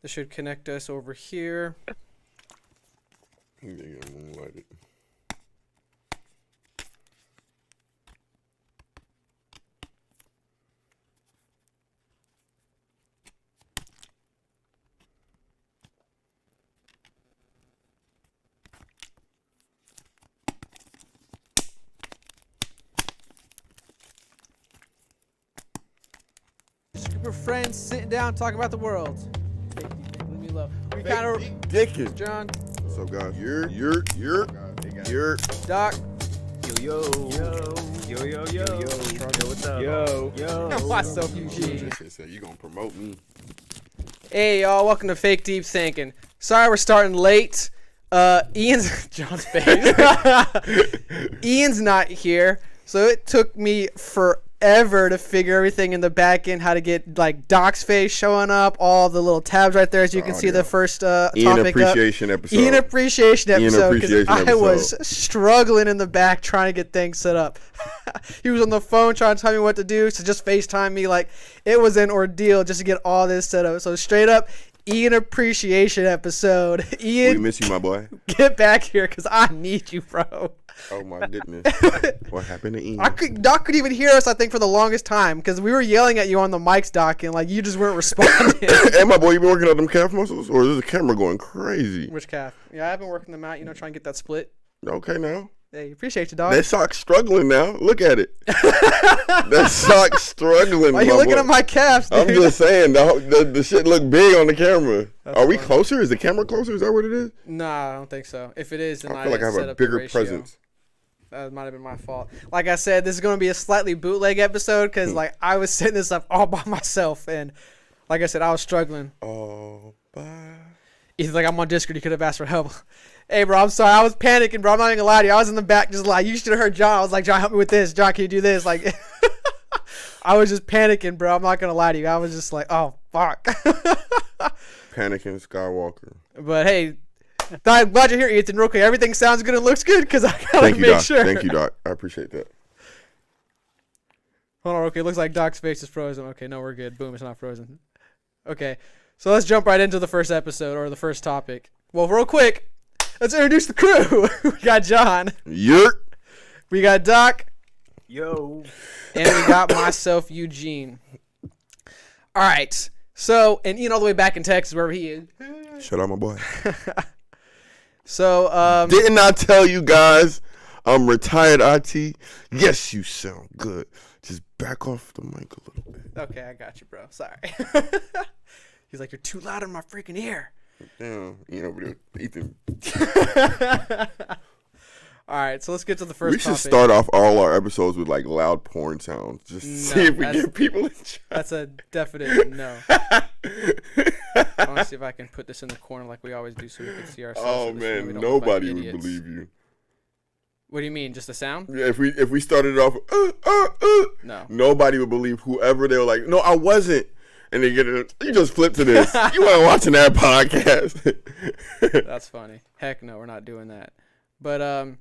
This should connect us over here. Group of friends sitting down talking about the world. Leave me alone. We kind of Dickin. John. What's up, guys? You're Doc. Yo. What's up? Yo. Myself, Eugene. You gonna promote me? Hey y'all, welcome to Fake Deep Thinking. Sorry we're starting late. Ian's John's face. Ian's not here, so it took me forever to figure everything in the back end, how to get like Doc's face showing up, all the little tabs right there, as you can see. The first Ian topic appreciation episode. Ian appreciation episode, because I episode. was struggling in the back trying to get things set up. He was on the phone trying to tell me what to do, so just FaceTime me. Like, it was an ordeal just to get all this set up. So straight up, Ian appreciation episode. Ian, we miss you, my boy. Get back here, because I need you, bro. Oh my goodness. What happened to Ian? Doc could even hear us, I think, for the longest time, because we were yelling at you on the mics, Doc, and like you just weren't responding. Hey, my boy, you been working on them calf muscles, or is the camera going crazy? Which calf? Yeah, I've been working them out, trying to get that split. Okay, now. Hey, appreciate you, dog. That sock's struggling now. Look at it. That sock's struggling. Why are you looking at my calves, dude? I'm just saying, the shit look big on the camera. That's Are we funny. closer? Is the camera closer? Is that what it is? Nah, I don't think so. If it is, then I feel like I have set a up the bigger ratio. presence. That might have been my fault. Like I said, this is going to be a slightly bootleg episode, because like I was setting this up all by myself, and like I said, I was struggling. Oh, bye. He's like, I'm on Discord. You could have asked for help. Hey, bro, I'm sorry. I was panicking, bro. I'm not even gonna lie to you. I was in the back just like, you should have heard John. I was like, John, help me with this. John, can you do this? Like, I was just panicking, bro. I'm not gonna lie to you. I was just like, oh, fuck. Panicking Skywalker. But hey, I'm glad you're here, Ethan. Real quick, everything sounds good and looks good, because I gotta Thank you, make Doc. sure. Thank you, Doc. I appreciate that. Hold on, okay. Looks like Doc's face is frozen. Okay, no, we're good. Boom, it's not frozen. Okay, so let's jump right into the first episode, or the first topic. Well, real quick, let's introduce the crew. We got John. Yurt. We got Doc. Yo. And we got myself, Eugene. All right. So, and Ian all the way back in Texas, wherever he is. Shut up, my boy. So, Didn't I tell you guys I'm retired IT? Yes, you sound good. Just back off the mic a little bit. okay, I got you, bro. Sorry. He's like, you're too loud in my freaking ear. Damn, over there, Ethan. All right, so let's get to the first We should topic. start off all our episodes with like loud porn sounds. Just see if we get people in chat. That's a definite no. I want to see if I can put this in the corner like we always do, so we can see ourselves. Oh so this way we man, don't look like nobody would idiots. believe you. What do you mean, just the sound? Yeah, if we started off, No. nobody would believe whoever they were like, no, I wasn't. And they get it. You just flip to this. You weren't watching that podcast. That's funny. Heck no, we're not doing that. But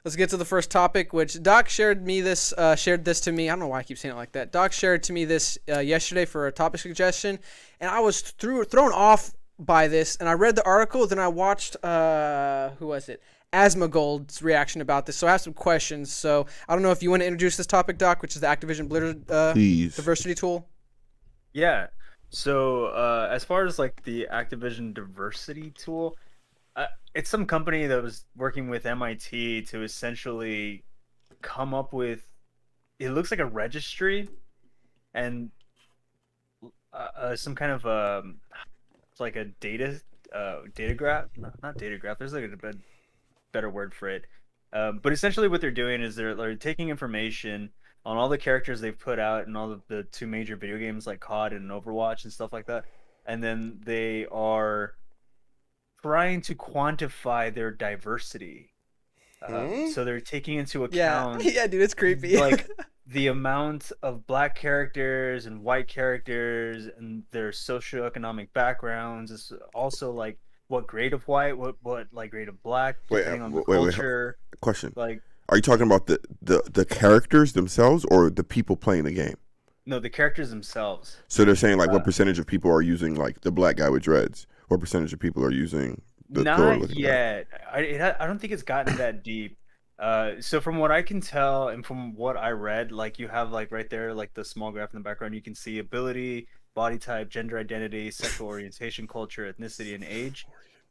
let's get to the first topic, which Doc shared this to me. I don't know why I keep saying it like that. Doc shared to me this yesterday for a topic suggestion, and I was thrown off by this. And I read the article, then I watched who was it? Asmongold's reaction about this. So I have some questions. So I don't know if you want to introduce this topic, Doc, which is the Activision Blizzard Please. diversity tool. Yeah. So as far as like the Activision diversity tool, it's some company that was working with MIT to essentially come up with, it looks like a registry and some kind of it's like a data graph. Not data graph. There's like a better word for it. But essentially what they're doing is they're taking information on all the characters they've put out in all of the two major video games like COD and Overwatch and stuff like that. And then they are trying to quantify their diversity. So they're taking into account Yeah, dude, it's creepy. like the amount of black characters and white characters and their socioeconomic backgrounds. It's also like what grade of white, what like grade of black, depending on the culture. Question. Like, are you talking about the characters themselves or the people playing the game? No, the characters themselves. So they're saying like Uh, what percentage of people are using like the black guy with dreads? What percentage of people are using the Thor Not looking guy? yet. I don't think it's gotten that deep. So from what I can tell and from what I read, like you have like right there, like the small graph in the background, you can see ability, body type, gender identity, sexual orientation, culture, ethnicity, and age.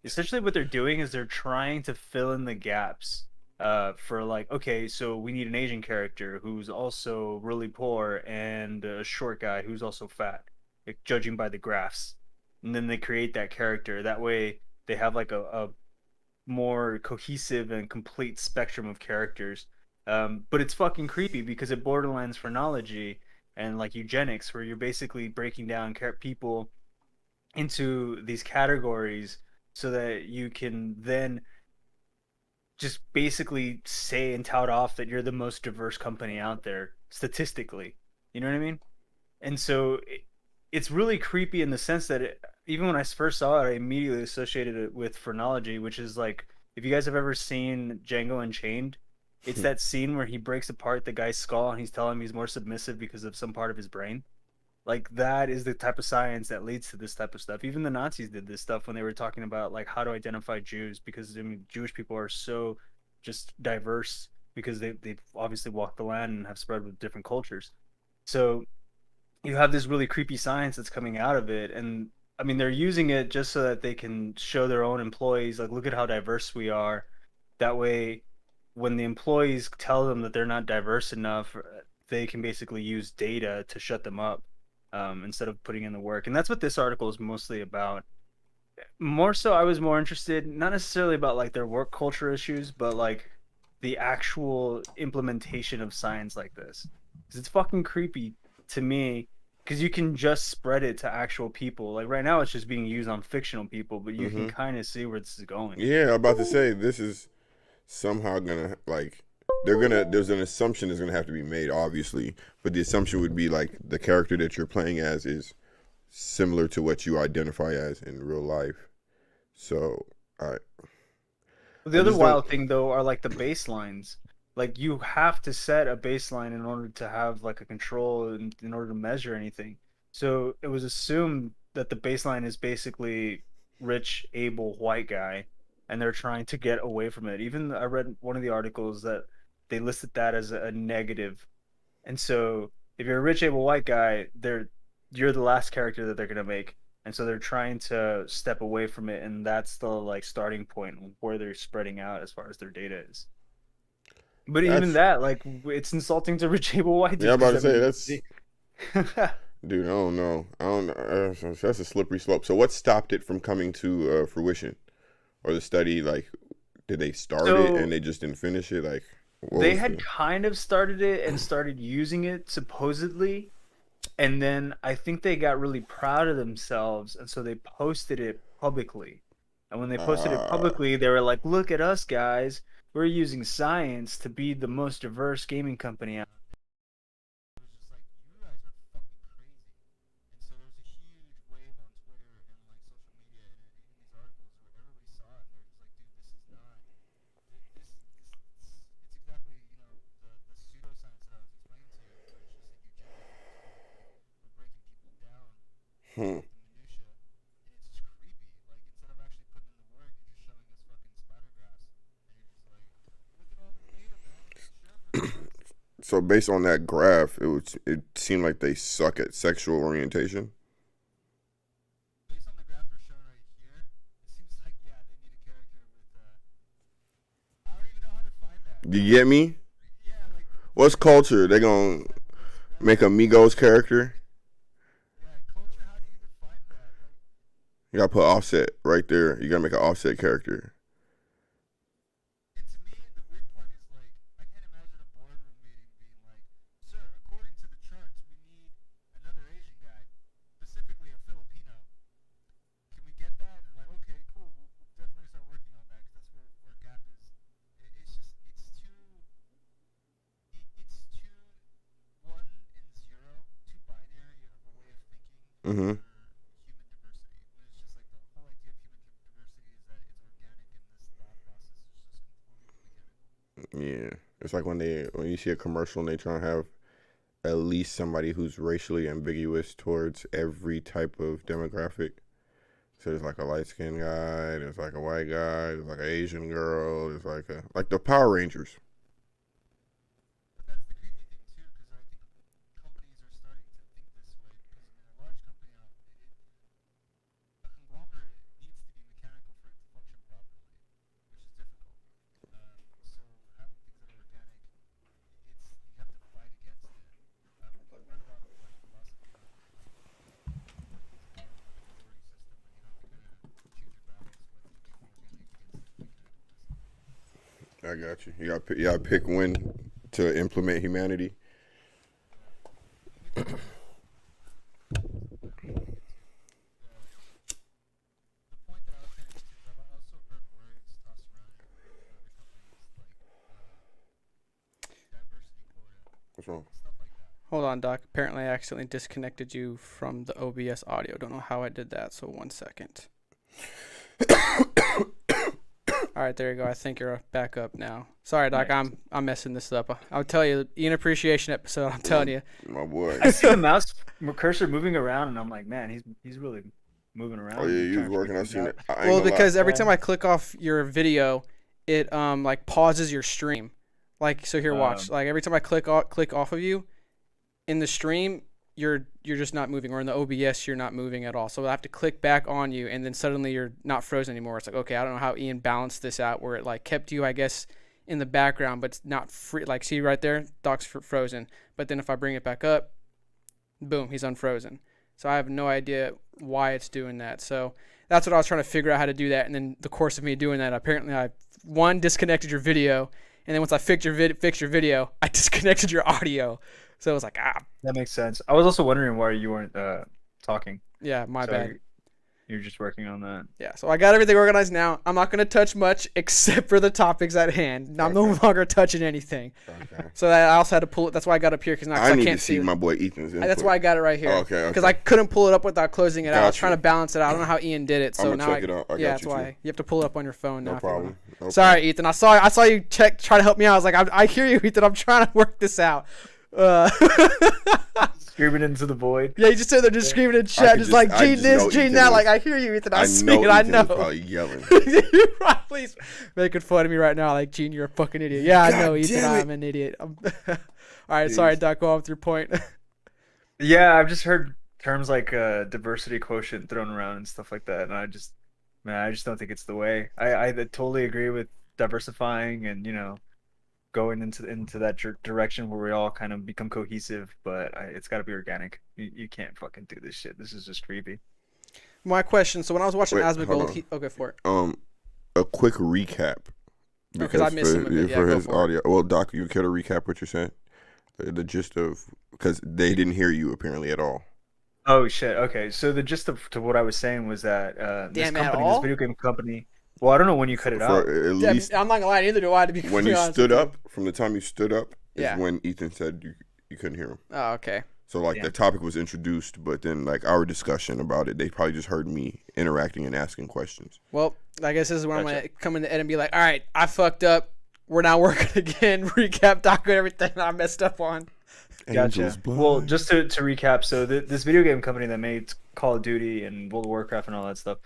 Essentially, what they're doing is they're trying to fill in the gaps. For like, okay, so we need an Asian character who's also really poor and a short guy who's also fat, like, judging by the graphs. And then they create that character. That way they have like a more cohesive and complete spectrum of characters. But it's fucking creepy because it borderlines phrenology and like eugenics, where you're basically breaking down people into these categories so that you can then just basically say and tout off that you're the most diverse company out there statistically. You know what I mean? And so it's really creepy in the sense that even when I first saw it, I immediately associated it with phrenology, which is like if you guys have ever seen Django Unchained, it's that scene where he breaks apart the guy's skull and he's telling him he's more submissive because of some part of his brain. Like that is the type of science that leads to this type of stuff. Even the Nazis did this stuff when they were talking about like how to identify Jews, because I mean Jewish people are so just diverse because they've obviously walked the land and have spread with different cultures. So you have this really creepy science that's coming out of it, and I mean they're using it just so that they can show their own employees like look at how diverse we are. That way when the employees tell them that they're not diverse enough, they can basically use data to shut them up, instead of putting in the work. And that's what this article is mostly about. More so I was more interested not necessarily about like their work culture issues, but like the actual implementation of science like this, because it's fucking creepy to me, because you can just spread it to actual people. Like right now it's just being used on fictional people, but you can Mm-hmm. kind of see where this is going. Yeah, I'm about to say this is somehow gonna like they're gonna there's an assumption that's gonna have to be made, obviously, but the assumption would be like the character that you're playing as is similar to what you identify as in real life. So I The I other just don't. wild thing though are like the baselines. Like you have to set a baseline in order to have like a control in order to measure anything. So it was assumed that the baseline is basically rich, able, white guy, and they're trying to get away from it. Even I read one of the articles that they listed that as a negative. And so if you're a rich, able white guy, you're the last character that they're gonna make. And so they're trying to step away from it, and that's the like starting point where they're spreading out as far as their data is. But even That's that, like, it's insulting to rich, able white yeah. I'm dudes about because to I say mean, that's dude. I don't know. I don't. That's a slippery slope. So what stopped it from coming to fruition, or the study? Like, did they start it and so they just didn't finish it? Like, what they was had the? kind of started it and started using it supposedly, and then I think they got really proud of themselves, and so they posted it publicly. And when they posted it Uh, publicly, they were like, "Look at us, guys! We're using science to be the most diverse gaming company out." It was just like, you guys are fucking crazy. And so there was a huge wave on Twitter and like social media and even these articles where everybody saw it and they're just like, "Dude, this is not. It's exactly the pseudoscience that I was explaining to you, where it's just like eugenics, we're breaking people down to hmm. like the minutia, and it's just creepy. Like instead of actually putting in the work, you're just showing us fucking spider graphs, and you're just like, look at all this data, man. This is Sherbrooke, bro. So based on that graph, it seemed like they suck at sexual orientation. Based on the graph we're showing right here, it seems like yeah, they need a character with. I don't even know how to find that. You get me? Yeah, like What's the culture? They gonna baseline. make a Migos character. Yeah, culture. How do you define that? Like, You gotta put Offset right there. You gotta make an Offset character. and to me, the weird part is like, I can't imagine a boardroom meeting being like, "Sir, according to the charts, we need another Asian guy, specifically a Filipino. Can we get that?" And like, okay, cool. We'll definitely start working on that because that's where our gap is. It's just, it's too one and zero, too binary of a way of thinking Mm-hmm. for human diversity. When it's just like the whole idea of human diversity is that it's organic and this thought process is just completely mechanical. Yeah. It's like when you see a commercial and they try to have at least somebody who's racially ambiguous towards every type of demographic. So there's like a light skinned guy, there's like a white guy, there's like an Asian girl, there's like the Power Rangers. But that's the creepy thing too, because I think companies are starting to think this way. Because I mean, a large company, a conglomerate needs to be mechanical for it to function properly, which is difficult. So having things that are organic, you have to fight against it. I've read a lot of like philosophy on working as a part of like a majority system, and you have to kind of choose your battles, whether to be organic against mechanicalism. I got you. You gotta pick when to implement humanity. The point that I was trying to get to is I've also heard words tossed around in other companies like diversity quota, What's wrong? stuff like that. Hold on, Doc. Apparently, I accidentally disconnected you from the OBS audio. Don't know how I did that. So 1 second. All right, there you go. I think you're back up now. Sorry, Doc. Nice. I'm messing this up. I'll tell you, Ian Appreciation episode. I'm telling you. My boy. I see the mouse cursor moving around, and I'm like, man, he's really moving around. Oh yeah, you was trying to working. figure I things seen out. it. I ain't Well, gonna lie. because every Yeah. time I click off your video, it like pauses your stream. Like so, here, watch. Like every time I click off of you, in the stream, you're just not moving, or in the OBS, you're not moving at all. So I have to click back on you, and then suddenly you're not frozen anymore. It's like, okay, I don't know how Ian balanced this out, where it like kept you, I guess, in the background, but it's not free. Like, see right there, Doc's frozen. But then if I bring it back up, boom, he's unfrozen. So I have no idea why it's doing that. So that's what I was trying to figure out how to do that. And then the course of me doing that, apparently I disconnected your video, and then once I fixed your video, I disconnected your audio. So it was like, That makes sense. I was also wondering why you weren't talking. yeah, my So bad. You're just working on that. Yeah, so I got everything organized now. I'm not going to touch much except for the topics at hand. I'm no longer touching anything. Okay. So I also had to pull it. That's why I got up here, because now 'cause I I need can't to see it. my boy Ethan's input. That's why I got it right here. Oh, okay, Because okay. I couldn't pull it up without closing it out. I was Gotcha. trying to balance it out. I don't know how Ian did it. So I'ma now check it out. I got yeah, that's you, why too. you have to pull it up on your phone now. No if you wanna. problem. No Sorry, Ethan. I saw you try to help me out. I was like, I hear you, Ethan. I'm trying to work this out. Screaming into the void. Yeah, you just sit there just screaming in chat, could just just- like I Gene just this, know Gene Ethan that. was- Like I hear you, Ethan. I I see know it. I Ethan know. was probably yelling. You're probably making fun of me right now, like Gene, you're a fucking idiot. Yeah, I God know, Ethan. damn it. I'm an idiot. All right, sorry, Jeez. Doc. Go on with your point. Yeah, I've just heard terms like diversity quotient thrown around and stuff like that, and I just don't think it's the way. I totally agree with diversifying and going into that direction where we all kind of become cohesive, but it's got to be organic. You can't fucking do this shit. This is just creepy. My question. So when I was watching Wait, Asmongold, hold on. okay, for it. A quick recap. Because I missed some of it. Yeah, for go his for it. audio. Well, Doc, you care to recap what you're saying? The gist of, because they didn't hear you apparently at all. Oh shit. Okay, so the gist of to what I was saying was that this Damn, at company, all? this video game company. Well, I don't know when you cut it out. For at Yeah, least I'm not gonna lie, neither do I. To be when completely you honest stood with you. up, from the time you stood up, is Yeah. when Ethan said you couldn't hear him. Oh, okay. So like Yeah. the topic was introduced, but then like our discussion about it, they probably just heard me interacting and asking questions. Well, I guess this is when I'm Gotcha. gonna come in the end and be like, all right, I fucked up. We're not working again. Recap, Doc, and everything that I messed up on. Gotcha. Angels blind. Well, just to recap, so this video game company that made Call of Duty and World of Warcraft and all that stuff,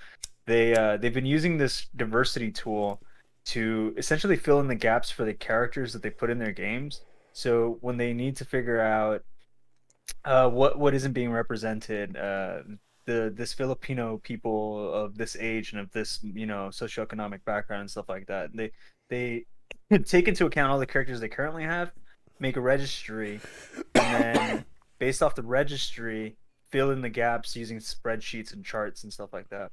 they've been using this diversity tool to essentially fill in the gaps for the characters that they put in their games. So when they need to figure out what isn't being represented, this Filipino people of this age and of this socioeconomic background and stuff like that, they take into account all the characters they currently have, make a registry, and then based off the registry, fill in the gaps using spreadsheets and charts and stuff like that.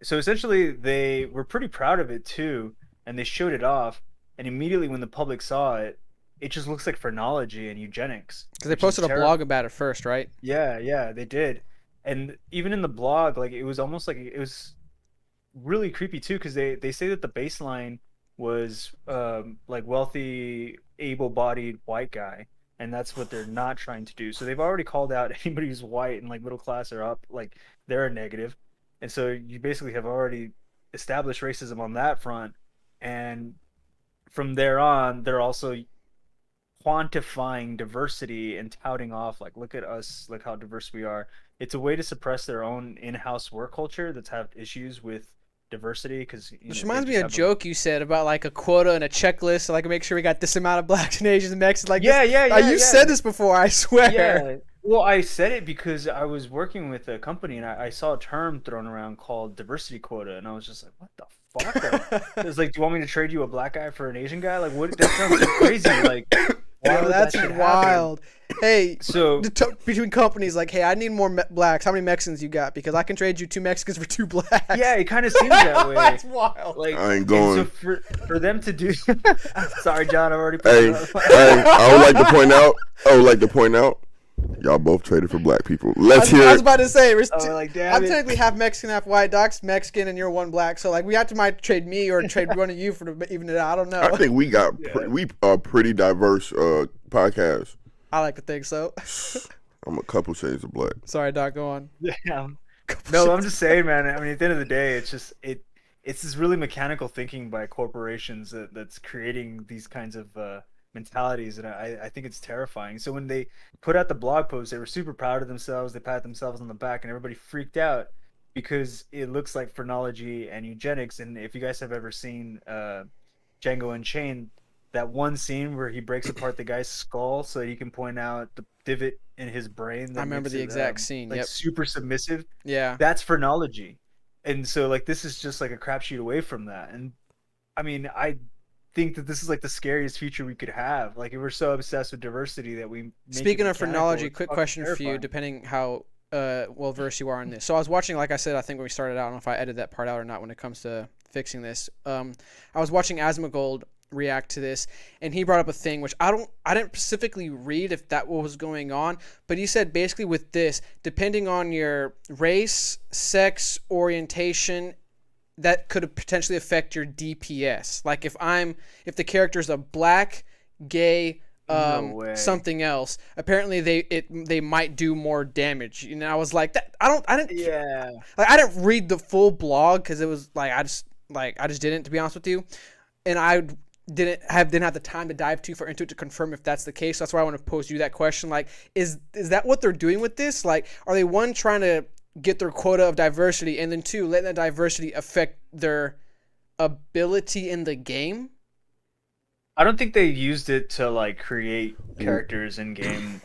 So essentially, they were pretty proud of it too, and they showed it off. And immediately, when the public saw it, it just looks like phrenology and eugenics. Because they which is posted a terrible. blog about it first, right? Yeah, they did. And even in the blog, like it was almost like it was really creepy too, because they say that the baseline was like wealthy, able-bodied white guy, and that's what they're not trying to do. So they've already called out anybody who's white and like middle class or up, like they're a negative. And so you basically have already established racism on that front, and from there on, they're also quantifying diversity and touting off like, look at us, look how diverse we are. It's a way to suppress their own in-house work culture that's have issues with diversity because Which they reminds me just of a have joke you said about like a quota and a checklist, so like make sure we got this amount of blacks and Asians and Mexicans. Like Yeah, this, yeah, yeah, you yeah. said this before, I swear. Yeah. Well, I said it because I was working with a company and I saw a term thrown around called diversity quota, and I was just like, what the fuck? Like, it was like, do you want me to trade you a black guy for an Asian guy? Like, what? That sounds so crazy. Like, why Yo, would that's that shit happen? wild. Hey, So between companies, like, hey, I need more blacks. How many Mexicans you got? Because I can trade you 2 Mexicans for 2 blacks. yeah, it kind of seems that way. That's wild. Like, I ain't and going. so for them to do, sorry, John, I've already. Hey, I would like to point out. Y'all both traded for black people. Let's hear I was it. about to say, Like, damn I'm it. technically half Mexican, half white. Doc's Mexican, and you're one black. So like, we have to might trade me or trade one of you for to even it out. I don't know. I think we got we are pretty diverse podcast. I like to think so. I'm a couple shades of black. Sorry, Doc. Go on. Yeah. No, I'm just saying, man. I mean, at the end of the day, it's just it's this really mechanical thinking by corporations that's creating these kinds of mentalities, and I think it's terrifying. So when they put out the blog post, they were super proud of themselves. They pat themselves on the back, and everybody freaked out because it looks like phrenology and eugenics. And if you guys have ever seen Django Unchained, that one scene where he breaks apart the guy's skull so that he can point out the divot in his brain. That I remember makes the it, exact scene. like Yep. super submissive. Yeah. That's phrenology, and so like this is just like a crapshoot away from that. And I mean, I think that this is like the scariest future we could have. Like, if we're so obsessed with diversity that we make Speaking it of mechanical, phrenology, it's quick fucking question for you, terrifying. depending how well versed you are in this. So I was watching, like I said, I think when we started out, I don't know if I edited that part out or not when it comes to fixing this. I was watching Asmongold react to this, and he brought up a thing which I didn't specifically read if that was going on, but he said basically with this, depending on your race, sex, orientation, that could potentially affect your DPS. Like if the character is a black, gay, No way. something else, apparently they might do more damage. And I was like, that I didn't Yeah. like, I didn't read the full blog because it was like I just didn't, to be honest with you, and I didn't have the time to dive too far into it to confirm if that's the case. That's why I want to pose you that question. Like, is that what they're doing with this? Like, are they, one, trying to get their quota of diversity, and then 2, letting that diversity affect their ability in the game? I don't think they used it to like create characters in game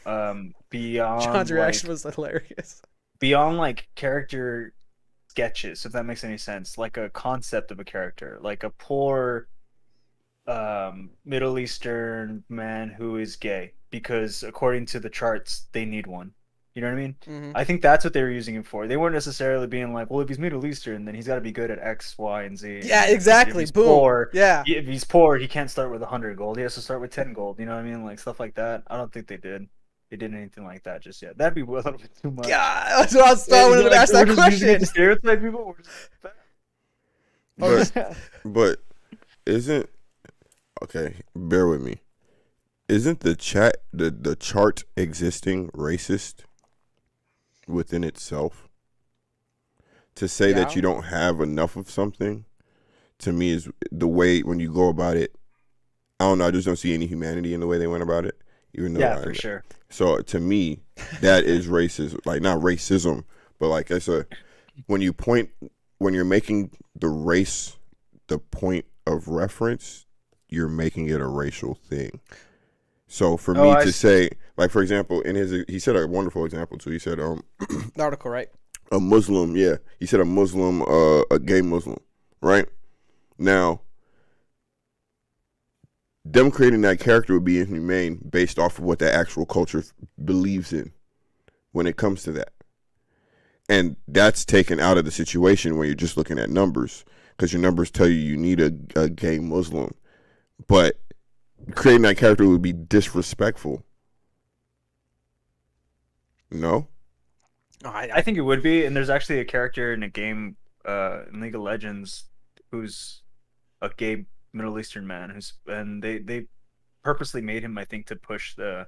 beyond John's reaction like, was hilarious. beyond like character sketches, if that makes any sense. Like a concept of a character, like a poor Middle Eastern man who is gay because according to the charts they need one. You know what I mean? Mm-hmm. I think that's what they were using it for. They weren't necessarily being like, well, if he's Middle Eastern, then he's got to be good at X, Y, and Z. Yeah, And exactly. If he's Boom. poor, Yeah. if he's poor, he can't start with 100 gold. He has to start with 10 gold. You know what I mean? Like stuff like that. I don't think they did anything like that just yet. That'd be a little bit too much. God, that's what I was starting to ask We're that just using it question. to stereotype people. We're just- But isn't, okay, bear with me. Isn't the chart existing racist within itself? To say that Yeah. you don't have enough of something, to me, is the way when you go about it. I don't know. I just don't see any humanity in the way they went about it. Even though yeah, for sure. So to me, that is racist. Like, not racism, but like when you're making the race the point of reference, you're making it a racial thing. So for me to say, like, for example, he said a wonderful example too. He said, The article, right? a Muslim, yeah. He said a Muslim, a gay Muslim, right? Now, them creating that character would be inhumane based off of what that actual culture believes in when it comes to that. And that's taken out of the situation where you're just looking at numbers, because your numbers tell you need a gay Muslim. But creating that character would be disrespectful. No? I think it would be, and there's actually a character in a game in League of Legends who's a gay Middle Eastern man and they purposely made him, I think, to push the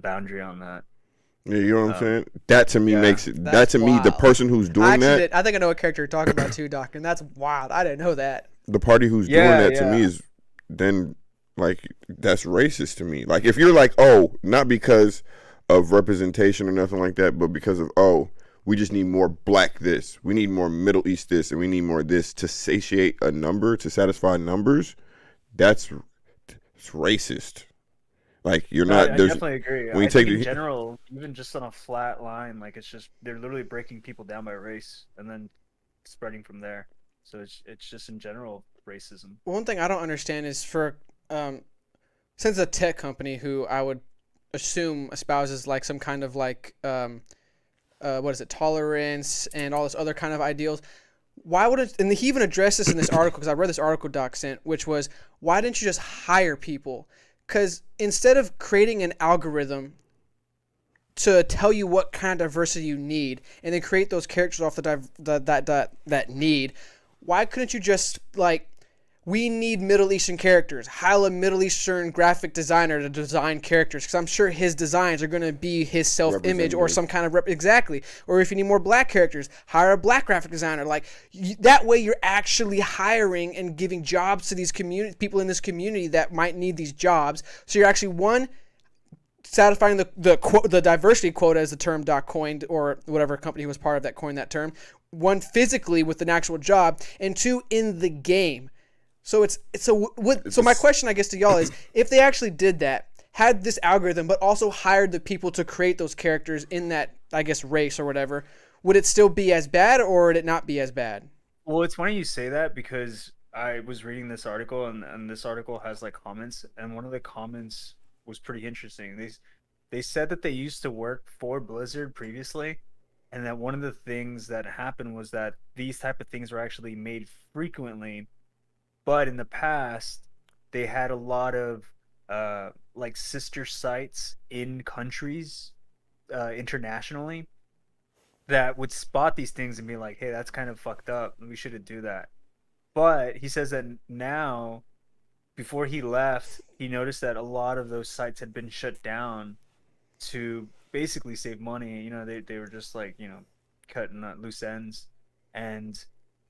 boundary on that. Yeah, you know what I'm saying? That to me makes it. That That's to me, the wild. person who's doing that, I think I know what character you're talking about too, Doc, and that's wild. I didn't know that. the party who's doing Yeah, that to me yeah. is then Like, that's racist to me. Like, if you're like, oh, not because of representation or nothing like that, but because of, oh, we just need more black this, we need more Middle East this, and we need more this to satiate a number, to satisfy numbers, it's racist. Like, you're No, not, I there's, definitely agree. when you I think take in the, general, even just on a flat line, like it's just they're literally breaking people down by race and then spreading from there. So it's just in general racism. One thing I don't understand is for since a tech company who I would assume espouses like some kind of like what is it, tolerance and all this other kind of ideals. Why wouldn't, and he even addressed this in this article, because I read this article Doc sent, which was, why didn't you just hire people? Because instead of creating an algorithm to tell you what kind of diversity you need and then create those characters off that need, why couldn't you just, like, we need Middle Eastern characters, hire a Middle Eastern graphic designer to design characters, because I'm sure his designs are going to be his self-image or some kind of exactly. Or if you need more black characters, hire a black graphic designer. Like, that way you're actually hiring and giving jobs to these people in this community that might need these jobs. So you're actually, one, satisfying the diversity quota, as the term Doc coined, or whatever company was part of that coined that term. One, physically with an actual job, and two, in the game. So so my question, I guess, to y'all is, if they actually did that, had this algorithm, but also hired the people to create those characters in that, I guess, race or whatever, would it still be as bad, or would it not be as bad? Well, it's funny you say that, because I was reading this article, and this article has like comments, and one of the comments was pretty interesting. They said that they used to work for Blizzard previously, and that one of the things that happened was that these type of things were actually made frequently, but in the past they had a lot of like sister sites in countries internationally that would spot these things and be like, hey, that's kind of fucked up, we shouldn't do that. But he says that now, before he left, he noticed that a lot of those sites had been shut down to basically save money. You know, they were just like, you know, cutting loose ends. And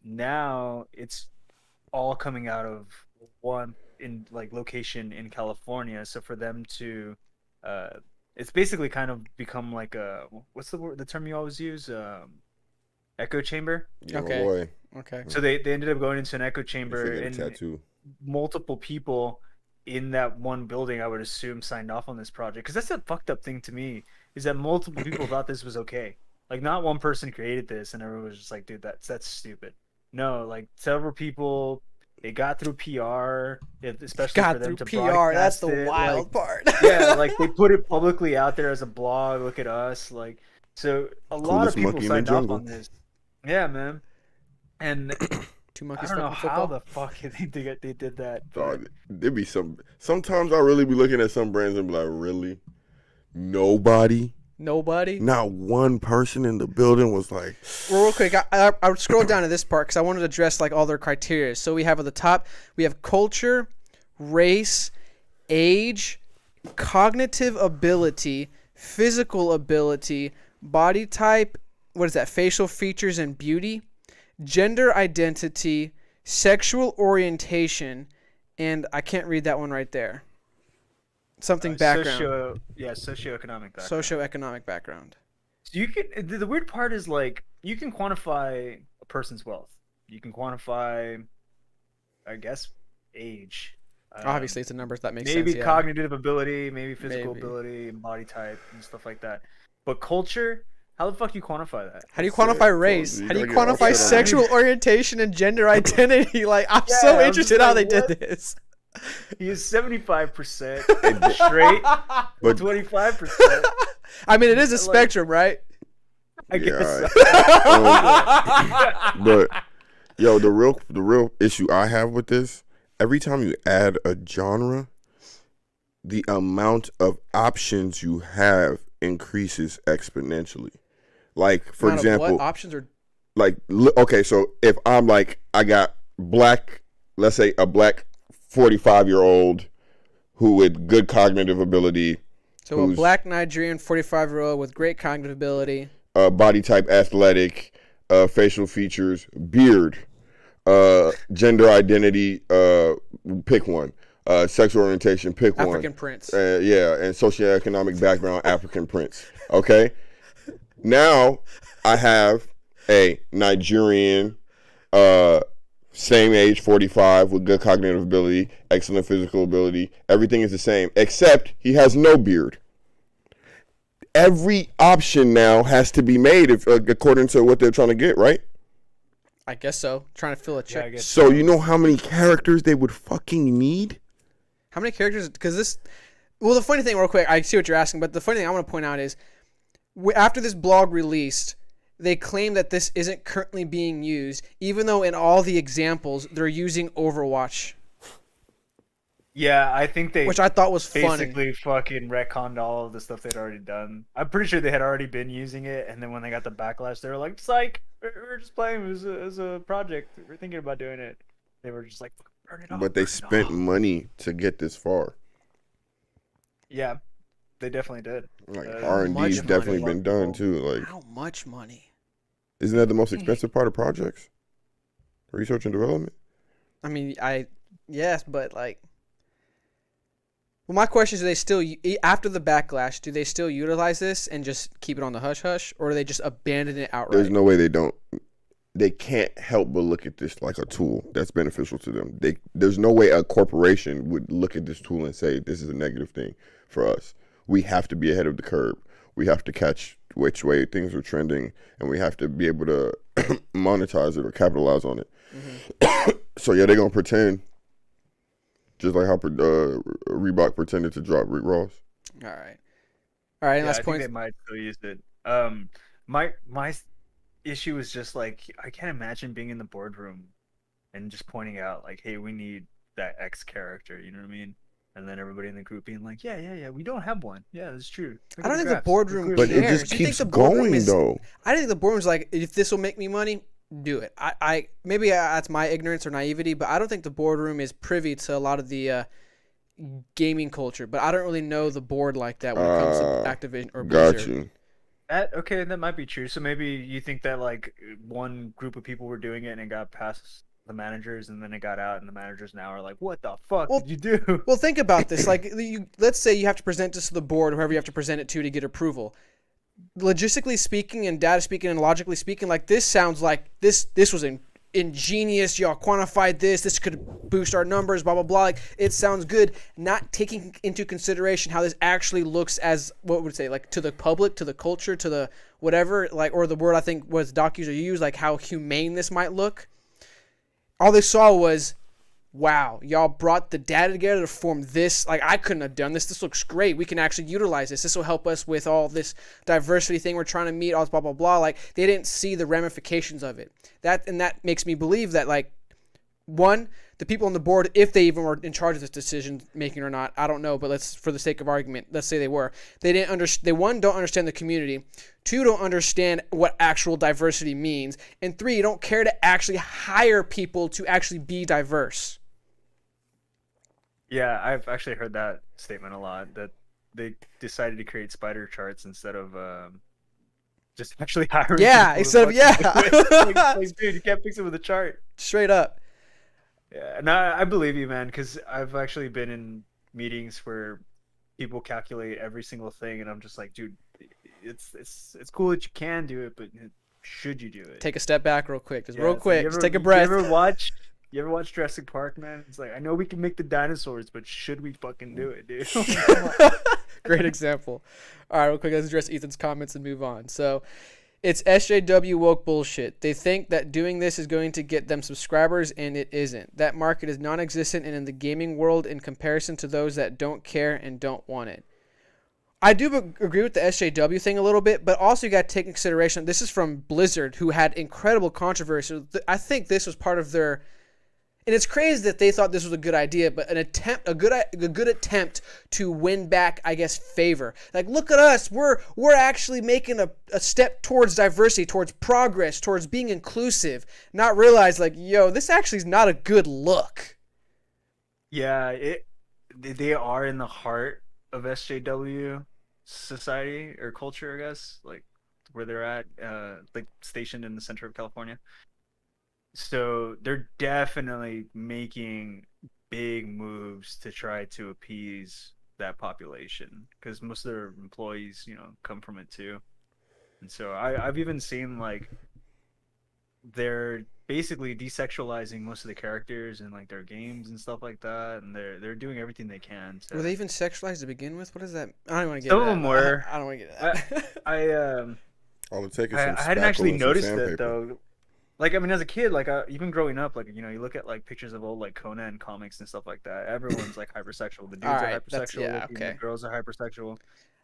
now it's all coming out of one in like location in California. So for them to it's basically kind of become like a, what's the word, the term you always use, echo chamber. yeah, Okay. boy, Okay. So they ended up going into an echo if chamber, they get a and tattoo. multiple people in that one building, I would assume, signed off on this project. Because that's the fucked up thing to me, is that multiple people thought this was okay. Like, not one person created this and everyone was just like, dude, that's stupid. No, like, several people, they got through PR, especially Got for them through to PR. That's broadcast the it, wild like, part. yeah, like they put it publicly out there as a blog. Look at us, like, so a lot of Coolest people monkey in the signed off jungle. on this. Yeah, man. And Two I monkeys don't know fucking how football. the fuck they did that. But Dog, there be sometimes I really be looking at some brands and be like, really? Nobody? Nobody. Not one person in the building was like, Well, real quick, I scrolled down to this part because I wanted to address like all their criteria. So we have at the top, we have culture, race, age, cognitive ability, physical ability, body type, what is that, facial features and beauty, gender identity, sexual orientation, and I can't read that one right there. Something background. Socioeconomic background. Socioeconomic background. So you can. The weird part is, like, you can quantify a person's wealth. You can quantify, I guess, age. Obviously, it's a number that makes maybe sense. Yeah. cognitive ability, maybe physical Maybe. ability, and body type and stuff like that. But culture, how the fuck do you quantify that? How do you That's it. quantify race? So you How do you gotta get quantify offset on sexual orientation and gender identity? Like, I'm Yeah, so I'm interested just how like, they what? did this. He is 75% straight, but 25%. I mean, it is a Like- spectrum, right? I guess. alright. But yo, the real issue I have with this, every time you add a genre, the amount of options you have increases exponentially. Like, for Amount of example, what options are like, okay, so if I'm like, I got black, let's say a black 45-year-old who with good cognitive ability, so a black Nigerian 45-year-old with great cognitive ability. body type athletic, facial features, beard, gender identity, pick one, sexual orientation, pick African one. Prince. Yeah, and socioeconomic background, African Prince. Okay. Now I have a Nigerian, uh, same age, 45, with good cognitive ability, excellent physical ability. Everything is the same, except he has no beard. Every option now has to be made if, according to what they're trying to get, right? I guess so. Trying to fill a Yeah, I check. guess So you know how many characters they would fucking need? How many characters? Because this. Well, the funny thing, real quick, I see what you're asking, but the funny thing I want to point out is, after this blog released, they claim that this isn't currently being used, even though in all the examples they're using Overwatch, Yeah, I think they which I thought was funny. basically fucking retconned all of the stuff they'd already done. I'm pretty sure they had already been using it, and then when they got the backlash, they were like, "Psych, we're just playing as a project. We're thinking about doing it." They were just like, "Burn it off." But they burn it spent off." money to get this far. Yeah, they definitely did. Like Uh, R&D's much definitely money. been done too. Like, How much money? isn't that the most expensive part of projects? Research and development. I mean, yes, but like, well, my question is: do they still, after the backlash, do they still utilize this and just keep it on the hush hush, or do they just abandon it outright? There's no way they don't. They can't help but look at this like a tool that's beneficial to them. There's no way a corporation would look at this tool and say this is a negative thing for us. We have to be ahead of the curve. We have to catch which way things are trending, and we have to be able to monetize it or capitalize on it. Mm-hmm. So yeah, they're gonna pretend, just like how Reebok pretended to drop Rick Ross. All right. All right. And Yeah, last I think point. they might still use it. My issue is just like I can't imagine being in the boardroom and just pointing out like, "Hey, we need that X character." You know what I mean? And then everybody in the group being like, "Yeah, we don't have one. Yeah, that's true." Look I at don't think the graphs. boardroom Look But at it cares. just You think keeps the boardroom going is- though. I think the boardroom's like, if this will make me money, do it. I maybe that's my ignorance or naivety, but I don't think the boardroom is privy to a lot of the gaming culture. But I don't really know the board like that when it comes to Activision or Blizzard. Got you. Okay, that might be true. So maybe you think that like one group of people were doing it and it got past the managers, and then it got out, and the managers now are like, "What the fuck Well- did you do?" Well, think about this. Like, let's say you have to present this to the board, whoever you have to present it to get approval. Logistically speaking, and data speaking, and logically speaking, like this sounds like this was ingenious. Y'all quantified this. This could boost our numbers. Blah blah blah. Like it sounds good. Not taking into consideration how this actually looks as what would say like to the public, to the culture, to the whatever like or the word I think was doc user used like how humane this might look. All they saw was, wow, y'all brought the data together to form this. Like, I couldn't have done this. This looks great. We can actually utilize this. This will help us with all this diversity thing we're trying to meet, all this blah, blah, blah. Like, they didn't see the ramifications of it. That makes me believe that, like, one, the people on the board, if they even were in charge of this decision making or not, I don't know, but let's, for the sake of argument, let's say they were. They didn't understand. They one don't understand the community. Two, don't understand what actual diversity means, and three, don't care to actually hire people to actually be diverse. Yeah, I've actually heard that statement a lot. That they decided to create spider charts instead of just actually hiring. Yeah, people instead of to fucking yeah. do it. Like, dude, you can't fix it with a chart. Straight up. Yeah, and I believe you, man, because I've actually been in meetings where people calculate every single thing, and I'm just like, dude, it's cool that you can do it, but should you do it? Take a step back real quick. Just Yeah, real so quick. you Just ever- take a breath. You ever watch Jurassic Park, man? It's like I know we can make the dinosaurs, but should we fucking do it, dude? Great example. All right, real quick, let's address Ethan's comments and move on. So, it's SJW woke bullshit. They think that doing this is going to get them subscribers, and it isn't. That market is non-existent and in the gaming world in comparison to those that don't care and don't want it. I do agree with the SJW thing a little bit, but also you got to take into consideration, this is from Blizzard, who had incredible controversy. I think this was part of their... And it's crazy that they thought this was a good idea, but a good attempt to win back, I guess, favor. Like, look at us, we're actually making a step towards diversity, towards progress, towards being inclusive. Not realize, like, yo, this actually is not a good look. Yeah, they are in the heart of SJW society or culture, I guess, like where they're at, like stationed in the center of California. So they're definitely making big moves to try to appease that population because most of their employees, come from it too. And so I've even seen like they're basically desexualizing most of the characters in like their games and stuff like that, and they're doing everything they can Were they to. even sexualized to begin with? What is that? I don't want to get Some into of that. them were. I don't want to get I into that. All it takes is I, some I hadn't actually spackle and some noticed it sandpaper. though. Like I mean, as a kid, like even growing up, like you look at like pictures of old like Conan comics and stuff like that. Everyone's like hypersexual. The dudes All are right, that's hypersexual. yeah, Looking, the okay. girls are hypersexual.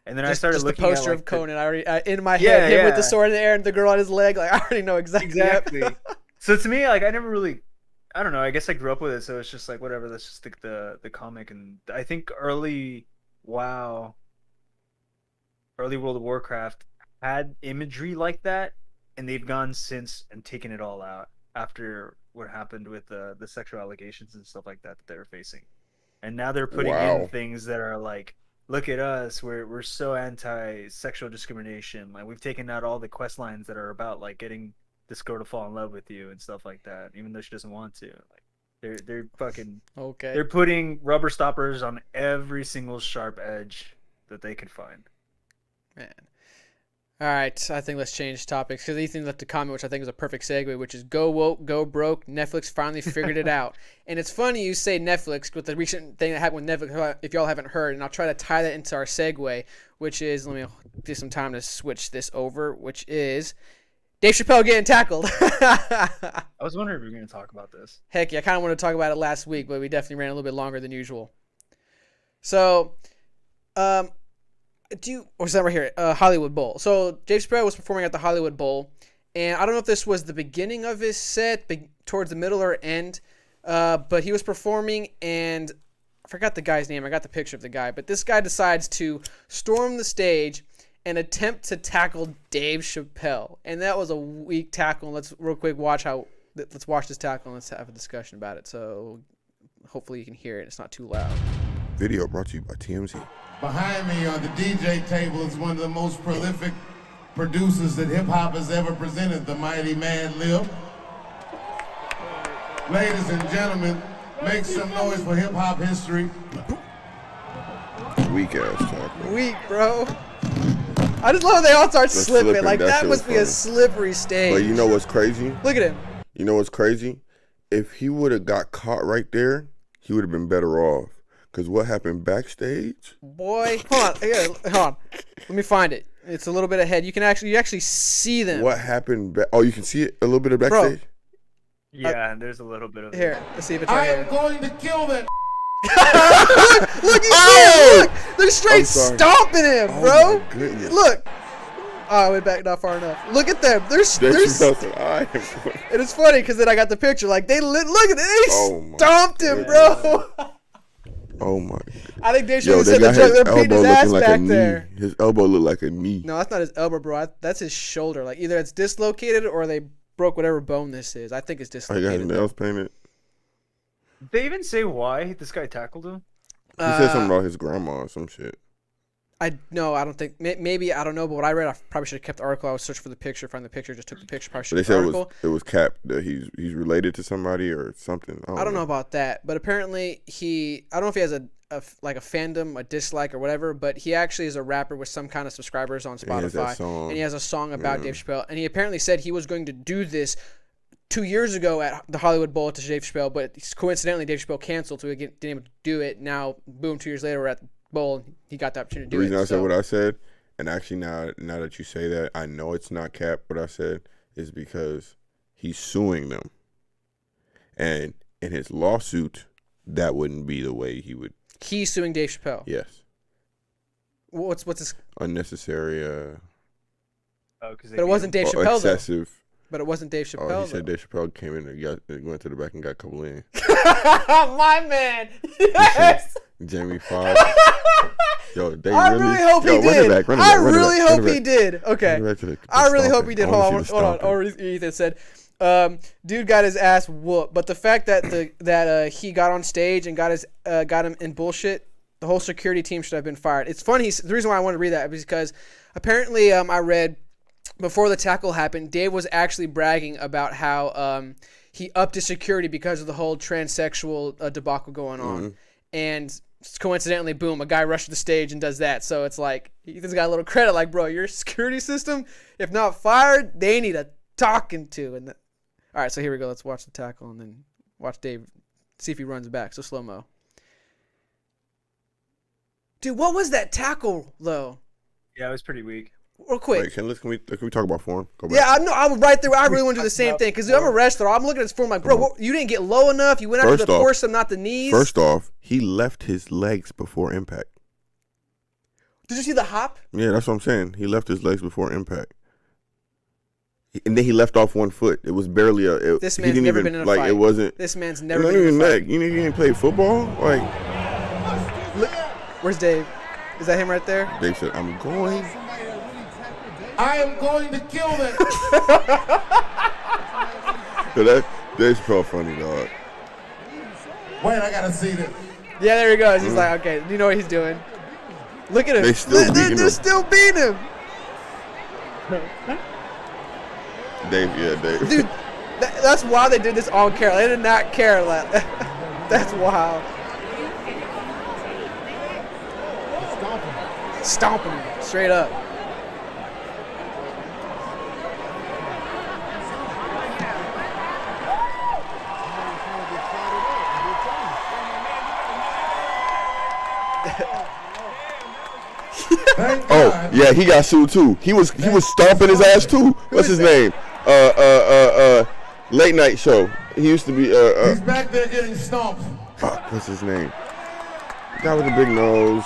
And then I Just, started just the looking at poster like of Conan. I already in my Yeah, head, him with the yeah. sword in the air and the girl on his leg. Like I already know exactly. Yep. Exactly. So to me, like I never really, I don't know. I guess I grew up with it, so it's just like whatever. Let's just stick the comic, and I think WoW, early World of Warcraft had imagery like that, and they've gone since and taken it all out after what happened with the sexual allegations and stuff like that they're facing, and now they're putting in Wow. things that are like, look at us, we're so anti-sexual discrimination. Like we've taken out all the quest lines that are about like getting this girl to fall in love with you and stuff like that, even though she doesn't want to. Like Okay. they're putting rubber stoppers on every single sharp edge that they could find. Man. All right, I think let's change topics because Ethan left a comment, which I think is a perfect segue, which is go woke, go broke. Netflix finally figured it out. And it's funny you say Netflix with the recent thing that happened with Netflix, if y'all haven't heard, and I'll try to tie that into our segue, which is, let me give some time to switch this over, which is Dave Chappelle getting tackled. I was wondering if we were going to talk about this. Heck yeah, I kind of wanted to talk about it last week, but we definitely ran a little bit longer than usual. So, right here, Hollywood Bowl. So Dave Chappelle was performing at the Hollywood Bowl, and I don't know if this was the beginning of his set, towards the middle or end, but he was performing, and I forgot the guy's name. I got the picture of the guy, but this guy decides to storm the stage and attempt to tackle Dave Chappelle, and that was a weak tackle. Let's real quick watch this tackle and let's have a discussion about it. So hopefully you can hear it. It's not too loud. Video brought to you by TMZ. Behind me on the DJ table is one of the most prolific producers that hip-hop has ever presented, the mighty Man Lip. Ladies and gentlemen, make some noise for hip-hop history. Weak ass tackle. Weak, bro. I just love how they all start slipping. slipping, Like, that that shit must was be a funny. slippery stage. But you know what's crazy? Look at him. You know what's crazy? If he would have got caught right there, he would have been better off. Because what happened backstage? Boy, hold on. Hold on. Let me find it. It's a little bit ahead. You actually see them. What happened? Oh, you can see it a little bit of Bro. backstage? Yeah, and there's a little bit of Here, let's see if it's I right am here. going to kill that. Look, you Oh! see it. Look, they're straight I'm sorry. stomping him, Oh, bro. my goodness. Look. Oh, I went back not far enough. Look at them. Dave Chappelle said, I am going. And it's funny because then I got the picture. Like, look at it. They Oh, my stomped him, bro. Oh, my. I think Dave Yo, Chappelle they said got they're his beating elbow his ass looking like a back knee. there. His elbow looked like a knee. No, that's not his elbow, bro. That's his shoulder. Like, either it's dislocated or they broke whatever bone this is. I think it's I got his dislocated. nails painted. Did they even say why this guy tackled him? He said something about his grandma or some shit. I don't think. Maybe, I don't know. But what I read, I probably should have kept the article. I was searching for the picture, found the picture, just took the picture. Probably But should they have the said article. it was Cap that he's related to somebody or something. I don't know about that, but apparently I don't know if he has a fandom, a dislike or whatever, but he actually is a rapper with some kind of subscribers on he has that Spotify, song. and he has a song about Dave Chappelle, and he apparently said he was going to do this 2 years ago at the Hollywood Bowl to Dave Chappelle, but coincidentally Dave Chappelle canceled, so he didn't able to do it. Now, boom, 2 years later we're at the bowl, and he got the opportunity to The do reason it. I said what I said, and actually now that you say that, I know it's not Cap. What I said is because he's suing them, and in his lawsuit, that wouldn't be the way he would. He's suing Dave Chappelle. Yes, What's this? unnecessary. Oh, because But it wasn't Dave Chappelle though. excessive. But it wasn't Dave Chappelle. Oh, he said though. Dave Chappelle came in and went to the back and got a couple in. My man. Yes. Jamie Foxx. Yo, they I really hope he did. I really hope he did. Okay. I really hope he did. Hold on. I'll read what Ethan said. Dude got his ass whooped, but the fact that he got on stage and got him in bullshit, the whole security team should have been fired. It's funny. The reason why I wanted to read that is because apparently I read before the tackle happened, Dave was actually bragging about how he upped his security because of the whole transsexual debacle going on, and coincidentally, boom, a guy rushed the stage and does that. So it's like Ethan's got a little credit. Like, bro, your security system, if not fired, they need a talking to. And all right, so here we go. Let's watch the tackle and then watch Dave see if he runs back. So slow mo. Dude, what was that tackle though? Yeah, it was pretty weak. Real quick. Wait, can we talk about form? Go back. Yeah, I know. I was right there. I really want to do the same thing because I'm a wrestler. I'm looking at his form like, bro, you didn't get low enough. You went after the torso, not the knees. First off, he left his legs before impact. Did you see the hop? Yeah, that's what I'm saying. He left his legs before impact. And then he left off one foot. It was barely a. This he man's didn't never even, been in a like, fight. It wasn't. This man's never Not been in even a that. fight. You didn't play football? Like. Where's Dave? Is that him right there? Dave said, I'm going. I am going to kill them. So that's so funny, dog. Wait, I gotta see this. Yeah, there he goes. He's like, okay, you know what he's doing. Look at him. They still beating They're him. still beating him. Dave. Dude, that's why they did this on camera. They did not care. That's wild. Stomping him. Straight up. Thank Oh, God. yeah, he got sued too. He was stomping his ass too. What's his name? Late night show. He used to be He's back there getting stomped. fuck, what's his name? Guy with the big nose.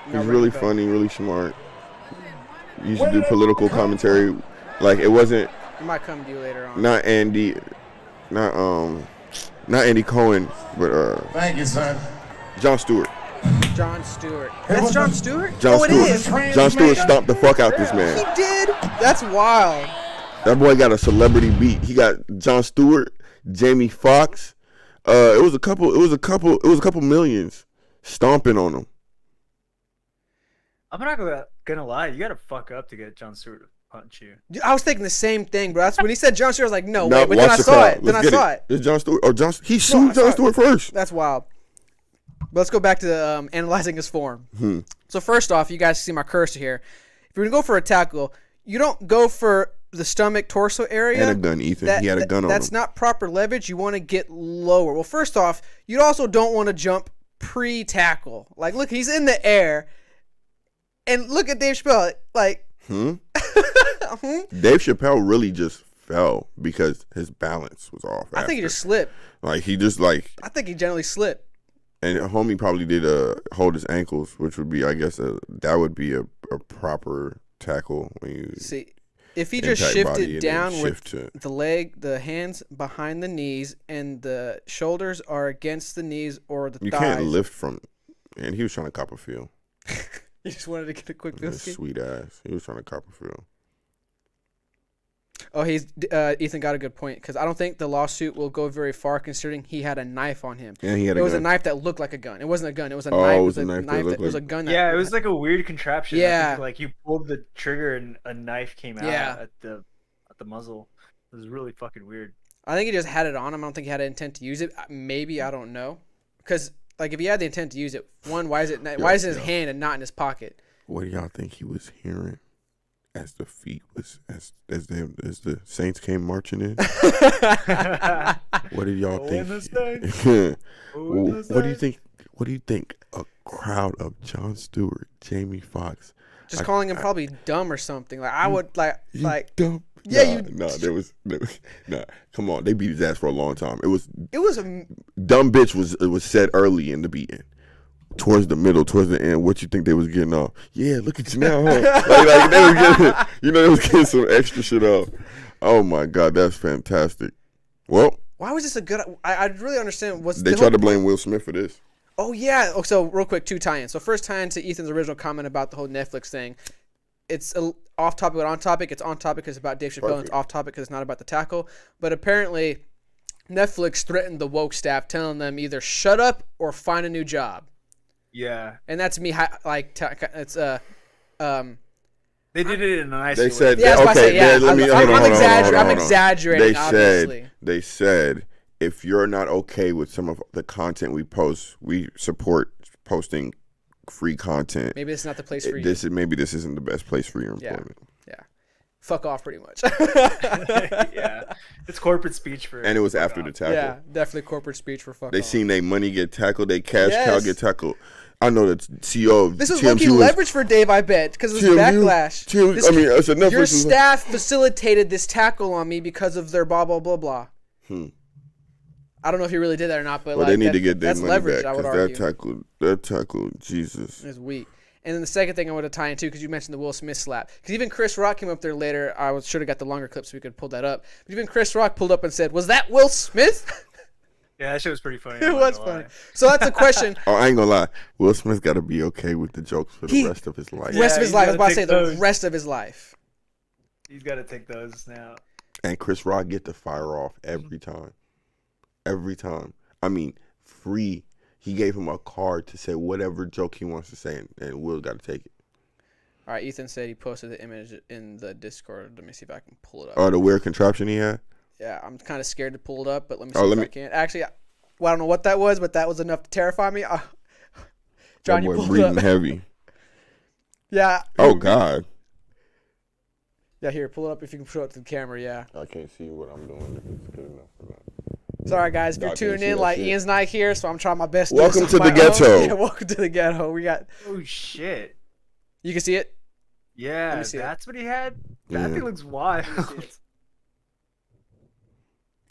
He's really funny, really smart. He used to do political commentary. Like, it wasn't He might come to you later on. not Andy Cohen, but Thank you, son. Jon Stewart. John Stewart. Hey, That's what's John up? Stewart? Jon Oh, it Stewart. is. Jon Stewart stomped the fuck out this He man. did? That's wild. That boy got a celebrity beat. He got Jon Stewart, Jamie Foxx. It was a couple millions stomping on him. I'm not gonna lie. You gotta fuck up to get Jon Stewart to punch you. Dude, I was thinking the same thing, bro. That's when he said John Stewart, I was like, no Now, way. But then I watch the saw crowd. it. Then I Let's get saw it. It's Jon Stewart. He I sued saw Jon it. Stewart first. That's wild. But let's go back to analyzing his form. So first off, you guys see my cursor here. If you're going to go for a tackle, you don't go for the stomach, torso area. And a gun, Ethan. He had a gun on him. That's not proper leverage. You want to get lower. Well, first off, you also don't want to jump pre-tackle. Like, look, he's in the air. And look at Dave Chappelle. Like, Dave Chappelle really just fell because his balance was off. I think he just slipped. I think he generally slipped. And homie probably did hold his ankles, which would be, I guess, that would be a proper tackle when you See, if he just impact body shifted and down then with shift to- the hands behind the knees and the shoulders are against the knees or the you thighs. can't lift from. And he was trying to cop a feel. You just wanted to get a quick His biscuit. sweet ass. He was trying to cop a feel. Oh, Ethan got a good point because I don't think the lawsuit will go very far considering he had a knife on him. And he had It a was gun. a knife that looked like a gun. It wasn't a gun. It was a Oh, knife. it was a knife that looked It was a like- gun. Yeah, it was like a weird contraption. I Yeah. think, like you pulled the trigger and a knife came out Yeah. at the muzzle. It was really fucking weird. I think he just had it on him. I don't think he had an intent to use it. Maybe, I don't know. Because like if he had the intent to use it, one, why is it in his hand and not in his pocket? What do y'all think he was hearing as the feet was as the Saints came marching in? What did y'all Oh, think? in the Saints. What do you think? What do you think? A crowd of Jon Stewart, Jamie Foxx, Just calling him probably dumb or something. Like I would you dumb. Yeah, there was come on, they beat his ass for a long time. It was a dumb bitch was said early in the beating. Towards the middle, towards the end, what you think they was getting off? Yeah, look at you now, huh? like they was getting, they was getting some extra shit off. Oh my god, that's fantastic. Well, why was this a good? I really understand what's they tried to blame Will Smith for this. Oh yeah. Oh, so real quick, two tie-ins. So first tie-in to Ethan's original comment about the whole Netflix thing. It's off topic but on topic. It's on topic because it's about Dave Chappelle. And it's off topic because it's not about the tackle. But apparently, Netflix threatened the woke staff, telling them either shut up or find a new job. Yeah. And that's me. It's They did it in a nice They way. said, Yeah, I was about to okay, say, yeah. let me, I'm hold on, hold on. I'm exaggerating, obviously. They said, if you're not okay with some of the content we post, we support posting free content. Maybe it's not the place for you. Maybe this isn't the best place for your Yeah. employment. Yeah. Fuck off, pretty much. Yeah, it's corporate speech for. And it was after the tackle. Yeah, definitely corporate speech for fuck They off. seen their money get tackled, they cash cow Yes. get tackled. I know that CEO of This was TMZ low-key leverage for Dave, I bet, because of this backlash. Your staff facilitated this tackle on me because of their blah, blah, blah, blah. I don't know if he really did that or not, but Well, they need to get their that's money leverage, back I would because argue. that tackle, Jesus. It's weak. And then the second thing I want to tie into, because you mentioned the Will Smith slap. Because even Chris Rock came up there later. I should have got the longer clip so we could pull that up. But even Chris Rock pulled up and said, "Was that Will Smith?" Yeah, that shit was pretty funny. It was funny. So that's the question. Oh, I ain't gonna lie. Will Smith got to be okay with the jokes for the rest of his life. Rest of his he's life. I was gotta about to say take the those. rest of his life. He's got to take those now. And Chris Rock get to fire off every time. Every time. I mean, free. He gave him a card to say whatever joke he wants to say, and Will got to take it. All right, Ethan said he posted the image in the Discord. Let me see if I can pull it up. Oh, the weird contraption he had? Yeah, I'm kind of scared to pull it up, but let me see if I can. Actually, well, I don't know what that was, but that was enough to terrify me. John, That you boy pulled it breathing up. heavy. Yeah. Oh, God. Yeah, here, pull it up if you can show it to the camera, yeah. I can't see what I'm doing if it's good enough for that. Sorry, guys, if you're Y'all can't tuning see in, that like shit. Ian's not here, so I'm trying my best. Welcome do this to on the my own. ghetto. Yeah, welcome to the ghetto. We got. Oh shit! You can see it. Yeah, see it. that's what he had. Yeah. That thing looks wild.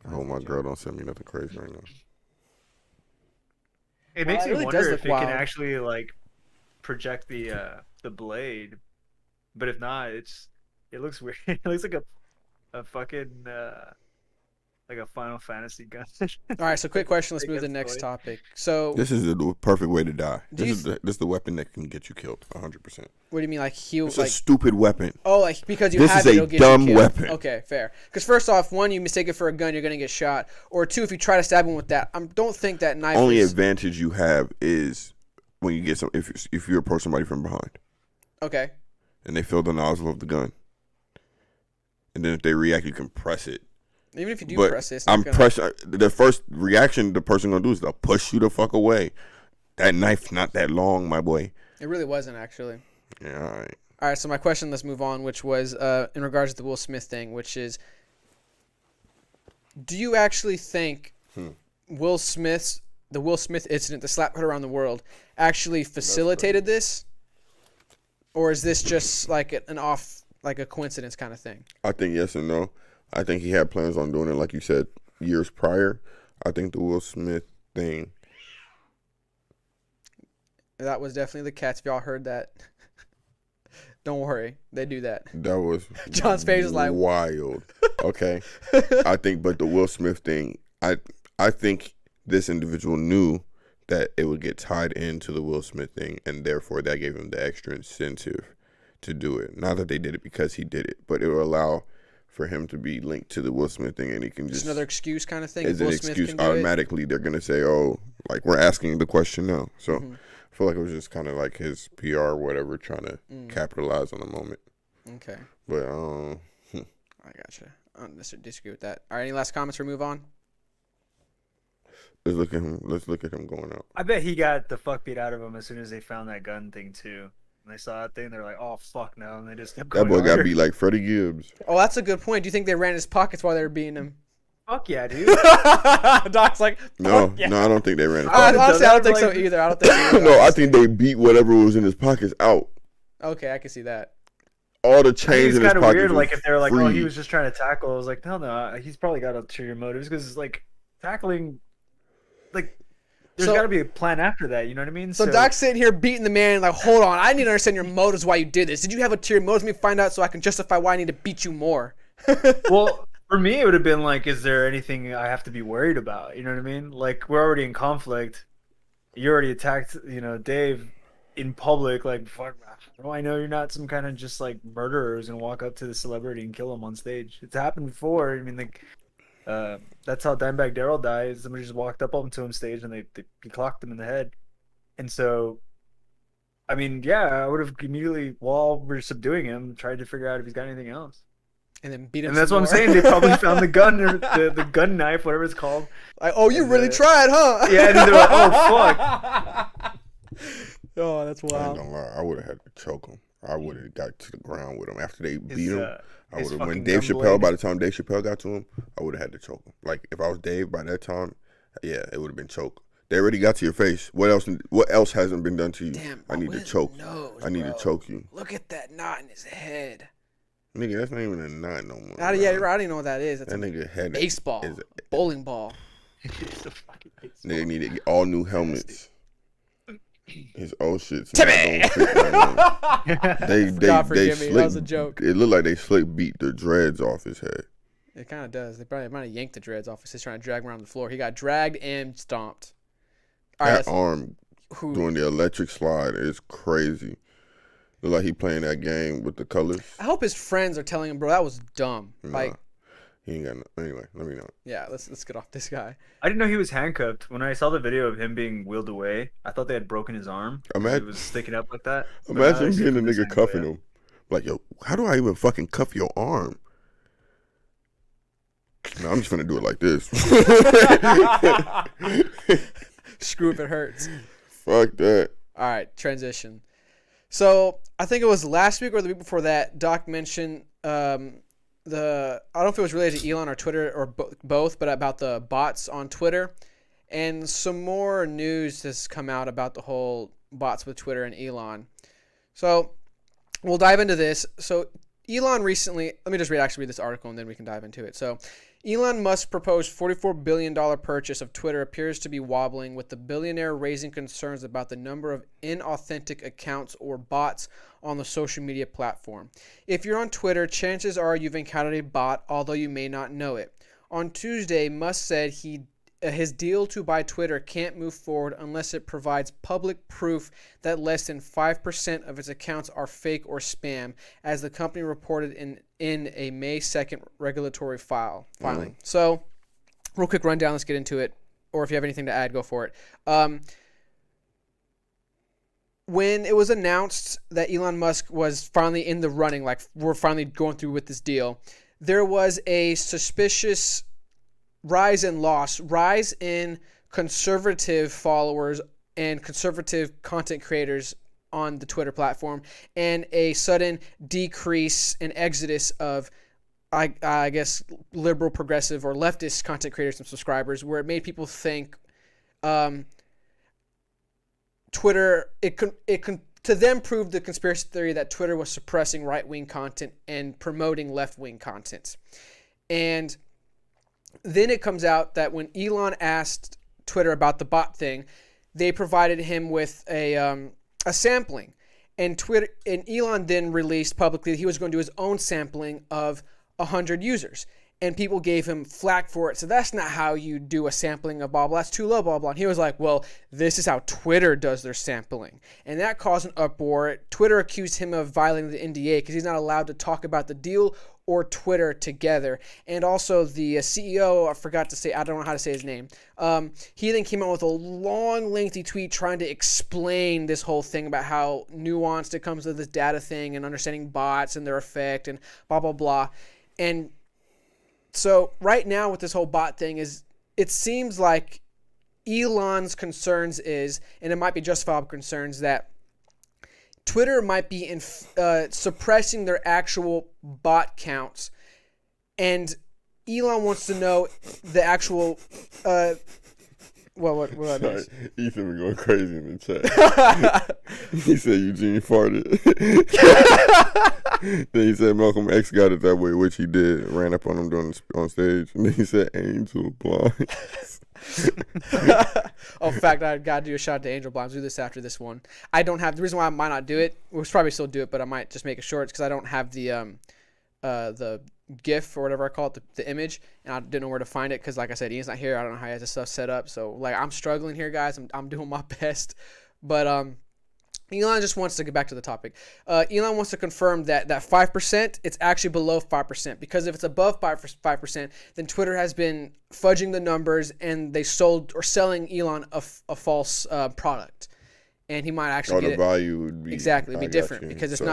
I hope my girl don't send me nothing crazy right now. It Well, makes it me really wonder does if look it wild. can actually like project the blade, but if not, it looks weird. It looks like a fucking like a Final Fantasy gun. All right, so quick question. Let's move to the Against next blade. topic. So, This is the perfect way to die. Do This you is the weapon that can get you killed 100%. what do you mean, like heal? It's Like a stupid weapon. oh, like because you This have is it, a it'll get dumb you killed. weapon. Okay, fair. Because first off, one, you mistake it for a gun, you're gonna get shot. Or two, if you try to stab him with that, I don't think that knife. Only is... advantage you have is when you get some if you approach somebody from behind Okay. and they feel the nozzle of the gun, and then if they react, you can press it. Even if you do But press it, it's not I'm gonna... press. The first reaction the person gonna do is they'll push you the fuck away. That knife not that long, my boy. It really wasn't actually. Yeah, all right. All right, so my question, let's move on, which was in regards to the Will Smith thing, which is, do you actually think the Will Smith incident, the slap heard around the world, actually facilitated this, or is this just like a coincidence kind of thing? I think yes and no. I think he had plans on doing it, like you said, years prior. I think the Will Smith thing. That was definitely the cats. If y'all heard that, don't worry, they do that. That was John's face is like wild. Okay, I think, but the Will Smith thing, I think this individual knew that it would get tied into the Will Smith thing, and therefore that gave him the extra incentive to do it. Not that they did it because he did it, but it will allow for him to be linked to the Will Smith thing, and he can just another excuse kind of thing. as Will an Smith excuse. can do it. Automatically, they're gonna say, "Oh, like we're asking the question now." So I feel like it was just kind of like his PR or whatever, trying to capitalize on the moment. Okay, But I gotcha. I don't necessarily disagree with that. All right, any last comments or move on? let's look at him. Let's look at him going out. I bet he got the fuck beat out of him as soon as they found that gun thing too. When they saw that thing, they're like, "Oh fuck no!" And they just kept That going boy got harder. beat like Freddie Gibbs. Oh, that's a good point. Do you think they ran his pockets while they were beating him? Fuck yeah, dude. Doc's like, No, fuck yeah. no, I don't think they ran. His Honestly, I pockets. don't think so Like- either. I don't think so. No, I think they beat whatever was in his pockets out. Okay, I can see that. All the I think chains it's in his kind of pockets. weird. was Like if they're like, "Oh, he free. was just trying to tackle," I was like, no, he's probably got ulterior motives because like tackling, like there's So- got to be a plan after that. You know what I mean? So Doc's sitting here beating the man, like, hold on, I need to understand your motives why you did this. Did you have ulterior motives? Let me find out so I can justify why I need to beat you more. Well, for me, it would have been like, is there anything I have to be worried about? You know what I mean? Like, we're already in conflict. You already attacked, Dave in public. Like, fuck, how do I know you're not some kind of just like murderer who's gonna walk up to the celebrity and kill him on stage? It's happened before. I mean, like, that's how Dimebag Darrell died. Somebody just walked up onto him stage and he clocked him in the head. And so, I mean, yeah, I would have immediately, while we're subduing him, tried to figure out if he's got anything else. And then beat him. And that's some what I'm more. saying. They probably found the gun or the gun knife, whatever it's called. Like, oh, you And, really tried, huh? Yeah, and then they're like, oh, fuck. Oh, that's I ain't wild. gonna lie, I would have had to choke him. I would have got to the ground with him after they beat His, him. I his would have. When fucking Dave gun Chappelle, blade. by the time Dave Chappelle got to him, I would have had to choke him. Like if I was Dave by that time, yeah, it would have been choke. They already got to your face. What else? What else hasn't been done to you? Damn, I need to with choke. nose, I need bro. to choke you, Look at that knot in his head. nigga. That's not even a knot no more. Yeah, you're right. I don't even know what that is. That's That a nigga head baseball, is bowling ball. It's a fucking baseball. Nigga needed all new helmets. His old shit's Timmy! not gonna fit right now. They God forgive me, that was a joke. It looked like they slick beat the dreads off his head. It kind of does. They probably might have yanked the dreads off. He's trying to drag him around the floor. He got dragged and stomped. All right, That arm doing the electric slide is crazy. Look like he playing that game with the colors. I hope his friends are telling him, bro, that was dumb. Nah, Like, he ain't got no. Anyway, let me know. yeah, let's get off this guy. I didn't know he was handcuffed. When I saw the video of him being wheeled away, I thought they had broken his arm. Imagine- He was sticking up like that. But Imagine I see being a from this nigga angle, cuffing yeah. him. Like, yo, how do I even fucking cuff your arm? No, I'm just gonna do it like this. Screw if it hurts. Fuck that. All right, transition. So I think it was last week or the week before that, Doc mentioned I don't know if it was related to Elon or Twitter or both, but about the bots on Twitter. And some more news has come out about the whole bots with Twitter and Elon. So we'll dive into this. So Elon recently, let me just read this article and then we can dive into it. So Elon Musk's proposed $44 billion purchase of Twitter appears to be wobbling, with the billionaire raising concerns about the number of inauthentic accounts or bots on the social media platform. If you're on Twitter, chances are you've encountered a bot, although you may not know it. On Tuesday, Musk said his deal to buy Twitter can't move forward unless it provides public proof that less than 5% of its accounts are fake or spam, as the company reported in a May 2nd regulatory filing. So, real quick rundown, let's get into it. Or if you have anything to add, go for it. When it was announced that Elon Musk was finally in the running, like we're finally going through with this deal, there was a suspicious rise in conservative followers and conservative content creators on the Twitter platform, and a sudden decrease and exodus of, I guess, liberal, progressive, or leftist content creators and subscribers, where it made people think Twitter, to them proved the conspiracy theory that Twitter was suppressing right-wing content and promoting left-wing content. And then it comes out that when Elon asked Twitter about the bot thing, they provided him with a sampling, and Elon then released publicly that he was going to do his own sampling of 100 users, and people gave him flack for it. So that's not how you do a sampling of blah blah. That's too low, blah blah. And he was like, "Well, this is how Twitter does their sampling," and that caused an uproar. Twitter accused him of violating the NDA because he's not allowed to talk about the deal or Twitter together. And also the CEO, I don't know how to say his name. He then came out with a long, lengthy tweet trying to explain this whole thing about how nuanced it comes to this data thing and understanding bots and their effect and blah blah blah. And so right now with this whole bot thing it seems like Elon's concerns is, and it might be justifiable concerns, that Twitter might be suppressing their actual bot counts, and Elon wants to know the actual. What I miss? Sorry, Ethan been going crazy in the chat. He said Eugene farted. Then he said Malcolm X got it that way, which he did. Ran up on him on stage. And then he said Angel Blind. Oh, in fact, I got to do a shout out to Angel Blinds. Do this after this one. I don't have the reason why I might not do it. We'll probably still do it, but I might just make it short because I don't have the GIF or whatever I call it, the image, and I didn't know where to find it because, like I said, Ian's not here. I don't know how he has this stuff set up, so like I'm struggling here, guys. I'm doing my best, but Elon just wants to get back to the topic. Elon wants to confirm that 5%, it's actually below 5%, because if it's above 5%, then Twitter has been fudging the numbers and they selling Elon a false product. and he might actually Or get the it. value would be Exactly, it'd be I got different you. because it's So,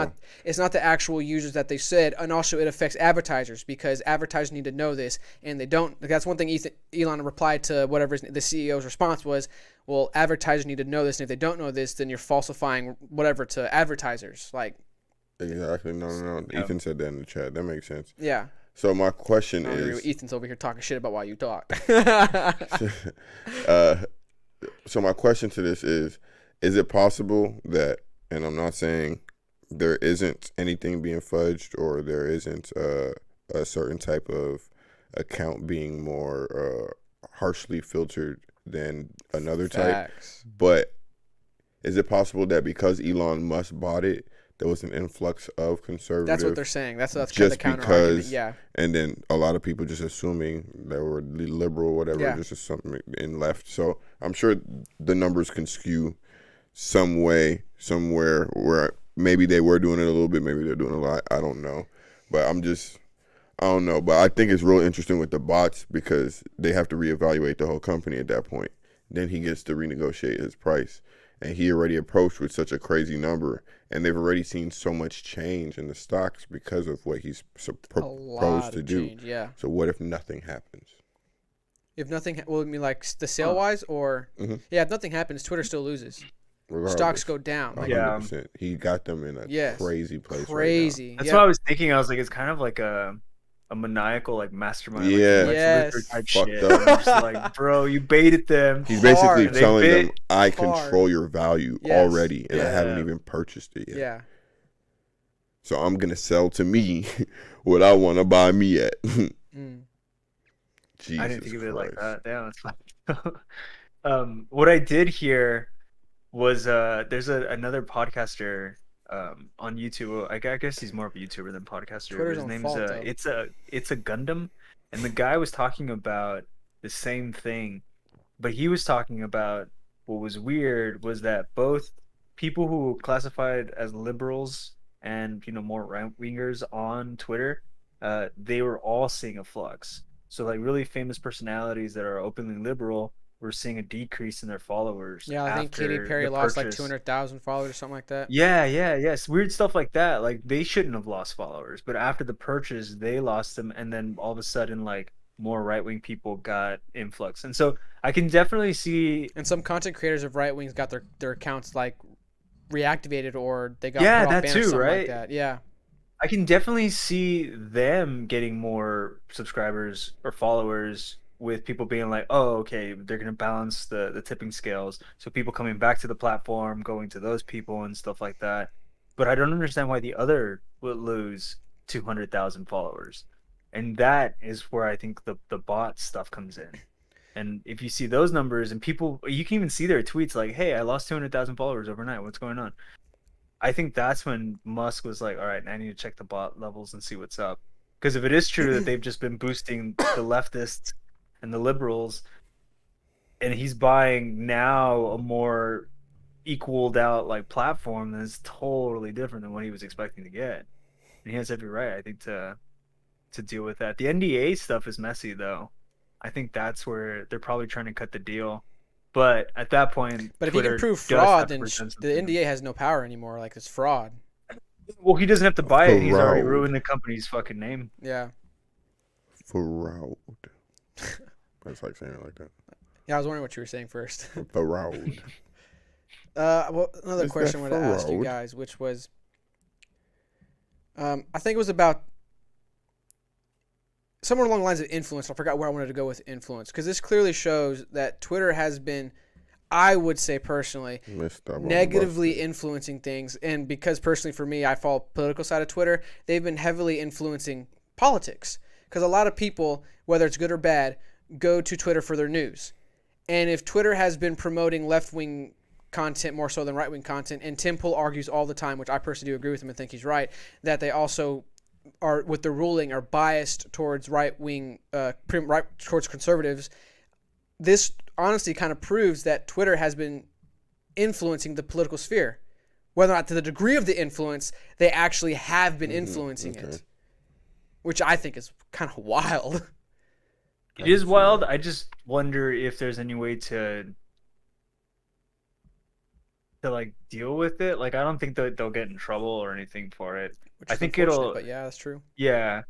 not the actual users that they said, and also it affects advertisers because advertisers need to know this, and they don't. That's one thing Elon replied to whatever the CEO's response was. Well, advertisers need to know this, and if they don't know this, then you're falsifying whatever to advertisers. Like, exactly. No. Yeah. Ethan said that in the chat. That makes sense. yeah. So my question I don't agree is, with Ethan's over here talking shit about why you talk. so my question to this is it possible that, and I'm not saying there isn't anything being fudged or there isn't a certain type of account being more harshly filtered than another type, Facts. but is it possible that because Elon Musk bought it, there was an influx of conservative? That's what they're saying. That's kind of just the counter argument. because, Yeah. and then a lot of people just assuming they were liberal, whatever, Yeah. just something in left. So I'm sure the numbers can skew some way, somewhere where maybe they were doing it a little bit, maybe they're doing a lot. I don't know, but I don't know. But I think it's real interesting with the bots because they have to reevaluate the whole company at that point. Then he gets to renegotiate his price. And he already approached with such a crazy number, and they've already seen so much change in the stocks because of what he's A lot proposed to of do. change, yeah. So what if nothing happens? If nothing, well, I mean, like the sale wise, or yeah, if nothing happens, Twitter still loses. Regardless, Stocks go down. Like, 100%. He got them in a Yes. crazy place. crazy. That's yeah. what I was thinking. I was like, it's kind of like a maniacal like mastermind. Yeah. Like, Yes. Lex Luthor type Fucked shit. up. I'm just like, bro, you baited them. Right now. He's basically Hard. telling They them, I hard. control your value Yes. already, and I haven't Yeah. even purchased it yet. Yeah. So I'm going to sell to me what I want to buy me at. Mm. Jesus I didn't think of it like Christ. that. Damn, that's fine. What I did hear was there's another podcaster on YouTube. I guess he's more of a YouTuber than podcaster. Twitter's His on name's fault, though. it's a Gundam, and the guy was talking about the same thing, but he was talking about what was weird was that both people who classified as liberals and more right wingers on Twitter, they were all seeing a flux. So like really famous personalities that are openly liberal were seeing a decrease in their followers. Yeah, I think Katy after Perry the lost like purchase. 200,000 followers or something like that. Yes, weird stuff like that. Like they shouldn't have lost followers, but after the purchase, they lost them, and then all of a sudden, like more right wing people got influx, and so I can definitely see. And some content creators of right wings got their accounts like reactivated or they got Yeah, put off that ban or too, something right? like that. Yeah. I can definitely see them getting more subscribers or followers with people being like, oh, okay, they're going to balance the tipping scales. So people coming back to the platform, going to those people and stuff like that. But I don't understand why the other would lose 200,000 followers. And that is where I think the bot stuff comes in. And if you see those numbers and people, you can even see their tweets like, hey, I lost 200,000 followers overnight. What's going on? I think that's when Musk was like, all right, I need to check the bot levels and see what's up. Because if it is true that they've just been boosting the leftists and the liberals, and he's buying now a more equaled out like platform that's totally different than what he was expecting to get. And he has every right, I think, to deal with that. The NDA stuff is messy though. I think that's where they're probably trying to cut the deal. But at that point, But if you Twitter can prove does have fraud, to then present the something. NDA has no power anymore. Like it's fraud. Well, he doesn't have to buy it. He's already Fraud. ruined the company's fucking name. Yeah. Fraud. That's like saying it like that. Yeah, I was wondering what you were saying first. Fraud. Well, another Is question I that wanted to ask you fraud? guys, which was, I think it was about somewhere along the lines of influence. I forgot where I wanted to go with influence because this clearly shows that Twitter has been, I would say personally, Messed up on the negatively bus. influencing things. And because personally for me, I follow political side of Twitter, they've been heavily influencing politics because a lot of people, whether it's good or bad, go to Twitter for their news. And if Twitter has been promoting left-wing content more so than right-wing content, and Tim Pool argues all the time, which I personally do agree with him and think he's right, that they also are, with the ruling, are biased towards right-wing, towards conservatives. This honestly kind of proves that Twitter has been influencing the political sphere. Whether or not to the degree of the influence, they actually have been influencing it, which I think is kind of wild. It is wild. I just wonder if there's any way to to like deal with it. Like I don't think that they'll get in trouble or anything for it. which I is think unfortunate, it'll but yeah, that's true. yeah.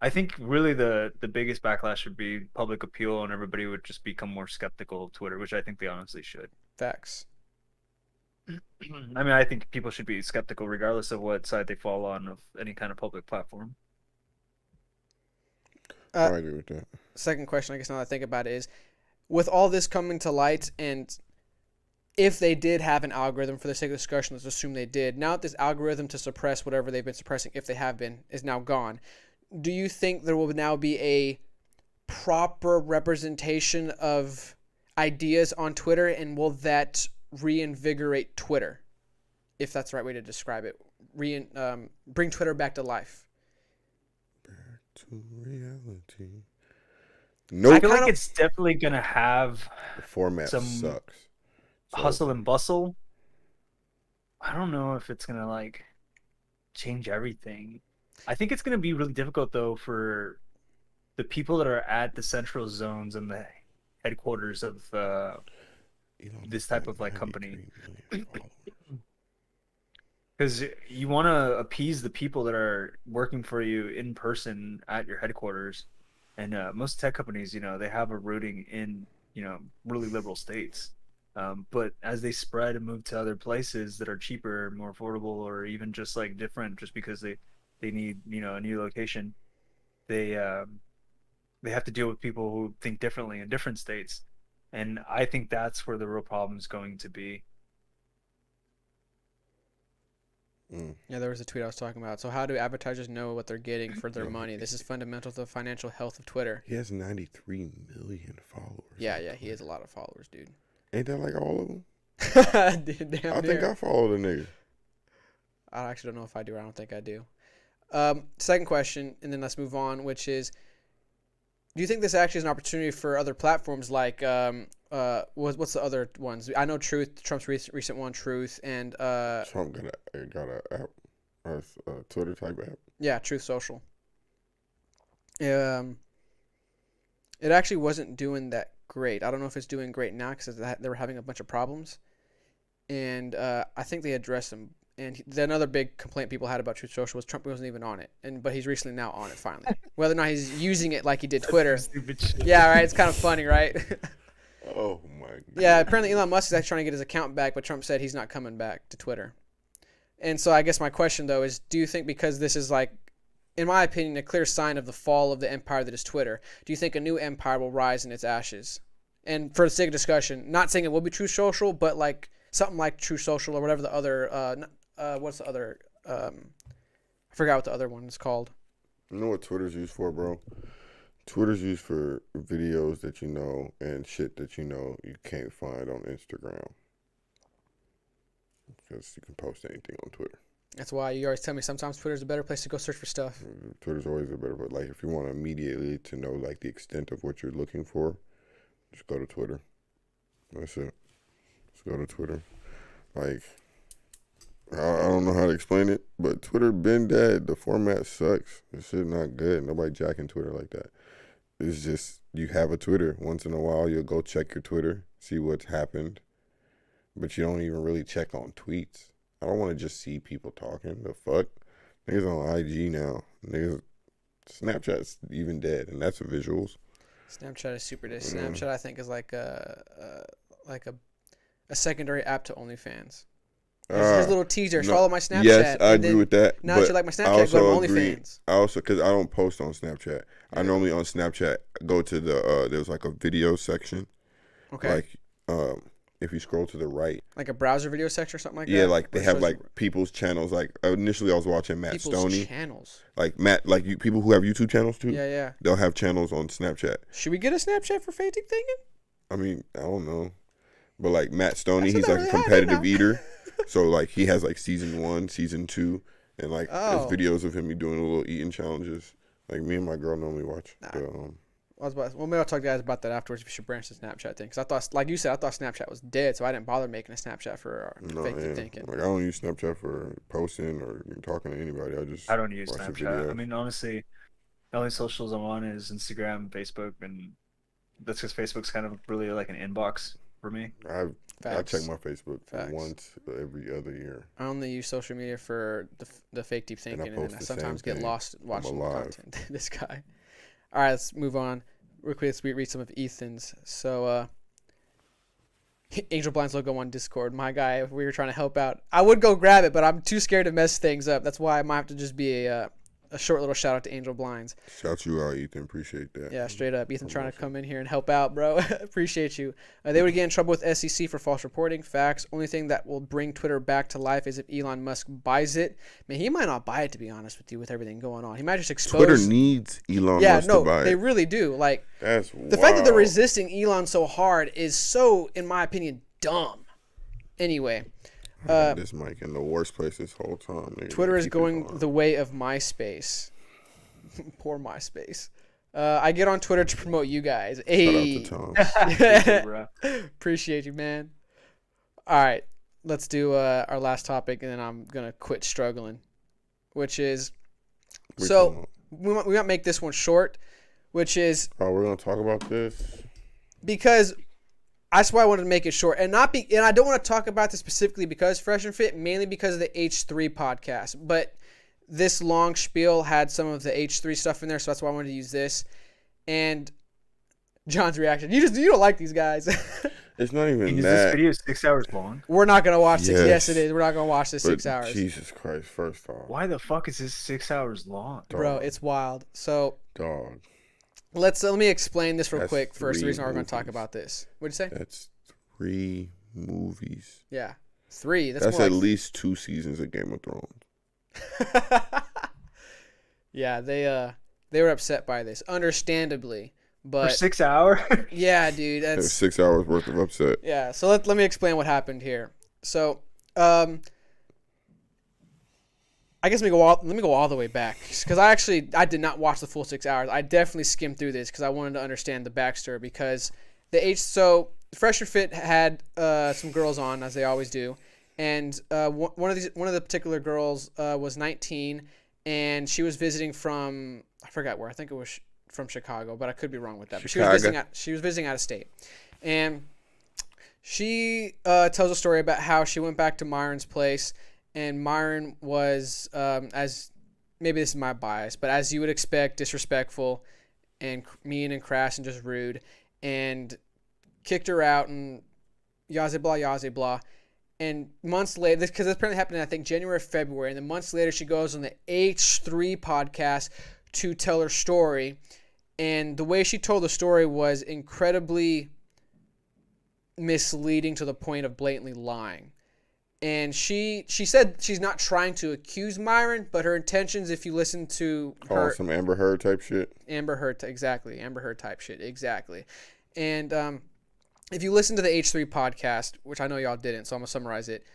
I think really the biggest backlash would be public appeal and everybody would just become more skeptical of Twitter, which I think they honestly should. Facts. I mean, I think people should be skeptical regardless of what side they fall on of any kind of public platform. I agree with that. Second question, I guess now that I think about it, is with all this coming to light, and if they did have an algorithm, for the sake of discussion, let's assume they did. Now that this algorithm to suppress whatever they've been suppressing, if they have been, is now gone, do you think there will now be a proper representation of ideas on Twitter, and will that reinvigorate Twitter, if that's the right way to describe it? Bring Twitter back to life. To reality. I Nope. feel like it's definitely gonna have The format some sucks. So, hustle and bustle. I don't know if it's gonna like change everything. I think it's gonna be really difficult though for the people that are at the central zones and the headquarters of Elon this Musk type got of like 93 company. million followers. Because you want to appease the people that are working for you in person at your headquarters, and most tech companies, they have a rooting in, really liberal states. But as they spread and move to other places that are cheaper, more affordable, or even just like different, just because they need, a new location, they have to deal with people who think differently in different states, and I think that's where the real problem is going to be. Yeah, there was a tweet I was talking about. So how do advertisers know what they're getting for their money? This is fundamental to the financial health of Twitter. He has 93 million followers. Yeah, he has a lot of followers, dude. Ain't that like all of them? Dude, damn I think near. I follow the nigga. I actually don't know if I do or I don't think I do. Second question, and then let's move on, which is, do you think this actually is an opportunity for other platforms like what's the other ones? I know Trump's recent one, Truth, and Trump got a app, a Twitter type app. yeah, Truth Social. It actually wasn't doing that great. I don't know if it's doing great now because they were having a bunch of problems, and I think they addressed them. And another big complaint people had about Truth Social was Trump wasn't even on it, but he's recently now on it finally. Whether or not he's using it like he did Twitter, Stupid shit. yeah, right. It's kind of funny, right? Oh my god. Yeah, apparently Elon Musk is actually trying to get his account back, but Trump said he's not coming back to Twitter. And so I guess my question though is, do you think because this is like, in my opinion, a clear sign of the fall of the empire that is Twitter, do you think a new empire will rise in its ashes? And for the sake of discussion, not saying it will be Truth Social, but like something like Truth Social or whatever the other what's the other I forgot what the other one is called. You know what Twitter's used for, bro? Twitter's used for videos that you know and shit that you know you can't find on Instagram. Because you can post anything on Twitter. That's why you always tell me sometimes Twitter's a better place to go search for stuff. Twitter's always a better, but like if you want immediately to know like the extent of what you're looking for, just go to Twitter. That's it. Just go to Twitter. Like, I don't know how to explain it, but Twitter been dead. The format sucks. This shit not good. Nobody jacking Twitter like that. It's just you have a Twitter. Once in a while, you'll go check your Twitter, see what's happened, but you don't even really check on tweets. I don't want to just see people talking. The fuck, niggas on IG now. Niggas, Snapchat's even dead, and that's the visuals. Snapchat is super dead. Snapchat I think is like a secondary app to OnlyFans. His little teasers. No, follow my Snapchat. Yes, I agree with that. Now but that you like my I Snapchat, go also to agree. OnlyFans. I also, because I don't post on Snapchat. I normally on Snapchat go to the there's like a video section. Okay. Like if you scroll to the right. Like a browser video section or something like that? Yeah, like they Where it have shows like people's channels. Like initially I was watching Matt people's Stoney. channels. Like people who have YouTube channels too. Yeah, yeah. They'll have channels on Snapchat. Should we get a Snapchat for Fake Thinking? I mean, I don't know. But like Matt Stoney, That's he's like not a really competitive happening now. eater. So like he has like season 1, season 2, and like Oh. there's videos of him doing little eating challenges. Like me and my girl normally watch. Well, maybe I'll talk to you guys about that afterwards if you should branch the Snapchat thing. Because I thought, like you said, I thought Snapchat was dead, so I didn't bother making a Snapchat for No, Fake man. Thinking. Like I don't use Snapchat for posting or talking to anybody. I don't use watch the Snapchat. I videos. mean, honestly, the only socials I'm on is Instagram, Facebook, and that's because Facebook's kind of really like an inbox for me. I Facts. check my Facebook Facts. once every other year. I only use social media for the fake deep And I thinking, and post then I the sometimes same get thing. lost watching the alive. content. This guy. All right, let's move on. Real quick, let's read some of Ethan's. So, Angel Blind's logo on Discord. My guy, if we were trying to help out, I would go grab it, but I'm too scared to mess things up. That's why I might have to just be a short little shout out to Angel Blinds. Shout you out, Ethan. Appreciate that. Yeah, straight up. Ethan I'm trying to awesome. come in here and help out, bro. Appreciate you. They would get in trouble with SEC for false reporting. Facts. Only thing that will bring Twitter back to life is if Elon Musk buys it. Man, he might not buy it, to be honest with you, with everything going on. He might just expose. Twitter needs Elon Musk to buy they it. really do. Like, That's the fact that they're wild. resisting Elon so hard is so, in my opinion, dumb. Anyway, This mic in the worst place this whole time. Nigga. Twitter is Keep it going on. the way of MySpace. Poor MySpace. I get on Twitter to promote you guys. Shout Hey. out to Tom. Thank you, bro. Appreciate you, man. All right, let's do our last topic, and then I'm gonna quit struggling, which is We so talking we might make this one short, which is about- we're gonna talk about this. because that's why I wanted to make it short, and not be, and I don't want to talk about this specifically because Fresh and Fit, mainly because of the H3 podcast, but this long spiel had some of the H3 stuff in there, so that's why I wanted to use this. And John's reaction, you don't like these guys. It's not even Is this that. video 6 hours long? We're not gonna watch six. Yes, Yes. it is. We're not gonna watch this But 6 hours. Jesus Christ! First off, Why the fuck is this 6 hours long? Bro, it's wild. So dog. let me explain this real That's quick first. The 3 reason why we're going to talk movies. about this. What'd you say? That's 3 movies. Yeah, 3. That's more at like, least 2 seasons of Game of Thrones. Yeah, they were upset by this, understandably. For But 6 hours? yeah, dude, That's that's 6 hours worth of upset. yeah. So let me explain what happened here. So I guess let me go all the way back because I did not watch the full 6 hours. I definitely skimmed through this because I wanted to understand the backstory because so Fresh or Fit had some girls on, as they always do, and one of the particular girls was 19 and she was visiting from, I forgot where, I think it was from Chicago, but I could be wrong with that. But she was visiting out of state, and she tells a story about how she went back to Myron's place, and Myron was, as maybe this is my bias, but as you would expect, disrespectful and mean and crass and just rude, and kicked her out and yaze blah. And months later, because this apparently happened in, I think, January or February, and then months later she goes on the H3 podcast to tell her story. And the way she told the story was incredibly misleading to the point of blatantly lying. And she said she's not trying to accuse Myron, but her intentions, if you listen to her, Some Amber Heard type shit. Amber Heard type shit, exactly. And if you listen to the H3 podcast, which I know y'all didn't, so I'm gonna summarize it.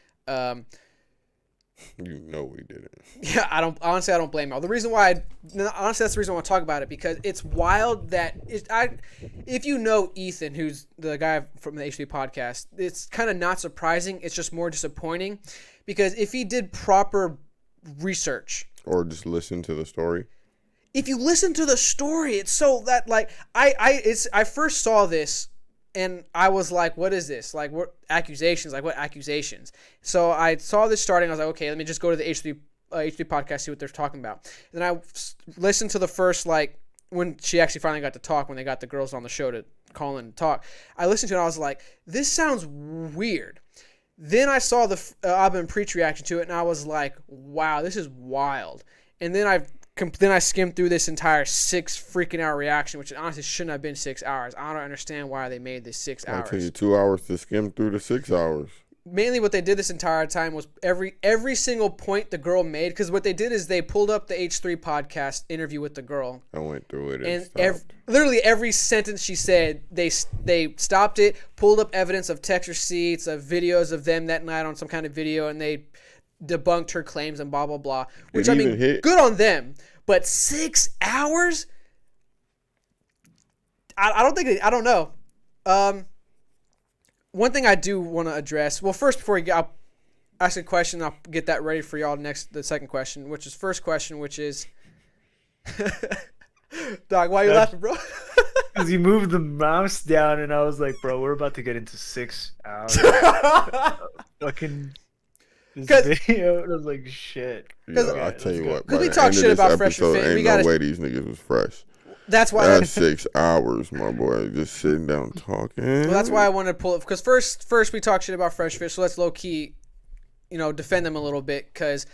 You know we did it. Yeah, I don't blame y'all. The reason why, honestly, that's the reason I want to talk about it, because it's wild that if you know Ethan, who's the guy from the H3 podcast, it's kind of not surprising. It's just more disappointing, because if he did proper research, Or just listen to the story. if you listen to the story, it's so that like I first saw this and I was like, what is this? Like, what accusations? Like, what accusations? So I saw this starting. I was like, okay, let me just go to the H3 podcast, see what they're talking about. And then I listened to the first, like, when she actually finally got to talk, when they got the girls on the show to call in and talk. I listened to it and I was like, this sounds weird. Then I saw the Abba and Preach reaction to it and I was like, wow, this is wild. And then I skimmed through this entire 6 freaking hour reaction, which honestly shouldn't have been 6 hours. I don't understand why they made this 6 It'll hours. take you 2 hours to skim through the 6 hours. Mainly what they did this entire time was every single point the girl made, because what they did is they pulled up the H3 podcast interview with the girl, I went through it and stopped. literally every sentence she said, they stopped it, pulled up evidence of text receipts, of videos of them that night on some kind of video, and they debunked her claims and blah blah blah. Which, I mean, even hit? good on them. But 6 hours? I don't know. One thing I do want to address. Well, first, before I'll ask a question, I'll get that ready for y'all the second question, which is Dog, why are you laughing, bro? Because he moved the mouse down, and I was like, bro, we're about to get into 6 hours. Fucking this 'Cause- video. And I was like, shit. Yeah, Okay, I tell you let's go. what. 'Cause By we the talk end of shit this about Fresh and episode, Fit, we ain't gotta- no way these niggas was fresh. That's why. That's 6 hours, my boy. Just sitting down talking. Well, that's why I wanted to pull it, because first we talk shit about Fresh Fish, so let's low key, defend them a little bit, because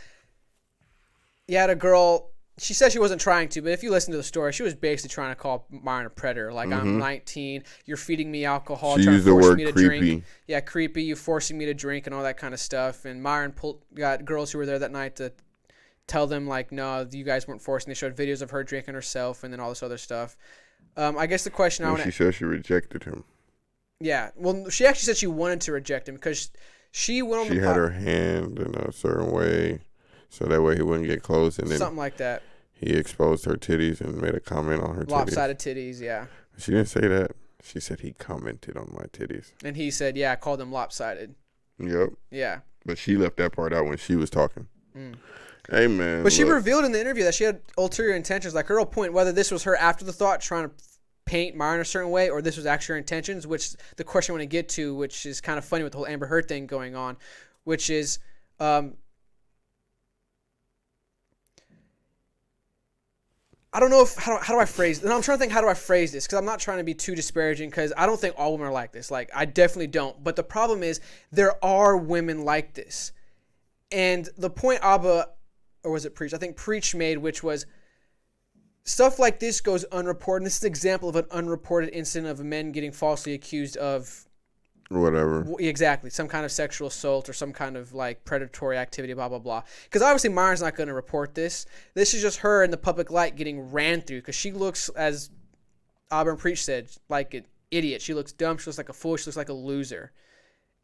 you had a girl. She said she wasn't trying to, but if you listen to the story, she was basically trying to call Myron a predator. Like, I'm 19, you're feeding me alcohol, She trying used to the force word me to creepy. drink. Yeah, creepy. You forcing me to drink and all that kind of stuff. And Myron got girls who were there that night to tell them, like, no, you guys weren't forcing. They showed videos of her drinking herself and then all this other stuff. I guess the question I And want she to... said she rejected him. Yeah, well, she actually said she wanted to reject him because she went on She the had her hand in a certain way, so that way he wouldn't get close. And then something like that. he exposed her titties and made a comment on her titties. Lopsided titties, yeah. She didn't say that. She said he commented on my titties. And he said, yeah, I called them lopsided. Yep. Yeah. But she left that part out when she was talking. Mm. Hey, man. But she look, revealed in the interview that she had ulterior intentions. Like, her whole point, whether this was her after the thought trying to paint Myron a certain way or this was actually her intentions, which the question I want to get to, which is kind of funny with the whole Amber Heard thing going on, which is... I don't know how do I phrase it? And I'm trying to think, how do I phrase this? Because I'm not trying to be too disparaging, because I don't think all women are like this. Like, I definitely don't. But the problem is there are women like this. And the point Abba, or was it Preach? I think Preach made, which was stuff like this goes unreported. And this is an example of an unreported incident of men getting falsely accused of whatever. exactly some kind of sexual assault or some kind of like predatory activity, blah blah blah. Because obviously Myron's not going to report this. This is just her in the public light getting ran through, because she looks, as Auburn Preach said, like an idiot. She looks dumb. She looks like a fool. She looks like a loser.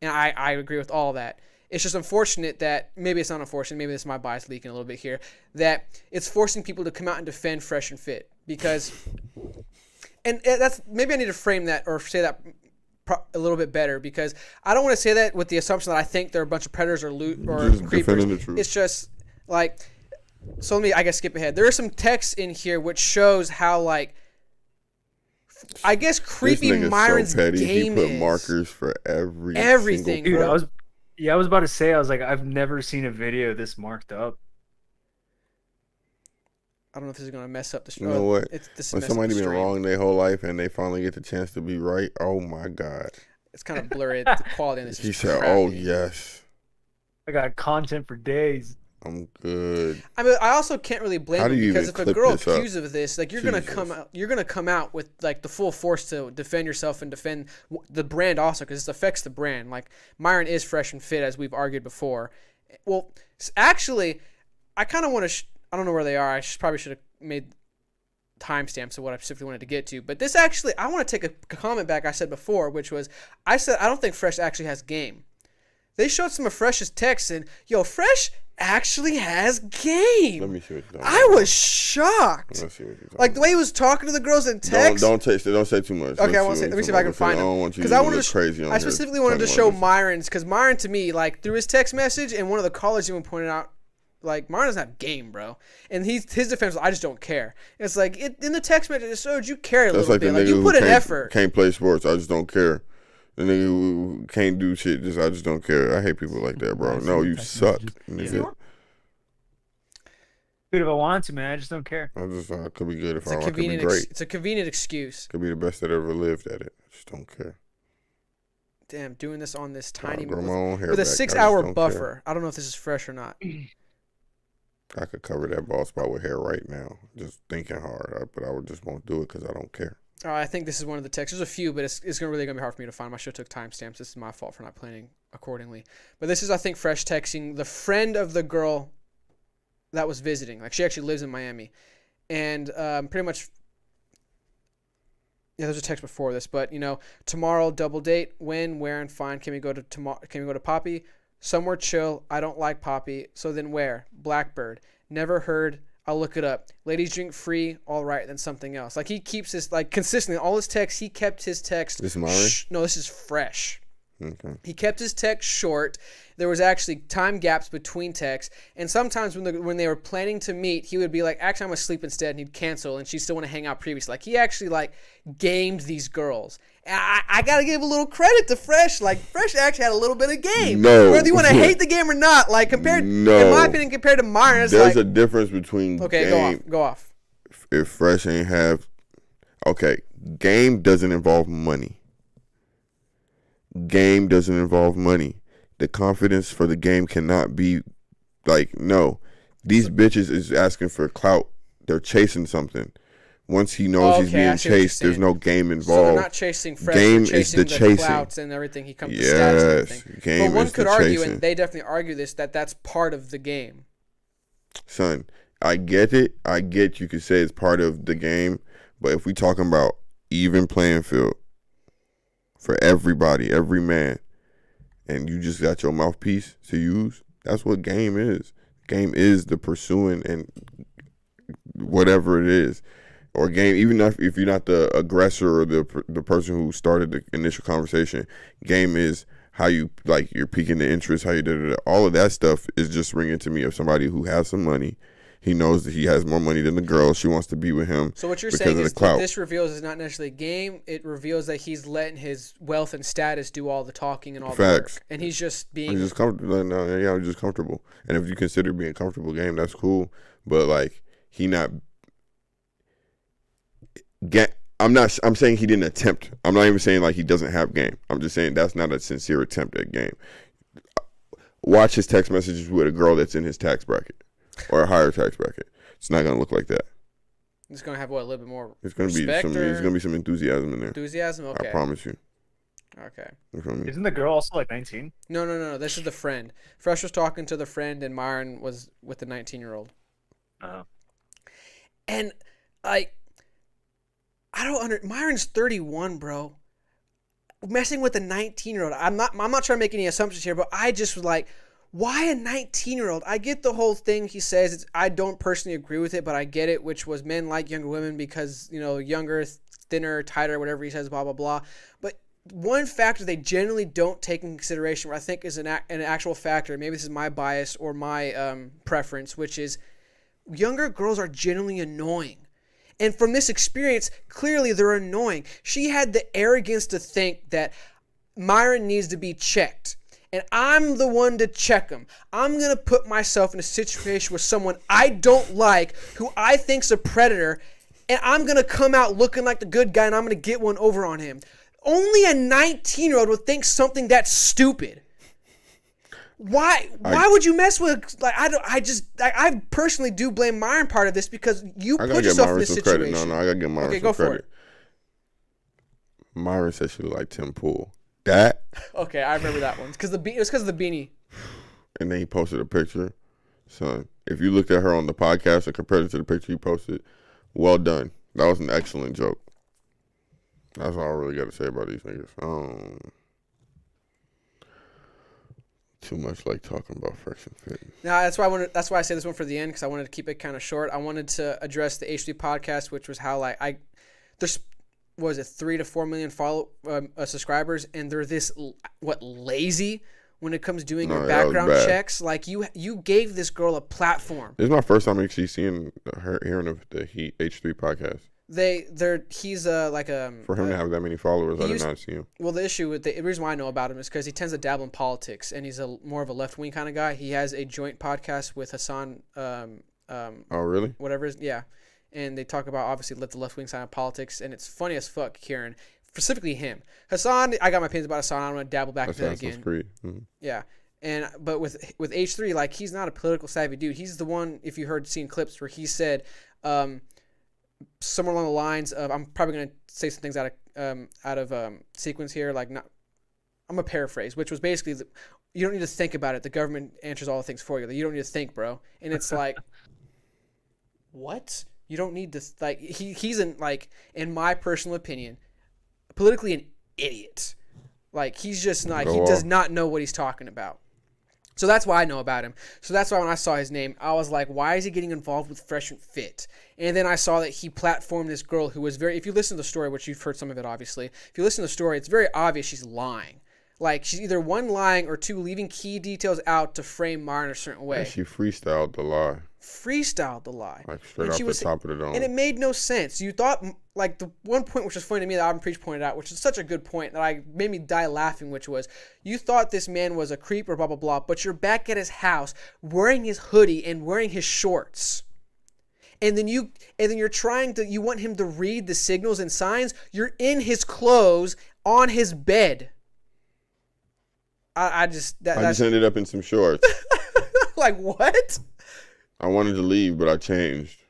And I agree with all that. It's just unfortunate that, maybe it's not unfortunate, maybe this is my bias leaking a little bit here, that it's forcing people to come out and defend Fresh and Fit, because, and that's, maybe I need to frame that or say that a little bit better, because I don't want to say that with the assumption that I think they're a bunch of predators or Just creepers. defending the truth. It's just like, so let me, I guess, skip ahead. There are some text in here which shows how, like, I guess creepy This nigga's Myron's so petty. game He put is. markers for Everything, single Dude, bro. I was about to say, I was like, I've never seen a video this marked up. I don't know if this is gonna mess up the show. You know what? This is When messing up somebody the been stream. wrong their whole life and they finally get the chance to be right, oh my God. It's kind of blurry. The quality in this He is said, crappy. oh yes, I got content for days. I'm good. I mean, I also can't really blame How him, do you because even if a clip girl this up? accused of this, like, you're gonna Jesus. come out with like the full force to defend yourself and defend the brand also, because this affects the brand. Like, Myron is Fresh and Fit, as we've argued before. Well, actually, I kind of want to. I don't know where they are. I probably should have made timestamps of what I specifically wanted to get to. But this actually, I want to take a comment back I said before, which was, I said I don't think Fresh actually has game. They showed some of Fresh's texts, and yo, Fresh actually has game. Let me see what you're talking I about. was shocked. Let's see what you're talking Like, the way he was talking to the girls in text. Don't say too much. Okay, let me see if I can find I don't him. want you Because to I look wanted to, crazy on I here specifically wanted to talking show about this. Myron's, because Myron, to me, like, through his text message, and one of the callers even pointed out, like, Myron doesn't have game, bro. And his defense was, I just don't care. And it's like, in the text message, it showed you care a That's little like the bit. nigga Like, you who put an can't, effort. can't play sports. I just don't care. The nigga who can't do shit. I just don't care. I hate people like that, bro. I've No, seen you text suck. messages. Nigga. Dude, if I wanted to, man, I just don't care. I could be good if It's I a want. I could be convenient. great. It's a convenient excuse. Could be the best that ever lived at it. I just don't care. Damn, doing this on this I'll tiny grow my own hair with a back. I just 6-hour don't buffer. care. I don't know if this is fresh or not. I could cover that bald spot with hair right now. Just thinking hard, but I would just won't do it because I don't care. All right, I think this is one of the texts. There's a few, but it's really gonna be hard for me to find. I should have took timestamps. This is my fault for not planning accordingly. But this is, I think, Fresh texting the friend of the girl that was visiting. Like, she actually lives in Miami, and pretty much. Yeah, there's a text before this, but tomorrow double date. When, where, and fine. Can we go to tomorrow? Can we go to Poppy? Somewhere chill. I don't like Poppy. So then where? Blackbird. Never heard. I'll look it up. Ladies drink free. All right, then something else. Like, he keeps this, like, consistently. All his texts, he kept his text. This Myron? No, this is Fresh. Okay. He kept his texts short. There was actually time gaps between texts, and sometimes when they were planning to meet, he would be like, "Actually, I'm gonna sleep instead," and he'd cancel, and she'd still want to hang out previously. Like he actually like gamed these girls. And I gotta give a little credit to Fresh. Like Fresh actually had a little bit of game. No. Whether you want to hate the game or not, like compared, No. in my opinion, compared to Myron, it's There's like a difference between okay, game. go off. If Fresh ain't have, okay, game doesn't involve money. Game doesn't involve money. The confidence for the game cannot be like, no. These bitches is asking for clout. They're chasing something. Once he knows he's Okay, I being see what you're chased, there's saying. no game So involved. they're not chasing Fresh. Game they're is chasing the chasing. clouts and everything. He comes to status and everything. Game But one is could the argue, chasing. and they definitely argue this, that that's part of the game. Son, I get it. I get you could say it's part of the game, but if we talking about even playing field for everybody, every man, and you just got your mouthpiece to use, that's what game is. Game is the pursuing and whatever it is. Or game, even if you're not the aggressor or the person who started the initial conversation, game is how you, like, you're piquing the interest, how you did it. All of that stuff is just ringing to me of somebody who has some money. He knows that he has more money than the girl. She wants to be with him. So what you're because saying of is the clout. what this reveals is not necessarily a game. It reveals that he's letting his wealth and status do all the talking and all the Facts. work. And he's just being... I'm just comfortable. No, yeah, I'm just comfortable. And if you consider being comfortable game, that's cool. But like, he not get. I'm saying he didn't attempt. I'm not even saying like he doesn't have game. I'm just saying that's not a sincere attempt at game. Watch his text messages with a girl that's in his tax bracket or a higher tax bracket. It's not gonna look like that. It's going to have, what, a little bit more It's gonna be respect some. or There's gonna be some enthusiasm in there. enthusiasm? Okay. I promise you. Okay. You feel me? Isn't the girl also like 19? No. This is the friend. Fresh was talking to the friend, and Myron was with the 19-year-old. Uh-huh. And, like, Myron's 31, bro. Messing with a 19-year-old. I'm not trying to make any assumptions here, but I just was like, why a 19-year-old? I get the whole thing he says. I don't personally agree with it, but I get it, which was men like younger women because, younger, thinner, tighter, whatever he says, blah, blah, blah. But one factor they generally don't take in consideration, what I think is an actual factor, maybe this is my bias or my preference, which is younger girls are generally annoying. And from this experience, clearly they're annoying. She had the arrogance to think that Myron needs to be checked. And I'm the one to check him. I'm going to put myself in a situation with someone I don't like, who I think's a predator, and I'm going to come out looking like the good guy, and I'm going to get one over on him. Only a 19-year-old would think something that stupid. Why would you mess with, like, I personally do blame Myron part of this because you I put gotta give yourself in Myron this some situation. credit. No, I gotta give Myron Okay, some go for credit. it. Myron said she looked like Tim Pool. That, Okay, I remember that one. It was because of the beanie. and then he posted a picture. Son, if you looked at her on the podcast and compared it to the picture he posted, well done. That was an excellent joke. That's all I really got to say about these niggas. Too much like talking about Fresh and Fit. Now that's why I say this one for the end because I wanted to keep it kind of short. I wanted to address the H3 podcast, which was how like there's 3 to 4 million subscribers, and they're this lazy when it comes to doing your background checks. Like you gave this girl a platform. This is my first time actually hearing of the H3 podcast. He's For him to have that many followers, I did not see him. Well, the issue with the reason why I know about him is because he tends to dabble in politics, and he's more of a left wing kind of guy. He has a joint podcast with Hassan. Oh, really? Whatever is yeah, and they talk about obviously the left wing side of politics, and it's funny as fuck. Kieran, specifically him, Hassan. I got my opinions about Hassan. I don't want to dabble back into that again. Mm-hmm. Yeah. But with H3, like, he's not a political savvy dude. He's the one, if you seen clips where he said somewhere along the lines of, I'm probably going to say some things out of sequence here, like, not, I'm going to paraphrase, which was basically, you don't need to think about it. The government answers all the things for you. You don't need to think, bro. And it's like, what? You don't need to, like, he's in my personal opinion, politically an idiot. Like, he's just not, he does not know what he's talking about. So that's why I know about him. So that's why when I saw his name, I was like, why is he getting involved with Fresh and Fit? And then I saw that he platformed this girl who was if you listen to the story, which you've heard some of it obviously, if you listen to the story, it's very obvious she's lying. Like, she's either one, lying, or two, leaving key details out to frame Myron a certain way. And she freestyled the lie. Freestyled the lie. Like straight And off she the was, top of the dome. and it made no sense. You thought, like, the one point which was funny to me that Alvin Preach pointed out, which is such a good point that made me die laughing, which was, you thought this man was a creep or blah, blah, blah, but you're back at his house wearing his hoodie and wearing his shorts. And then you're you want him to read the signals and signs. You're in his clothes on his bed. I just ended up in some shorts. like, what? I wanted to leave, but I changed.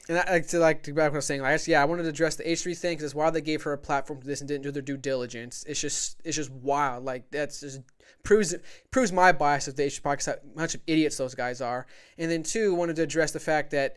And to go back to what I was saying, I wanted to address the H3 thing because it's wild they gave her a platform to this and didn't do their due diligence. It's just wild. Like, that's just proves my bias of the H3 podcast, how much of idiots those guys are. And then two, wanted to address the fact that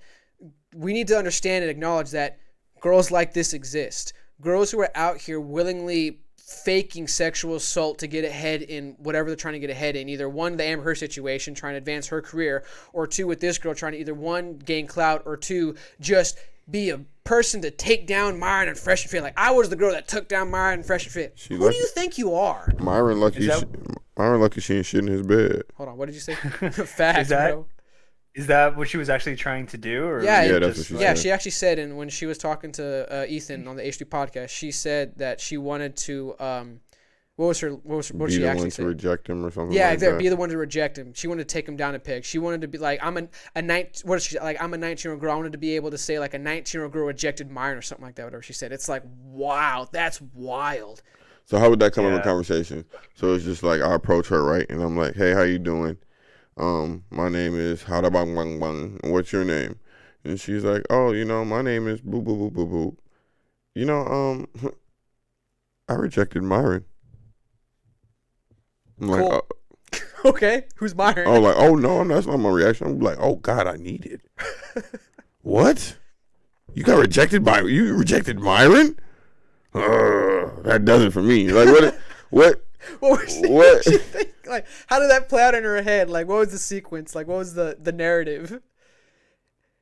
we need to understand and acknowledge that girls like this exist. Girls who are out here willingly faking sexual assault to get ahead in whatever they're trying to get ahead in. Either one, the Amber Heard situation, trying to advance her career, or two, with this girl trying to either one, gain clout, or two, just be a person to take down Myron and Fresh and Fit. Like, I was the girl that took down Myron and Fresh and Fit. Who do you think you are? Myron lucky she ain't shit in his bed. Hold on, what did you say? Facts, bro. Is that what she was actually trying to do? Or yeah, that's what she said. Yeah, she actually said, and when she was talking to Ethan on the H2 podcast, she said that she wanted to, what did she actually say? Be the one to reject him or something. Yeah, like exactly. that. Be the one to reject him. She wanted to take him down a peg. She wanted to be like, I'm a 19-year-old girl. I wanted to be able to say like a 19-year-old girl rejected Myron or something like that. Whatever she said. It's like, wow, that's wild. So how would that come up in conversation? So it's just like I approach her, right, and I'm like, hey, how you doing? My name is Hada Bang Bang Bang. What's your name? And she's like, oh, my name is Boo Boo Boo Boo Boo. I rejected Myron. I'm Cool. like, Okay, who's Myron? oh, like, oh no, that's not my reaction. I'm like, oh God, I need it. What? You rejected Myron? That does it for me. Like, what? What did she think? Like, how did that play out in her head? Like, what was the sequence? Like, what was the narrative?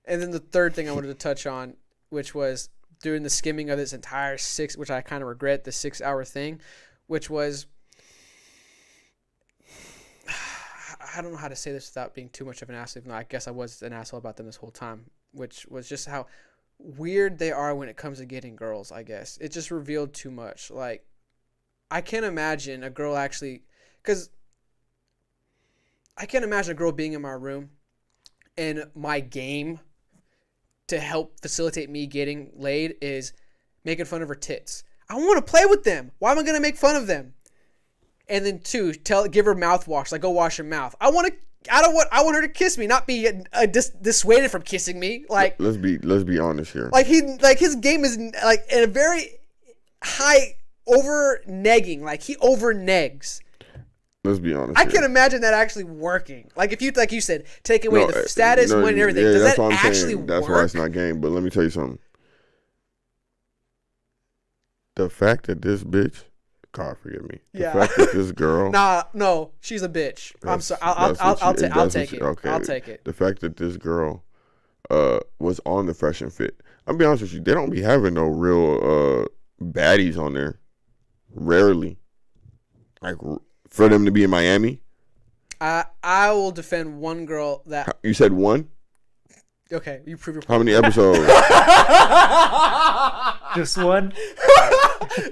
And then the third thing I wanted to touch on, which was during the skimming of this entire which I kind of regret, the 6-hour thing, which was, I don't know how to say this without being too much of an asshole. No, I guess I was an asshole about them this whole time, which was just how weird they are when it comes to getting girls, I guess. It just revealed too much. Like, I can't imagine a girl actually, because I can't imagine a girl being in my room and my game to help facilitate me getting laid is making fun of her tits. I want to play with them. Why am I going to make fun of them? And then two, give her mouthwash, like, go wash your mouth. I want her to kiss me, not be dissuaded from kissing me. Like, let's be honest here. Like, his game is like in a very high over-negging. Like, he over-negs. Let's be honest. I can't imagine that actually working. Like, if you, like you said, take away the status, win, and everything. Does that actually work? That's why it's not game. But let me tell you something. The fact that this bitch, God forgive me. The fact that this girl. No, she's a bitch. I'm sorry. I'll take it. Okay. I'll take it. The fact that this girl, was on the Fresh and Fit. I'll be honest with you. They don't be having no real baddies on there. Rarely. Like, for them to be in Miami. I will defend one girl that. You said one? Okay, you prove your point. How many episodes? Just one.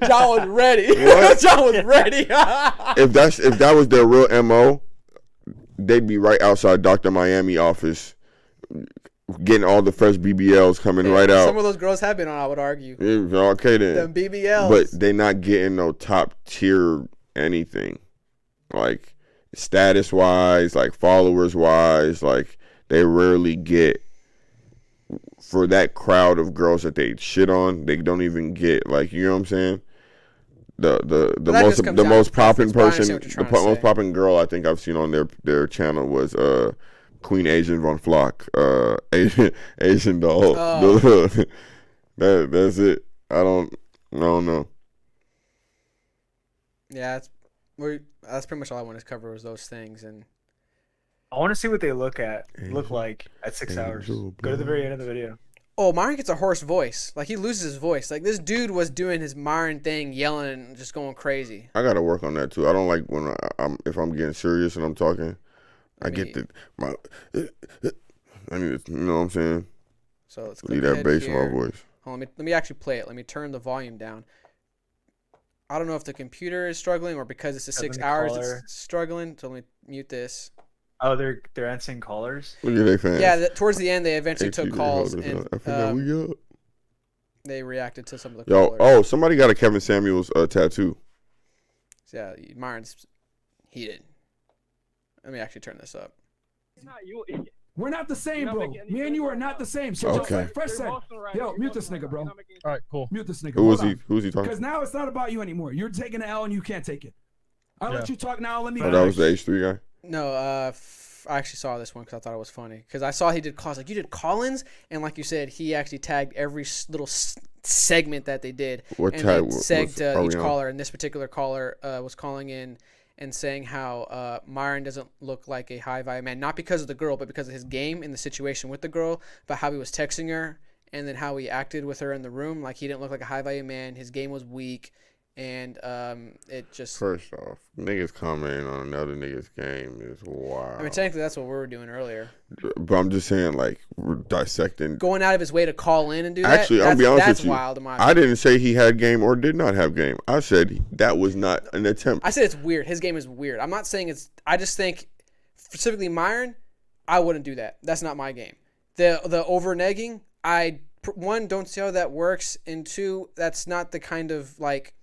John was ready. What? John was ready. if that was their real MO, they'd be right outside Dr. Miami office, getting all the fresh BBLs coming right out. Some of those girls have been on, I would argue. Yeah, okay then. Them BBLs. But they not getting no top tier anything, like status wise, like followers wise, like they rarely get. For that crowd of girls that they shit on, they don't even get, like, you know what I'm saying? The most popping person, the most popping girl I think I've seen on their channel was Queen Asian Von Flock, Asian doll. Oh. That's it. I don't know. Yeah, that's pretty much all I wanted to cover was those things. And I want to see what they look like at 6 hours. Go to the very end of the video. Oh, Myron gets a hoarse voice. Like, he loses his voice. Like, this dude was doing his Myron thing, yelling and just going crazy. I gotta work on that too. I don't like when if I'm getting serious and I'm talking. I mean, get I need to, you know what I'm saying? So let's Leave click that ahead bass in my here. voice. Hold on, let me actually play it. Let me turn the volume down. I don't know if the computer is struggling or because it's a 6 hours it's struggling. So let me mute this. Oh, they're answering callers. Look at they fans. Yeah, towards the end they eventually took HTV calls holders and up. I forgot we up. they reacted to some of the Yo, callers. oh, somebody got a Kevin Samuels tattoo. So yeah, Myron's heated. Let me actually turn this up. We're not the same, bro. Me and you are not the same. So Okay. like Fresh said, yo, mute this nigga, bro. All right, cool. Mute this nigga. Who's he talking? Because now it's not about you anymore. You're taking the L and you can't take it. I'll let you talk now. Let me. Oh, that was the H3 guy? No, I actually saw this one because I thought it was funny. Because I saw he did calls. Like, you did call-ins, and like you said, he actually tagged every little segment that they did. What and tag they segged each on? caller. And this particular caller was calling in and saying how Myron doesn't look like a high-value man. Not because of the girl, but because of his game and the situation with the girl, but how he was texting her, and then how he acted with her in the room. Like, he didn't look like a high-value man. His game was weak. And it just... First off, niggas commenting on another nigga's game is wild. I mean, technically, that's what we were doing earlier. But I'm just saying, like, we're dissecting. Going out of his way to call in and do that. Actually, I'll be honest that's with you. wild in my I opinion. didn't say he had game or did not have game. I said that was not an attempt. I said it's weird. His game is weird. I'm not saying it's... I just think, specifically Myron, I wouldn't do that. That's not my game. The over-negging, one, don't see how that works. And two, that's not the kind of, like...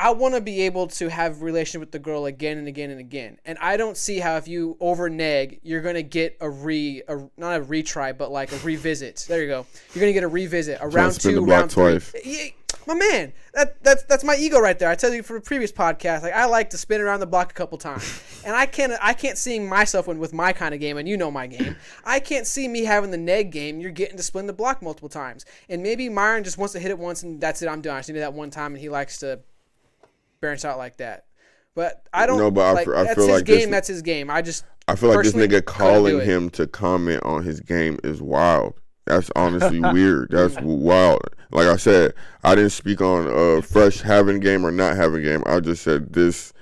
I want to be able to have a relationship with the girl again and again and again. And I don't see how if you over-neg, you're going to get not a retry, but like a revisit. There you go. You're going to get a revisit, a round two, round three. Yeah, my man, that's my ego right there. I tell you from a previous podcast, like I like to spin around the block a couple times. And I can't see myself with my kind of game, and you know my game. I can't see me having the neg game. You're getting to spin the block multiple times. And maybe Myron just wants to hit it once and that's it, I'm done. I just need that one time, and he likes to bounce out like that. But I don't. No, but I that's feel his like game. That's his game. I feel like this nigga couldn't do calling it. him to comment on his game is wild. That's honestly weird. That's wild. Like I said, I didn't speak on Fresh having game or not having game. I just said this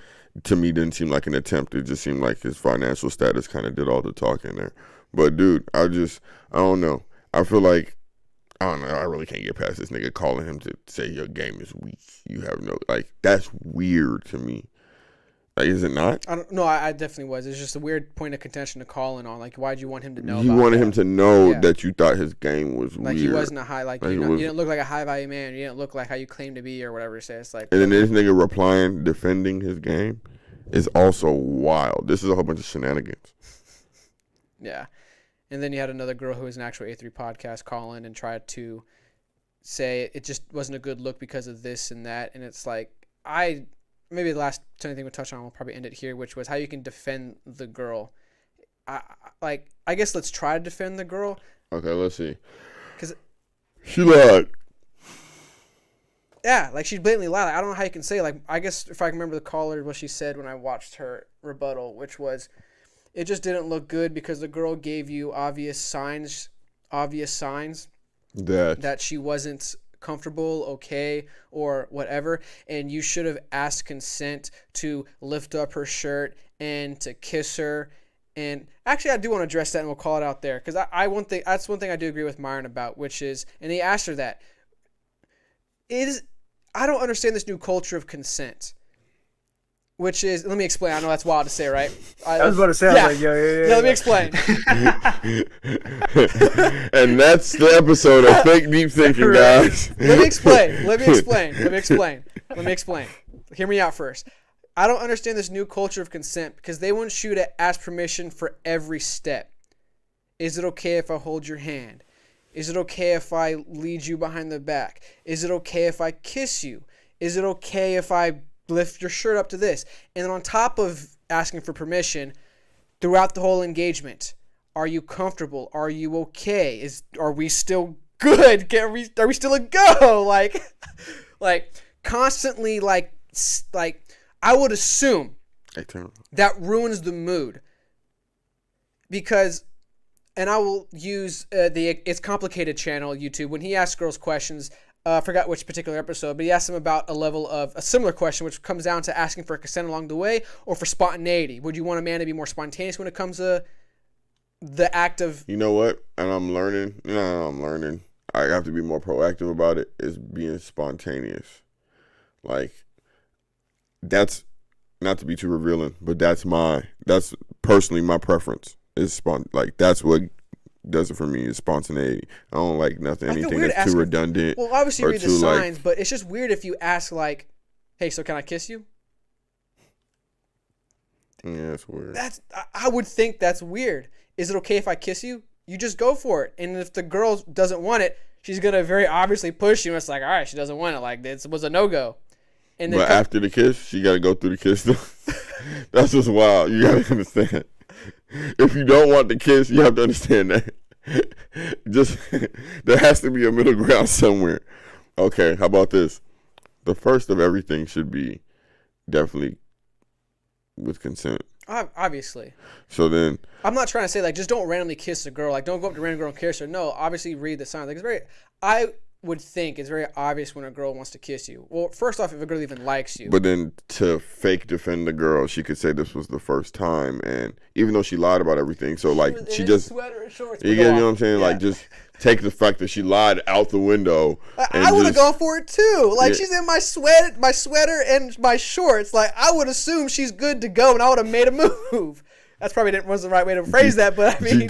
to me didn't seem like an attempt. It just seemed like his financial status kind of did all the talking there. But dude, I don't know. I feel like I don't know. I really can't get past this nigga calling him to say your game is weak. You have no, like, that's weird to me. Like, is it not? I don't know. I definitely was. It's just a weird point of contention to call in on. Like, why'd you want him to know? You about wanted that? him to know Yeah. that you thought his game was Like weird. he wasn't a high. Like Like, you, he you was- didn't look like a high value man. You didn't look like how you claim to be or whatever it says. It's like, And then this nigga replying, defending his game is also wild. This is a whole bunch of shenanigans. yeah. And then you had another girl who was an actual A3 podcast call in and tried to say it just wasn't a good look because of this and that. And it's like, maybe the last thing we'll touch on, we'll probably end it here, which was how you can defend the girl. I guess let's try to defend the girl. Okay, let's see. 'Cause- she lied. Yeah, like she blatantly lied. Like, I don't know how you can say, like, I guess if I can remember the caller, what she said when I watched her rebuttal, which was, it just didn't look good because the girl gave you obvious signs that she wasn't comfortable, okay, or whatever, and you should have asked consent to lift up her shirt and to kiss her. And actually, I do want to address that, and we'll call it out there, because that's one thing I do agree with Myron about, which is, and he asked her that, I don't understand this new culture of consent. Which is, let me explain. I know that's wild to say, right? I was about to say, I was like, yeah. Let me explain. And that's the episode of Fake Deep Thinking, guys. Let me explain. Hear me out first. I don't understand this new culture of consent because they want you to ask permission for every step. Is it okay if I hold your hand? Is it okay if I lead you behind the back? Is it okay if I kiss you? Is it okay if I lift your shirt up to this? And then on top of asking for permission, throughout the whole engagement, are you comfortable? Are you okay? Are we still good? Are we still a go? Like constantly, like I would assume that ruins the mood, because and I will use the It's Complicated channel YouTube when he asks girls questions. I forgot which particular episode, but he asked them about a similar question, which comes down to asking for consent along the way or for spontaneity. Would you want a man to be more spontaneous when it comes to the act of? You know what? And I'm learning. I'm learning. I have to be more proactive about it. Is being spontaneous. Like, that's not to be too revealing, but that's personally my preference. Is like that's what does it for me is spontaneity. I don't like anything that's too redundant. Well, obviously or read the too, signs, but it's just weird if you ask like, "Hey, so can I kiss you?" Yeah, that's weird. I would think that's weird. Is it okay if I kiss you? You just go for it. And if the girl doesn't want it, she's gonna very obviously push you. And it's like, all right, she doesn't want it. Like this was a no-go. And then but after the kiss, she got to go through the kiss. That's just wild. You got to understand. If you don't want the kiss, you have to understand that. Just there has to be a middle ground somewhere. Okay, how about this? The first of everything should be definitely with consent. Obviously. So then, I'm not trying to say like just don't randomly kiss a girl. Like don't go up to a random girl and kiss her. No, obviously read the signs. Like I would think it's very obvious when a girl wants to kiss you. Well, first off, if a girl even likes you. But then to fake defend the girl, she could say this was the first time, and even though she lied about everything, so like she just sweater and shorts. you get, you know what I'm saying? Yeah. Like just take the fact that she lied out the window. I would have gone for it too. Like she's in my sweater and my shorts. Like I would assume she's good to go, and I would have made a move. That's probably wasn't the right way to phrase that, but I mean,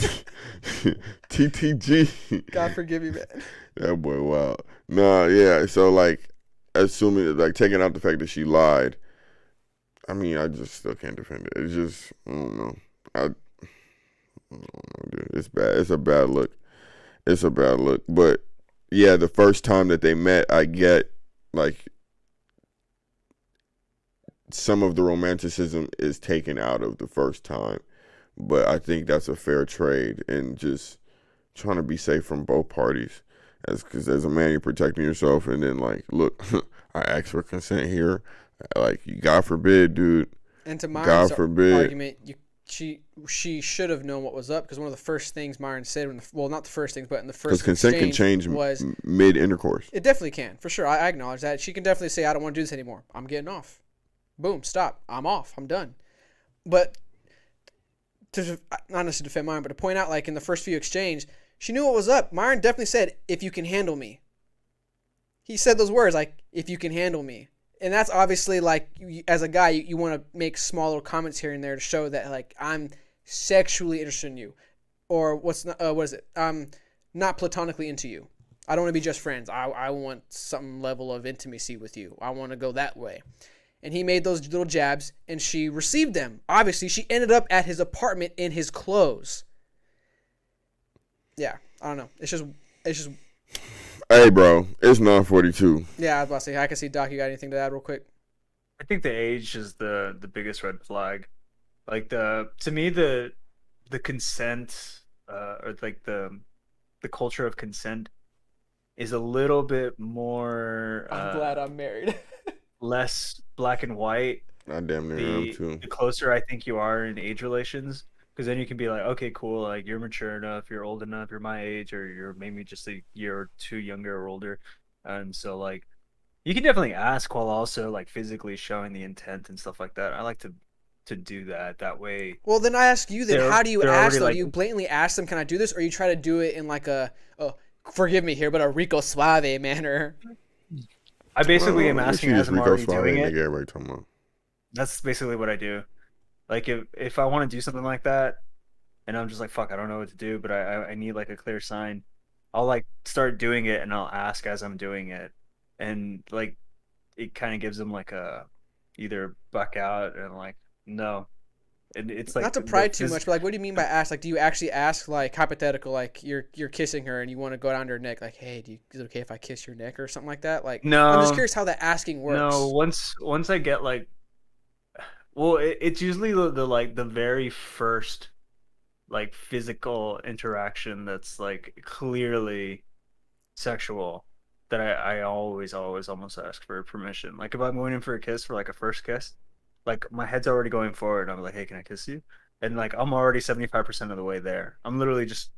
TTG. God forgive you, man. That boy, wow. Nah, yeah. So like, assuming like taking out the fact that she lied, I mean, I just still can't defend it. It's just I don't know. I don't know, dude. It's bad. It's a bad look. It's a bad look. But yeah, the first time that they met, I get like some of the romanticism is taken out of the first time, but I think that's a fair trade and just trying to be safe from both parties. Because as a man, you're protecting yourself, and then like, look, I asked for consent here. Like, God forbid, dude. And to Myron's God forbid. argument, she should have known what was up because one of the first things Myron said, well, not the first things, but in the first because consent can change mid intercourse. It definitely can, for sure. I acknowledge that. She can definitely say, "I don't want to do this anymore. I'm getting off." Boom, stop. I'm off. I'm done. But to not necessarily defend Myron, but to point out, like in the first few exchanges, she knew what was up. Myron definitely said, "If you can handle me." He said those words, like, "If you can handle me." And that's obviously, like, as a guy, you want to make small little comments here and there to show that, like, I'm sexually interested in you. Or what is it? Not platonically into you. I don't want to be just friends. I want some level of intimacy with you. I want to go that way. And he made those little jabs, and she received them. Obviously, she ended up at his apartment in his clothes. Yeah, I don't know. It's just. Hey, bro, it's 9:42. Yeah, I was about to say. I can see Doc. You got anything to add, real quick? I think the age is the biggest red flag. Like to me the consent or like the culture of consent is a little bit more. I'm glad I'm married. Less black and white. I damn near am too. The closer I think you are in age relations. Because then you can be like, okay, cool, like you're mature enough, you're old enough, you're my age, or you're maybe just a year or two younger or older. And so like you can definitely ask while also like physically showing the intent and stuff like that. I like to do that way. Well, then I ask you then, how do you ask them? Like, Do you blatantly ask them, can I do this? Or you try to do it in like forgive me here, but a Rico Suave manner? I basically am asking as I'm already doing it. Everybody talking about. That's basically what I do. Like if I want to do something like that, and I'm just like fuck, I don't know what to do, but I need like a clear sign. I'll like start doing it, and I'll ask as I'm doing it, and like it kind of gives them like a either buck out and like no, and it's like not to pry too much, but like what do you mean by ask? Like do you actually ask like hypothetical, like you're kissing her and you want to go down to her neck, like hey, is it okay if I kiss your neck or something like that? Like no, I'm just curious how that asking works. No, once I get like. Well, it's usually the very first like physical interaction that's like clearly sexual that I always almost ask for permission. Like if I'm going in for a kiss for like a first kiss, like my head's already going forward. I'm like, hey, can I kiss you? And like I'm already 75% of the way there. I'm literally just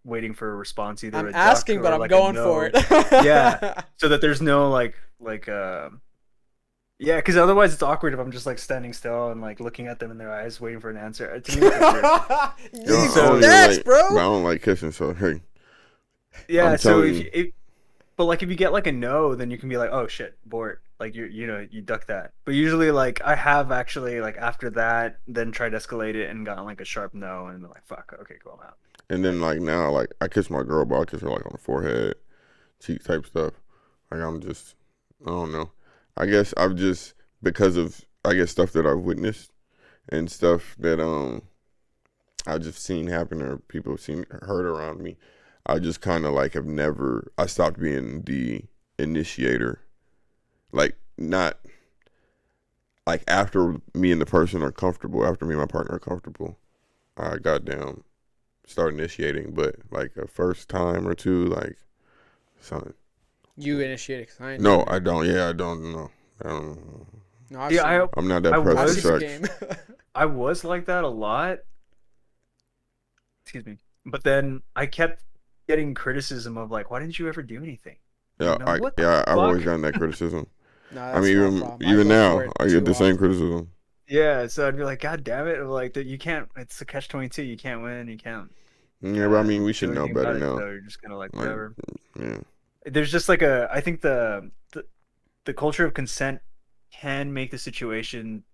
waiting for a response, either a I'm duck asking, or but I'm like a going no. for it. Yeah. So that there's no yeah, because otherwise it's awkward if I'm just like standing still and like looking at them in their eyes, waiting for an answer. To me, it's weird. Yo, I So don't even that's, like, bro. but I don't like kissing, so hey. Yeah. I'm So telling if, you. but like if you get like a no, then you can be like, oh shit, bored. Like you duck that. But usually like I have actually like after that then tried to escalate it and gotten like a sharp no and been like fuck, okay, cool, I'm out. And then like now, like I kiss my girl, but I kiss her like on the forehead, cheek type stuff. Like I don't know. I guess I've just because of stuff that I've witnessed and stuff that I've just seen happen or people have seen heard around me. I just kind of like I stopped being the initiator. Like not like after me and the person are comfortable, after me and my partner are comfortable, I goddamn start initiating. But like a first time or two, like son. You initiated. I ain't No, doing it. I don't. Yeah, I don't know. No, I've Yeah, seen, I'm not that I pressed I've for was- seen the sex. game. I was like that a lot. Excuse me. But then I kept getting criticism of like, why didn't you ever do anything? Yeah, You know, what the I've always fuck? gotten that criticism. No, I that's mean, not a even problem. I even go now, for it I too get the same often. criticism. Yeah, so I'd be like, God damn it! Like that, you can't. It's a catch-22. You can't win. You can't. Yeah, but I mean, we should do know anything better about it, now. So you're just kind of like Like, whatever. yeah, There's just like I think the culture of consent can make the situation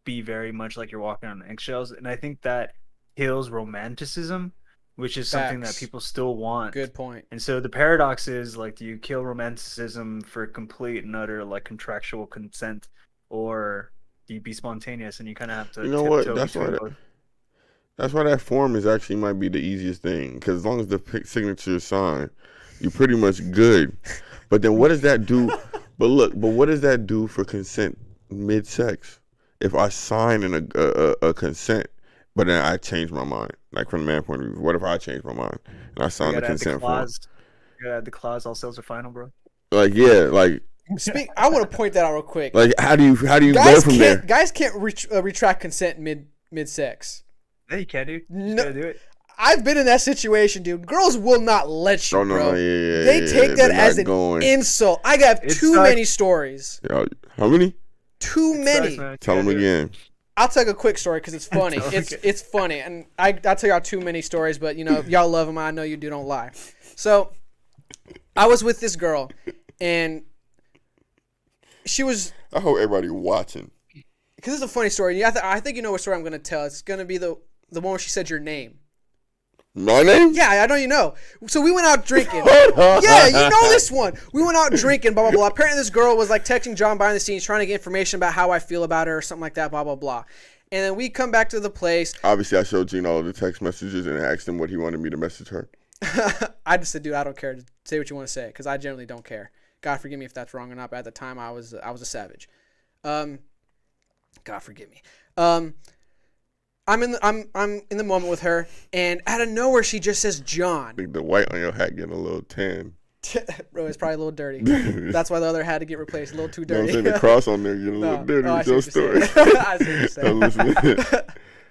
be very much like you're walking on eggshells, and I think that kills romanticism, which is something that Facts. people still want. Good point. And so the paradox is like, do you kill romanticism for complete and utter like contractual consent, or do you be spontaneous and you kind of have to you know what? tiptoe between both? That's why that form is actually might be the easiest thing. Because as long as the signature is signed, you're pretty much good. But then what does that do? But what does that do for consent mid-sex? If I sign a consent, but then I change my mind, like from the man point of view, what if I change my mind and I You sign the gotta add the consent form? clause. You gotta add the clause. All sales are final, bro. Like yeah, like I want to point that out real quick. how do you go from there? Guys can't retract consent mid sex. Yeah, you can do. You No. gotta do it. I've been in that situation, dude. Girls will not let you, Oh, no, bro. no, yeah, They take that they're as not an going. insult. I got It too sucks. many stories. Yeah, how many? Too It many. sucks, man. You Tell them gotta do it. again. I'll tell you a quick story because it's funny. Okay. It's funny, and I'll tell y'all too many stories, but you know y'all love them. I know you do. Don't lie. So, I was with this girl, and she was. I hope everybody watching. Because it's a funny story. I think you know what story I'm gonna tell. It's gonna be the one where she said your name. My name? Yeah, I know you know. So we went out drinking. Yeah, you know this one. We went out drinking, blah, blah, blah. Apparently this girl was like texting John behind the scenes, trying to get information about how I feel about her or something like that, blah, blah, blah. And then we come back to the place. Obviously, I showed Gene all of the text messages and asked him what he wanted me to message her. I just said, dude, I don't care. Just say what you want to say, because I generally don't care. God forgive me if that's wrong or not, but at the time I was a savage. God forgive me. I'm in the moment with her, and out of nowhere she just says John. I think the white on your hat getting a little tan. Bro, it's probably a little dirty. That's why the other had to get replaced. A little too You know what I'm dirty. saying? The cross on there getting a No. little dirty Oh, I with see your what story. you're saying. I see what you're saying. I'm listening.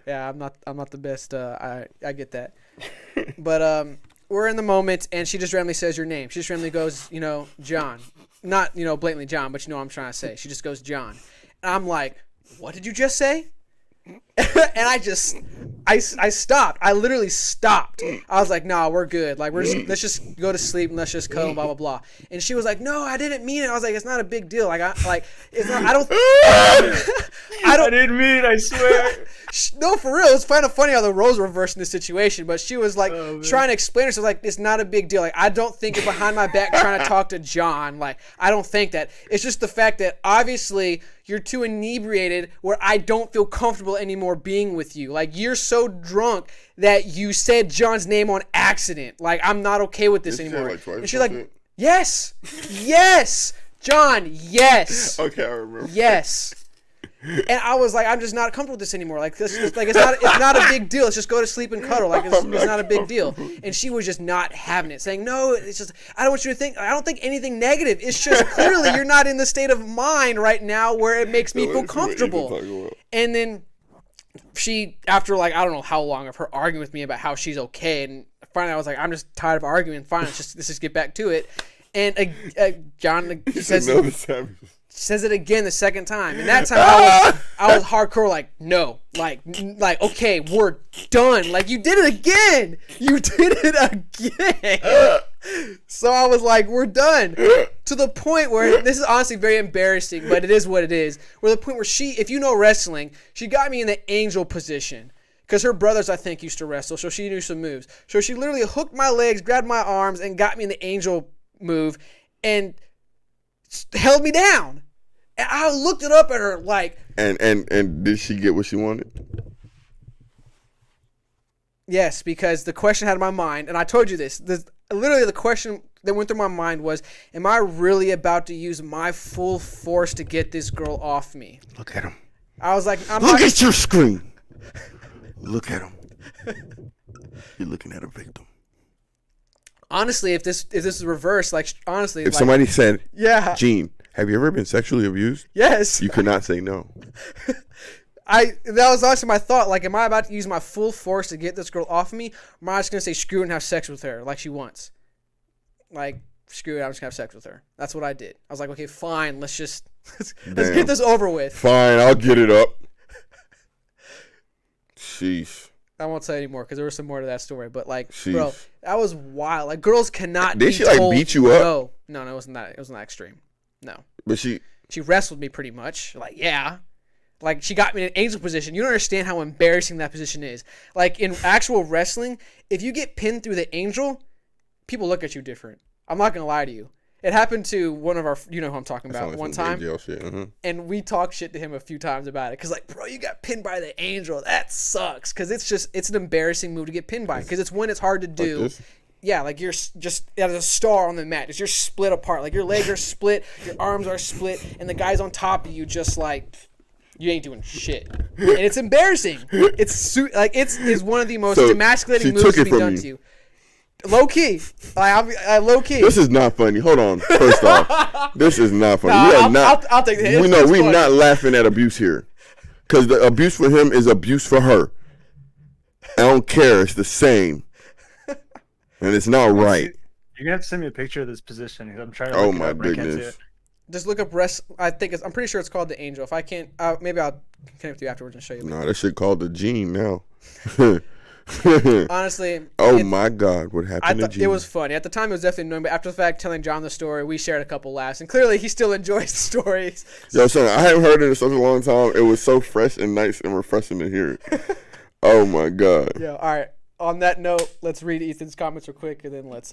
Yeah, I'm not the best. I get that. But we're in the moment, and she just randomly says your name. She just randomly goes, you know, John. Not, you know, blatantly John, but you know what I'm trying to say. She just goes John. And I'm like, what did you just say? And I stopped. I literally stopped. I was like, nah, we're good. Like, let's just go to sleep and let's just cuddle, blah, blah, blah. And she was like, no, I didn't mean it. I was like, it's not a big deal. Like, it's not, I don't, I didn't mean it, I swear. no, for real. It's kind of funny how the roles reversed in this situation, but she was like trying to explain herself, like, it's not a big deal. Like, I don't think you're behind my back trying to talk to John. Like, I don't think that. It's just the fact that obviously you're too inebriated where I don't feel comfortable anymore being with you. Like, you're so drunk that you said John's name on accident. Like, I'm not okay with this Did you say it anymore. like twice And she's or like, something? yes, John, yes. Okay, I remember. Yes. And I was like, I'm just not comfortable with this anymore. Like this, like it's not a big deal. Let's just go to sleep and cuddle. Like it's not a big deal. And she was just not having it, saying, no, it's just I don't want you to think. I don't think anything negative. It's just clearly you're not in the state of mind right now where it makes me feel comfortable. And then she, after like I don't know how long of her arguing with me about how she's okay, and finally I was like, I'm just tired of arguing. Fine, let's just get back to it. And John says it again the second time, and that time I was hardcore like, no, like okay, we're done. Like, you did it again. You did it again. So I was like, we're done. To the point where, this is honestly very embarrassing, but it is what it is. Where the point where if you know wrestling, she got me in the angel position. Because her brothers, I think, used to wrestle, so she knew some moves. So she literally hooked my legs, grabbed my arms, and got me in the angel move, and held me down. And I looked it up at her like... And did she get what she wanted? Yes, because the question had in my mind, and I told you this, literally the question that went through my mind was, am I really about to use my full force to get this girl off me? Look at him. I was like... Look at your screen. Look at him. You're looking at a victim. Honestly, if this is reversed, like, honestly... If somebody said, yeah, Gene, have you ever been sexually abused? Yes. You could not say no. That was also my thought. Like, am I about to use my full force to get this girl off of me? Or am I just going to say screw it and have sex with her like she wants? Like, screw it, I'm just going to have sex with her. That's what I did. I was like, okay, fine, let's get this over with. Fine, I'll get it up. Sheesh. I won't say anymore because there was some more to that story. But, like, Sheesh. bro, that was wild. Like, girls cannot Did be she, like, told beat you up? No, it wasn't that. It wasn't that extreme. No. But she wrestled me pretty much. Like, yeah. Like, she got me in an angel position. You don't understand how embarrassing that position is. Like, in actual wrestling, if you get pinned through the angel, people look at you different. I'm not going to lie to you. It happened to one of our, you know who I'm talking about, one time. Shit. And we talked shit to him a few times about it. Because, like, bro, you got pinned by the angel. That sucks. Because it's an embarrassing move to get pinned by. Because it's when it's hard to do. Like, yeah, like you're just as a star on the mat. Just you're split apart. Like, your legs are split, your arms are split, and the guy's on top of you just like, you ain't doing shit. And it's embarrassing. It's one of the most emasculating moves to be done to you. Low key. I low key. This is not funny. Hold on. First off, this is not funny. I'll take the hit. We're not laughing at abuse here. Because the abuse for him is abuse for her. I don't care. It's the same. And it's not right. You're going to have to send me a picture of this position. I'm trying to Oh, look it my up, but I can't see goodness. it. Just look up I'm pretty sure it's called the Angel. If I can't, maybe I'll connect with you afterwards and show you. No, that shit called the Gene now. Honestly. Oh my God, what happened to Gene? It was funny. At the time, it was definitely annoying, but after the fact, telling John the story, we shared a couple laughs, and clearly he still enjoys the stories. Yo, son, I haven't heard it in such a long time. It was so fresh and nice and refreshing to hear it. Oh my God. Yeah, all right. On that note, let's read Ethan's comments real quick, and then let's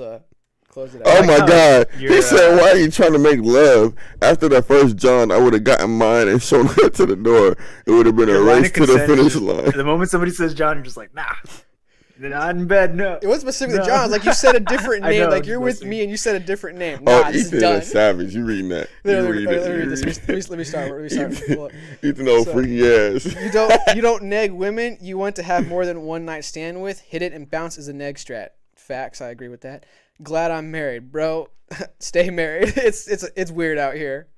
close it out. Oh my God. He said, why are you trying to make love? After that first John, I would have gotten mine and shown her to the door. It would have been a race to the finish line. The moment somebody says John, you're just like, nah. They're not in bed, no. It wasn't specifically John's. Like, you said a different name. know, like, you're with me and you said a different name. Nah, this Ethan is done. is savage. You reading that. Let me start. Ethan, old freaky ass. You don't neg women you want to have more than one night stand with. Hit it and bounce is a neg strat. Facts, I agree with that. Glad I'm married, bro. Stay married. It's weird out here.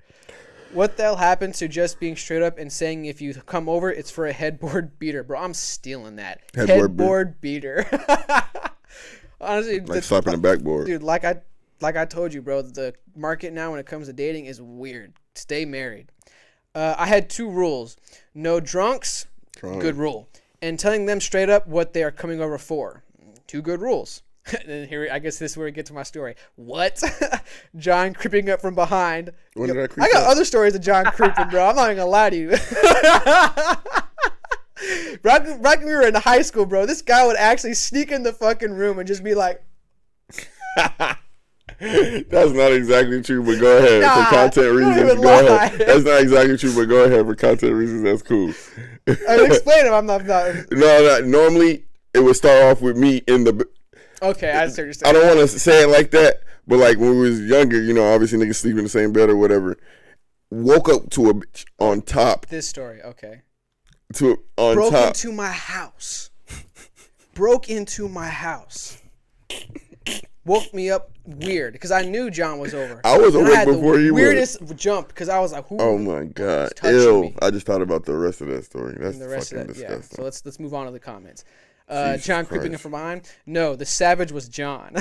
What the hell happened to just being straight up and saying if you come over, it's for a headboard beater, bro? I'm stealing that headboard beater. Honestly, like slapping the backboard, dude. Like I told you, bro. The market now when it comes to dating is weird. Stay married. I had 2 rules: no drunks, good rule, and telling them straight up what they are coming over for. 2 good rules. And here, I guess this is where we get to my story. What? John creeping up from behind. When did I creep I got up? other stories of John creeping, bro. I'm not even gonna lie to you. Back when we were in high school, bro, this guy would actually sneak in the fucking room and just be like. That's not exactly true, but go ahead. Nah, for content reasons, even go lie. ahead. That's not exactly true, but go ahead. For content reasons, that's cool. I mean, explain it. I'm not. No, normally it would start off with me in the. Okay, I understand. I don't want to say it like that, but like when we was younger, you know, obviously niggas sleep in the same bed or whatever. Woke up to a bitch on top. This story, okay. Broke into my house. Broke into my house. Woke me up weird because I knew John was over. I was awake before he was. Weirdest jump because I was like, "Who?" Oh my God! Ew. Me. I just thought about the rest of that story. That's the rest fucking of that, disgusting. yeah. So let's move on to the comments. Jesus John creeping in Christ. from behind. No, the savage was John.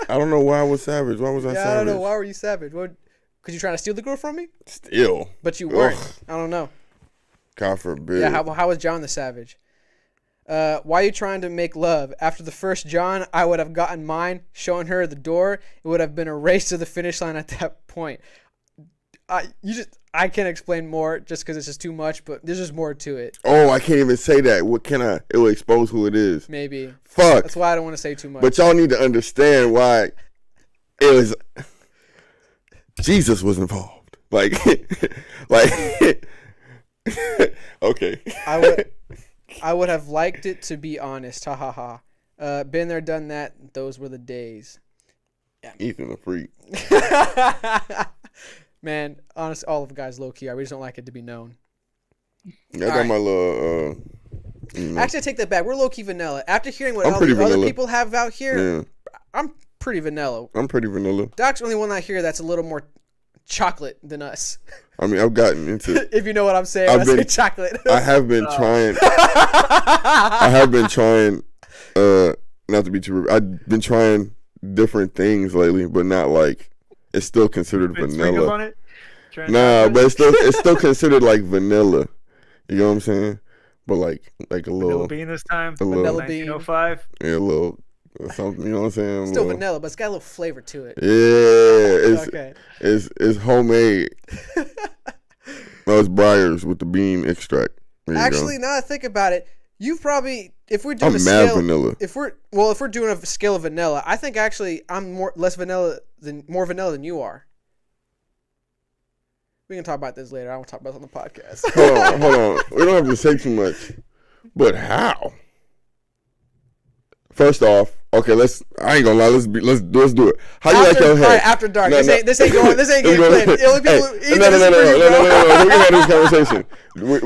I don't know why I was savage. Why was I Yeah, savage? I don't know. Why were you savage? What? Cause you trying to steal the girl from me? Still. But you weren't. Ugh. I don't know. God forbid. Yeah. How was John the savage? Why are you trying to make love? After the first John, I would have gotten mine, showing her the door. It would have been a race to the finish line at that point. I can't explain more just because it's just too much, but there's just more to it. Oh, I can't even say that. What can I? It will expose who it is. Maybe. Fuck. That's why I don't want to say too much. But y'all need to understand why it was. Jesus was involved. Like, okay. I would have liked it, to be honest. Ha ha ha. Been there, done that. Those were the days. Ethan a freak. Man, honestly, all of the guys low key are. We just don't like it to be known. I got Alright. my little. Actually, I take that back. We're low key vanilla. After hearing what I'm all pretty the other vanilla. people have out here, Yeah, I'm pretty vanilla. I'm pretty vanilla. Doc's the only one out here that's a little more chocolate than us. I mean, I've gotten into. If you know what I'm saying, I've when I say been- chocolate. I have been trying. I have been trying. Not to be too rude. I've been trying different things lately, but not like. It's still considered Been sprinkled vanilla. on it? Trying Nah, to- but it's still considered like vanilla. You know what I'm saying? But like a Vanilla little, bean this time. a little, Vanilla bean. 1905. yeah, a little something. You know what I'm saying? Still A little- vanilla, but it's got a little flavor to it. Yeah, Okay. it's homemade. No, it's Briars with the bean extract. There you Actually, go. now that I think about it, you've probably, if we're doing I'm a mad scale, vanilla. if we're doing a scale of vanilla, I think actually I'm more vanilla than you are. We can talk about this later. I won't talk about it on the podcast. Hold on. We don't have to say too much. But how? First off, okay, I ain't gonna lie, let's do it. How you like your hair? All right, after dark. No, This ain't going. This ain't getting Let's played. go. The only people who Hey, eat no. this is for you, bro. We can have this conversation.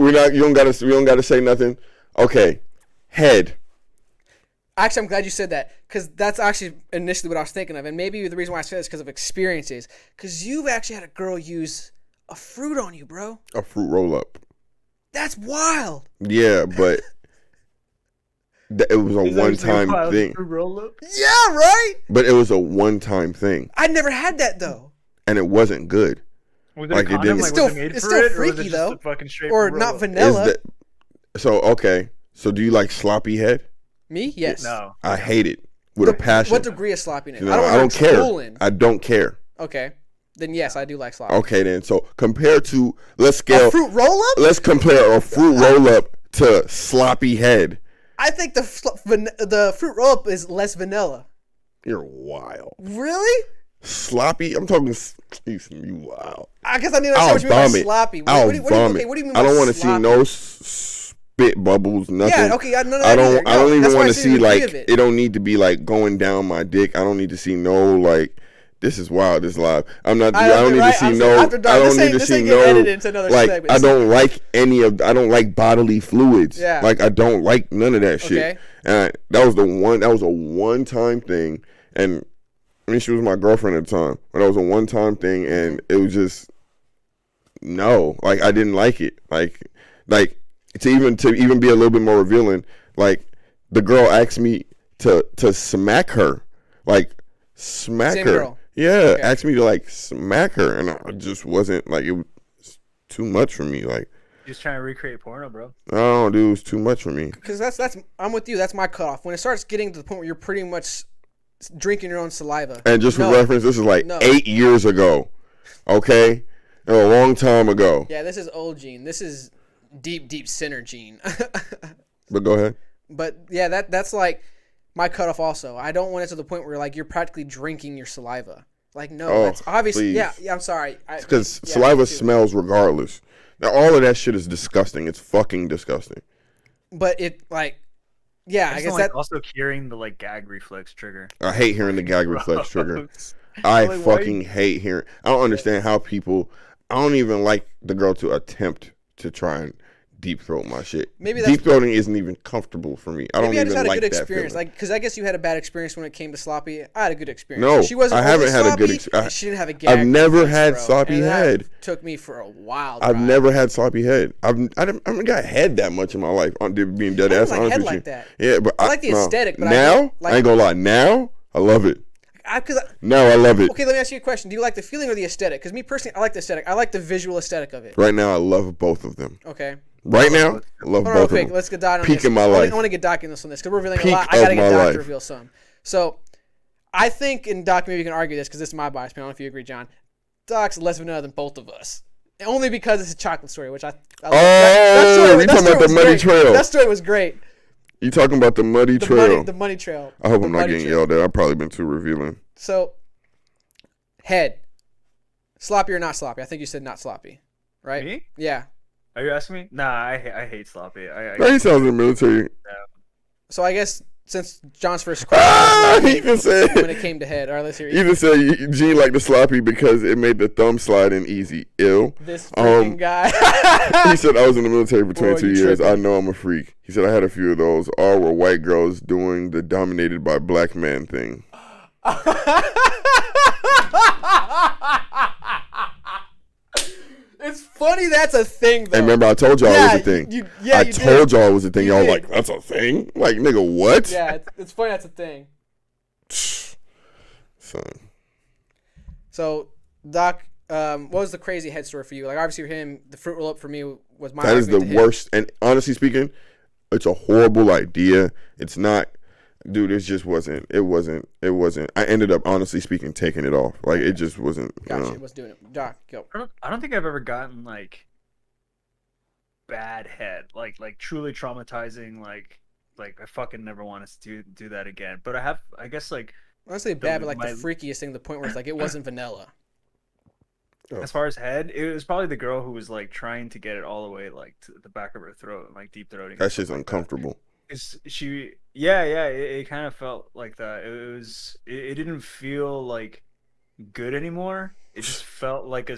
We're not. We don't gotta say nothing. Okay, head. Actually, I'm glad you said that because that's actually initially what I was thinking of, and maybe the reason why I said it is because of experiences. Because you've actually had a girl use a fruit on you, bro. A fruit roll up. That's wild. Yeah, but it was a Is that one actually time wild thing. fruit roll-up? Yeah, right. But it was a one time thing, I never had that though. and it wasn't good. Was it Like, a it condom? didn't- Like, It's still- was it made it's for still it, or was it freaky, just though. a fucking straight Or fruit not roll-up? vanilla. So okay. So do you like sloppy head? Me? Yes. No. I hate it with a passion. What degree of sloppiness? You know, I don't, I don't care. Drooling. I don't care. Okay. Then yes, I do like sloppy. Okay, then. So compared to let's A scale. fruit roll up? Let's compare a fruit roll up to sloppy head. I think the fruit roll up is less vanilla. You're wild. Really? Sloppy. I'm talking. You wild. I guess I need to I'll understand what you mean by vomit. sloppy. I'll What do you vomit. okay, what do you mean I by don't want to see sloppy? no spit bubbles. Nothing. Yeah, okay, none of that I don't. either. I don't No, even that's why want I to said see the degree like of it. it. Don't need to be like going down my dick. I don't need to see no like. This is wild. This live. I'm not. I don't need right, to see I'm no. saying after dark, I don't this need ain't- to this see ain't no. getting edited into another Like segment. I don't like any of. I don't like bodily fluids. Yeah. Like I don't like none of that shit. Okay. And that was the one. That was a one time thing. And I mean, she was my girlfriend at the time. But that was a one time thing, and it was just no. Like I didn't like it. Like to even be a little bit more revealing. Like the girl asked me to smack her. Like smack Same her. girl. Yeah, asked me to like smack her, and I just wasn't like it was too much for me. Like Just trying to recreate porno, bro. I don't know, dude, it was too much for me. Because that's I'm with you. That's my cutoff. When it starts getting to the point where you're pretty much drinking your own saliva. And just for No. reference, this is like No. 8 years ago. Okay, a long time ago. Yeah, this is old Gene. This is deep sinner Gene. But go ahead. But yeah, that's like my cutoff also. I don't want it to the point where like you're practically drinking your saliva. Like no, Oh, that's obviously please. yeah. I'm sorry. Because yeah, saliva me too. smells regardless. Now all of that shit is disgusting. It's fucking disgusting. But it like yeah, I I guess like that also curing the like gag reflex trigger. I hate hearing the gag reflex trigger. I Like, why fucking hate hearing. I don't understand how people. I don't even like the girl to attempt to try and deep throat my shit. Maybe that's deep throating isn't even comfortable for me. I don't Maybe I even just had a like good that experience, feeling. like because I guess you had a bad experience when it came to sloppy. I had a good experience. No, she wasn't I haven't overly had a good sloppy, experience. and she didn't have a gag. I've never reflex, had bro, sloppy and that head. Took me for a while. I've never had sloppy head. I haven't got head that much in my life. On being dead I ass don't like honest head with like you. that. Yeah, but I like the aesthetic, but now like, I ain't gonna lie. Now I love it. Because Now I love it. okay, let me ask you a question. Do you like the feeling or the aesthetic? Because me personally, I like the aesthetic. I like the visual aesthetic of it. Right now I love both of them. Okay. Right now I love Hold on real both of quick. them. Let's get Doc on Peak this. in my I life. want to get Doc in this on this because we're revealing Peak a lot. I gotta of get my Doc life. to reveal some. So, I think, and Doc, maybe you can argue this because this is my bias. I don't know if you agree, John. Doc's less vanilla than both of us. Only because it's a chocolate story, which I love. You talking about the muddy trail? That story was great. You talking about the muddy trail? The money trail. I hope The I'm not muddy getting trail. yelled at. I've probably been too revealing. So, head. Sloppy or not sloppy? I think you said not sloppy, right? Me? Yeah. Are you asking me? Nah, I hate sloppy. No, he sounds in the military. So I guess since John's first question, He even said. when it came to head, all right, let's hear Even said Eugene liked the sloppy because it made the thumb slide in easy. Ill. this freaking guy. He said I was in the military for Boy, 22 you years. tripping. I know I'm a freak. He said I had a few of those. All were white girls doing the dominated by black man thing. It's funny that's a thing, though. And remember, I told y'all it was a thing. I you told did. y'all it was a thing. You Y'all did. like, that's a thing? Like, nigga, what? Yeah, it's funny that's a thing. Son. So, Doc, what was the crazy head story for you? Like, obviously, for him, the fruit roll up for me was my That is the argument to him. worst. And honestly speaking, it's a horrible idea. It's not, dude. It just wasn't. It wasn't. I ended up honestly speaking taking it off. Like it just wasn't. Gotcha. It was doing it. Doc, go. I don't think I've ever gotten like bad head, like truly traumatizing, like I fucking never want to do that again. But I guess like Honestly, bad, but like my- the freakiest thing, the point where it's like it wasn't vanilla. as far as head, it was probably the girl who was like trying to get it all the way like to the back of her throat and like deep throating. That shit's uncomfortable. Yeah, it kind of felt like that. It didn't feel like good anymore. It just felt like a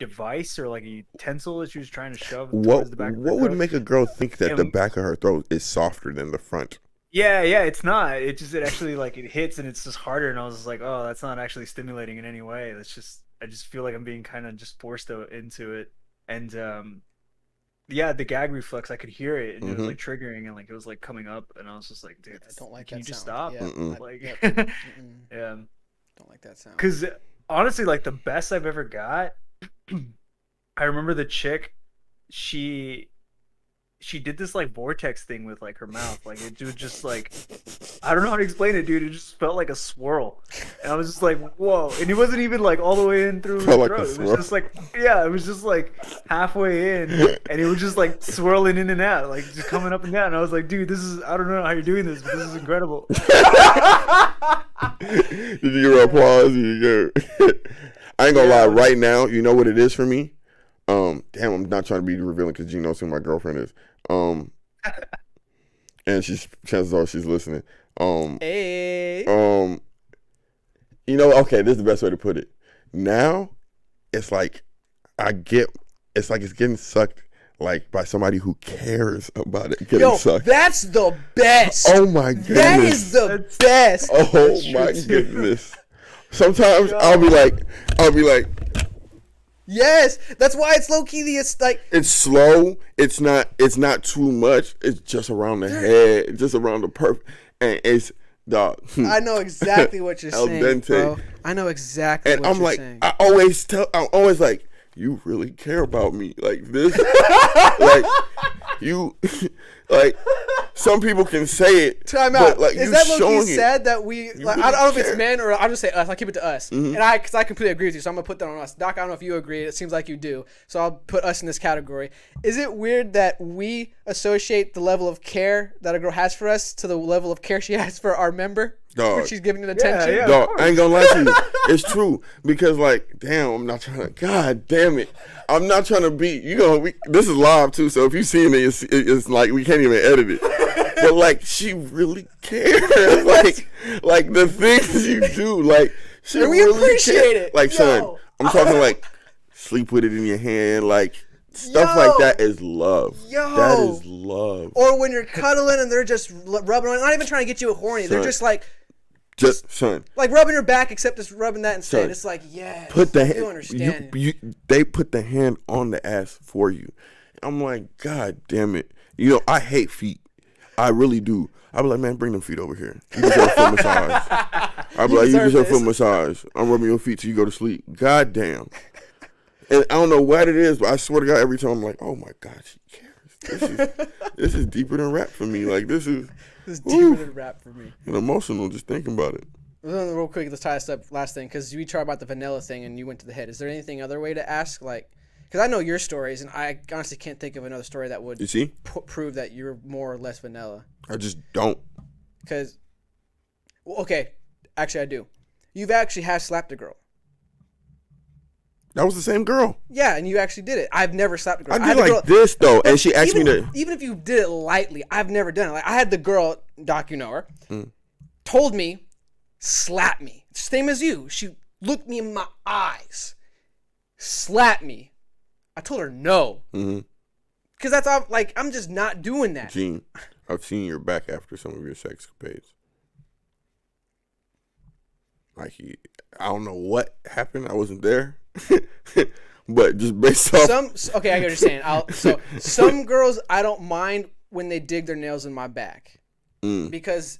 device or like a utensil that she was trying to shove towards the back of her What would throat. make a girl think that the back of her throat is softer than the front? Yeah, it's not. It actually like it hits and it's just harder. And I was just like, oh, that's not actually stimulating in any way. I just feel like I'm being kind of just forced into it. And yeah, the gag reflex, I could hear it, and it was like triggering, and like it was like coming up, and I was just like, dude, I don't like can that you just sound. stop? Yeah, Like, yeah, don't like that sound. because honestly, like the best I've ever got, I remember the chick, she did this like vortex thing with like her mouth, like it was just like, I don't know how to explain it, dude. It just felt like a swirl, and I was just like, whoa! And it wasn't even like all the way in through Felt her like a throat. It swirl. was just like, yeah, it was just like halfway in, and it was just like swirling in and out, like just coming up and down. And I was like, dude, I don't know how you're doing this, but this is incredible. Did you give her applause? I ain't gonna lie. Right now, you know what it is for me. Damn, I'm not trying to be revealing because Gene knows who my girlfriend is. And chances are she's listening. Hey. You know, okay, this is the best way to put it. Now, it's like it's getting sucked like by somebody who cares about it getting sucked. That's the best. Oh my goodness. That is the best. Oh my goodness. Sometimes I'll be like, Yes, that's why it's low key. It's like it's slow. It's not too much. It's just around the head, just around the and it's dog. I know exactly what you're Al saying, dente. bro. I know exactly And what I'm you're like, saying. I'm always like, you really care about me like this, like you, like some people can say it. Time but, out. like, Is you that low showing key it. sad that we? Like, really I don't know if it's care. men or I'll just say us. I'll keep it to us, and because I completely agree with you, so I'm gonna put that on us. Doc, I don't know if you agree. It seems like you do, so I'll put us in this category. Is it weird that we associate the level of care that a girl has for us to the level of care she has for our member Dog. when she's giving it attention? yeah. Dog, I ain't gonna lie to you. It's true because, like, damn, I'm not trying to. God damn it, I'm not trying to be. This is live too, so if you seen it, it's like we can't even edit it. But like, she really cares. like the things you do, like she And we really appreciate cares. it. Like, Yo. son, I'm talking like sleep with it in your hand, like stuff Yo! like that is love. Yo! That is love. Or when you're cuddling and they're just rubbing on, not even trying to get you horny. They're Son. just like Son, rubbing your back, except it's rubbing that instead. Son, It's like, yes, put the I do hand. understand. They put the hand on the ass for you. I'm like, God damn it. You know, I hate feet. I really do. I be like, man, bring them feet over here. You deserve a foot massage. I be like, you deserve a foot massage. I'm rubbing your feet till you go to sleep. God damn. And I don't know what it is, but I swear to God, every time I'm like, oh my God, she cares. This is deeper than rap for me. Like, this is deeper than rap for me. and emotional just thinking about it. Real quick, let's tie this up. Last thing, because we talked about the vanilla thing and you went to the head. Is there anything other way to ask? Like, because I know your stories, and I honestly can't think of another story that would You see? prove that you're more or less vanilla. I just don't. Because, well, okay, actually I do. You've actually have slapped a girl. That was the same girl. Yeah, and you actually did it. I've never slapped a girl. I had did a like this though, and she asked me to. Even if you did it lightly, I've never done it. Like I had the girl, Doc, you know her, told me, slap me. Same as you. She looked me in my eyes, slap me. I told her no. Because that's all, like, I'm just not doing that. Gene, I've seen your back after some of your sexcapades. Like, I don't know what happened. I wasn't there. But just based off. Okay, I get what you're saying. So some girls, I don't mind when they dig their nails in my back. Because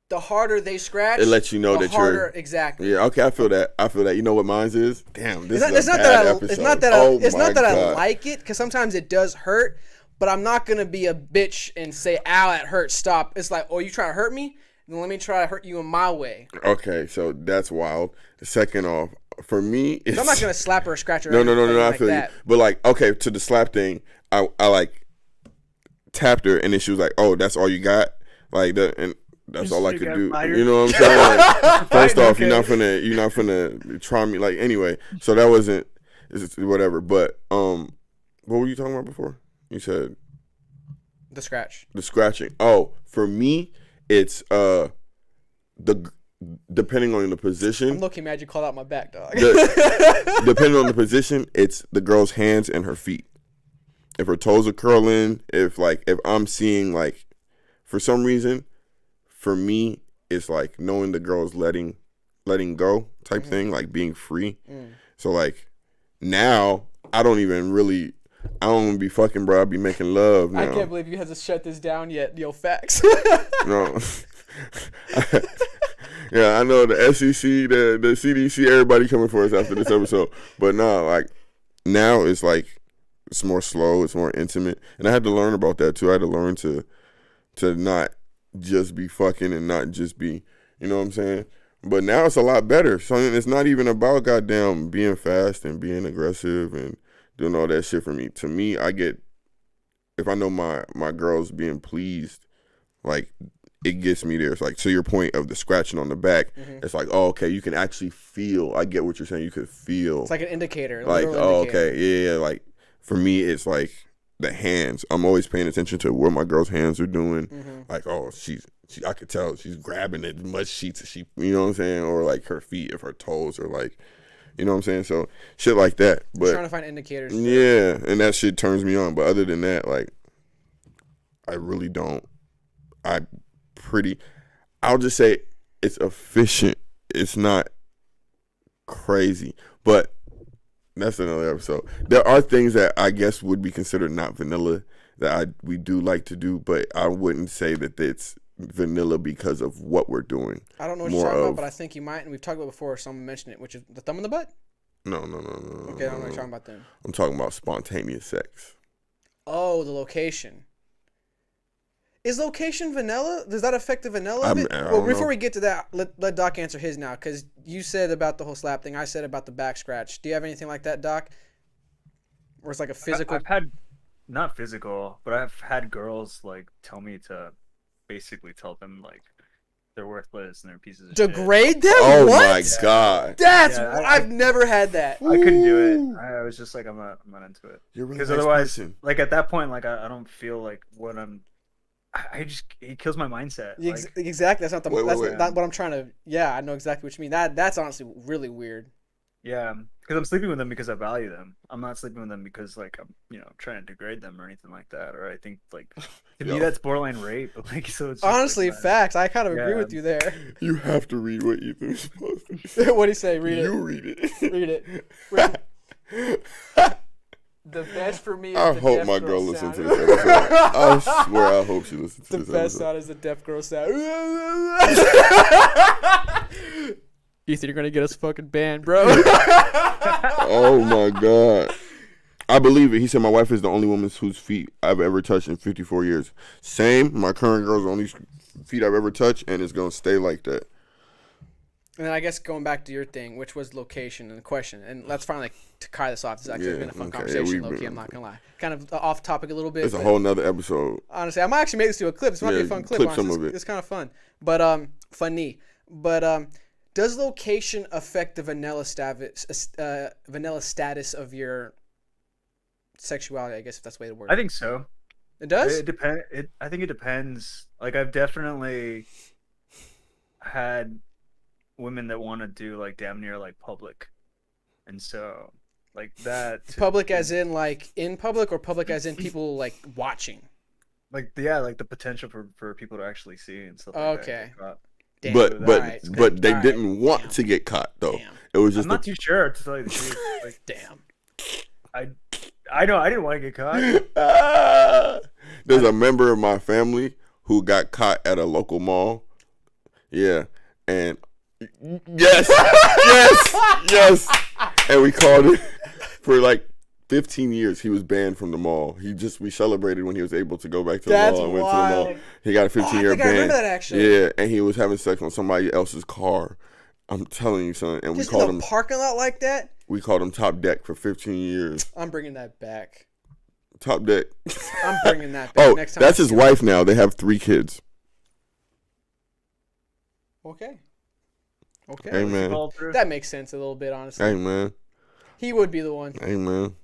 the harder they scratch, It lets you know the that harder, you're. exactly. Yeah, okay, I feel that. You know what mine's is? Damn, this It's is a not bad that episode. it's not that it's my not that I God. like it, because sometimes it does hurt, but I'm not gonna be a bitch and say, "Ow, that hurts. Stop." It's like, "Oh, you trying to hurt me? Then let me try to hurt you in my way." Okay, so that's wild. Second off, for me, it's, So I'm not gonna slap her or scratch her. No, or anything I like feel that. you. But like, okay, to the slap thing, I like tapped her, and then she was like, "Oh, that's all you got?" Like that, and that's all I could do. You know what I'm saying? Like, first off, you're not finna try me. Like anyway, so that wasn't whatever. But what were you talking about before? You said The scratch. the scratching. Oh, for me, it's depending on the position. I'm looking mad you called out my back, dog. Depending on the position, it's the girl's hands and her feet. If her toes are curling, if I'm seeing like, for some reason, for me, it's like knowing the girl's letting go type thing, like being free. So like now, I don't even be fucking, bro. I be making love now. I can't believe you had to shut this down yet. Yo, facts. No. Yeah, I know the SEC, the CDC, everybody coming for us after this episode. But no, like now it's like it's more slow, it's more intimate, and I had to learn about that too. I had to learn to not just be fucking and not just be, you know what I'm saying? But now it's a lot better. So it's not even about goddamn being fast and being aggressive and doing all that shit for me. To me, if I know my girl's being pleased, like it gets me there. It's like, to your point of the scratching on the back, it's like, oh, okay, you can actually feel. I get what you're saying. You could feel. It's like an indicator. Like, oh, indicator. okay, yeah. Like for me, it's like the hands. I'm always paying attention to what my girl's hands are doing. Like, oh, I could tell she's grabbing as much sheets as she, you know what I'm saying? Or like her feet, if her toes are like, you know what I'm saying? So shit like that. But Trying to find indicators. yeah, and that shit turns me on. But other than that, like, I really don't. I'll just say it's efficient. It's not crazy, but that's another episode. There are things that I guess would be considered not vanilla that we do like to do, but I wouldn't say that it's vanilla because of what we're doing. I don't know what you're talking about, but I think you might, and we've talked about it before. Someone mentioned it, which is the thumb in the butt. No. Okay, I don't know what you're talking about then. I'm talking about spontaneous sex. Oh, the location. Is location vanilla? Does that affect the vanilla? Well, before we get to that, let Doc answer his now, because you said about the whole slap thing. I said about the back scratch. Do you have anything like that, Doc? Where it's like a physical? I've had, not physical, but I've had girls like tell me to basically tell them like they're worthless and they're pieces of shit. Degrade them? Oh What? my God. That's Yeah, I've never had that. I couldn't do it. I was just like, I'm not into it. You're a really Because nice otherwise, person. like at that point, like I don't feel like what I'm. It kills my mindset. Exactly. That's not Wait. not what I'm trying to. Yeah, I know exactly what you mean. That's honestly really weird. Yeah, because I'm sleeping with them because I value them. I'm not sleeping with them because like I'm, trying to degrade them or anything like that. Or I think like to me Yo. that's borderline rape. Like so it's just Honestly, like, facts. I kind of agree Yeah. with you there. You have to read what Ethan's posted. What do you say? Read it. You read it. Read it. Read it. The best for me is I the hope deaf my girl girl listens sound. to this episode. I swear I hope she listens to The this best episode. sound is the deaf girl sound. Ethan, you're gonna get us fucking banned, bro. Oh my God. I believe it. He said my wife is the only woman whose feet I've ever touched in 54 years. Same. My current girl's the only feet I've ever touched, and it's going to stay like that. And then I guess going back to your thing, which was location and the question, and let's finally to tie this off. This has actually been a fun conversation, low-key, I'm not gonna lie. Kind of off topic a little bit. It's a but whole nother episode. honestly, I might actually make this to a clip. This might be a fun clip. Clip some honestly. of it. It's kind of fun, but funny. But does location affect the vanilla status of your sexuality? I guess if that's the way to word it. I think so. It does. It depend. I think it depends. Like I've definitely had women that want to do like damn near like public, and so like that. Public as in like in public, or public as in people like watching. Like like the potential for people to actually see and stuff. Like Okay. That. Damn. But Alright, but they alright, didn't want damn. to get caught though. Damn. It was I'm just not too sure to tell you the truth. Like Damn. I know I didn't want to get caught. There's a member of my family who got caught at a local mall. Yeah, and yes, yes. And we called it for like 15 years. He was banned from the mall. We celebrated when he was able to go back to the That's mall and went to wild. the mall. He got a 15-year think I ban. remember that, actually. Yeah, and he was having sex on somebody else's car. I'm telling you, son. And Just we called in a him. parking lot like that. We called him Top Deck for 15 years. I'm bringing that back. Top Deck. I'm bringing that back Oh, next time. that's I his see him. wife now. They have 3 kids. Okay. Okay. Hey man. Fall through. That makes sense a little bit, honestly. Hey man. He would be the one. Hey man.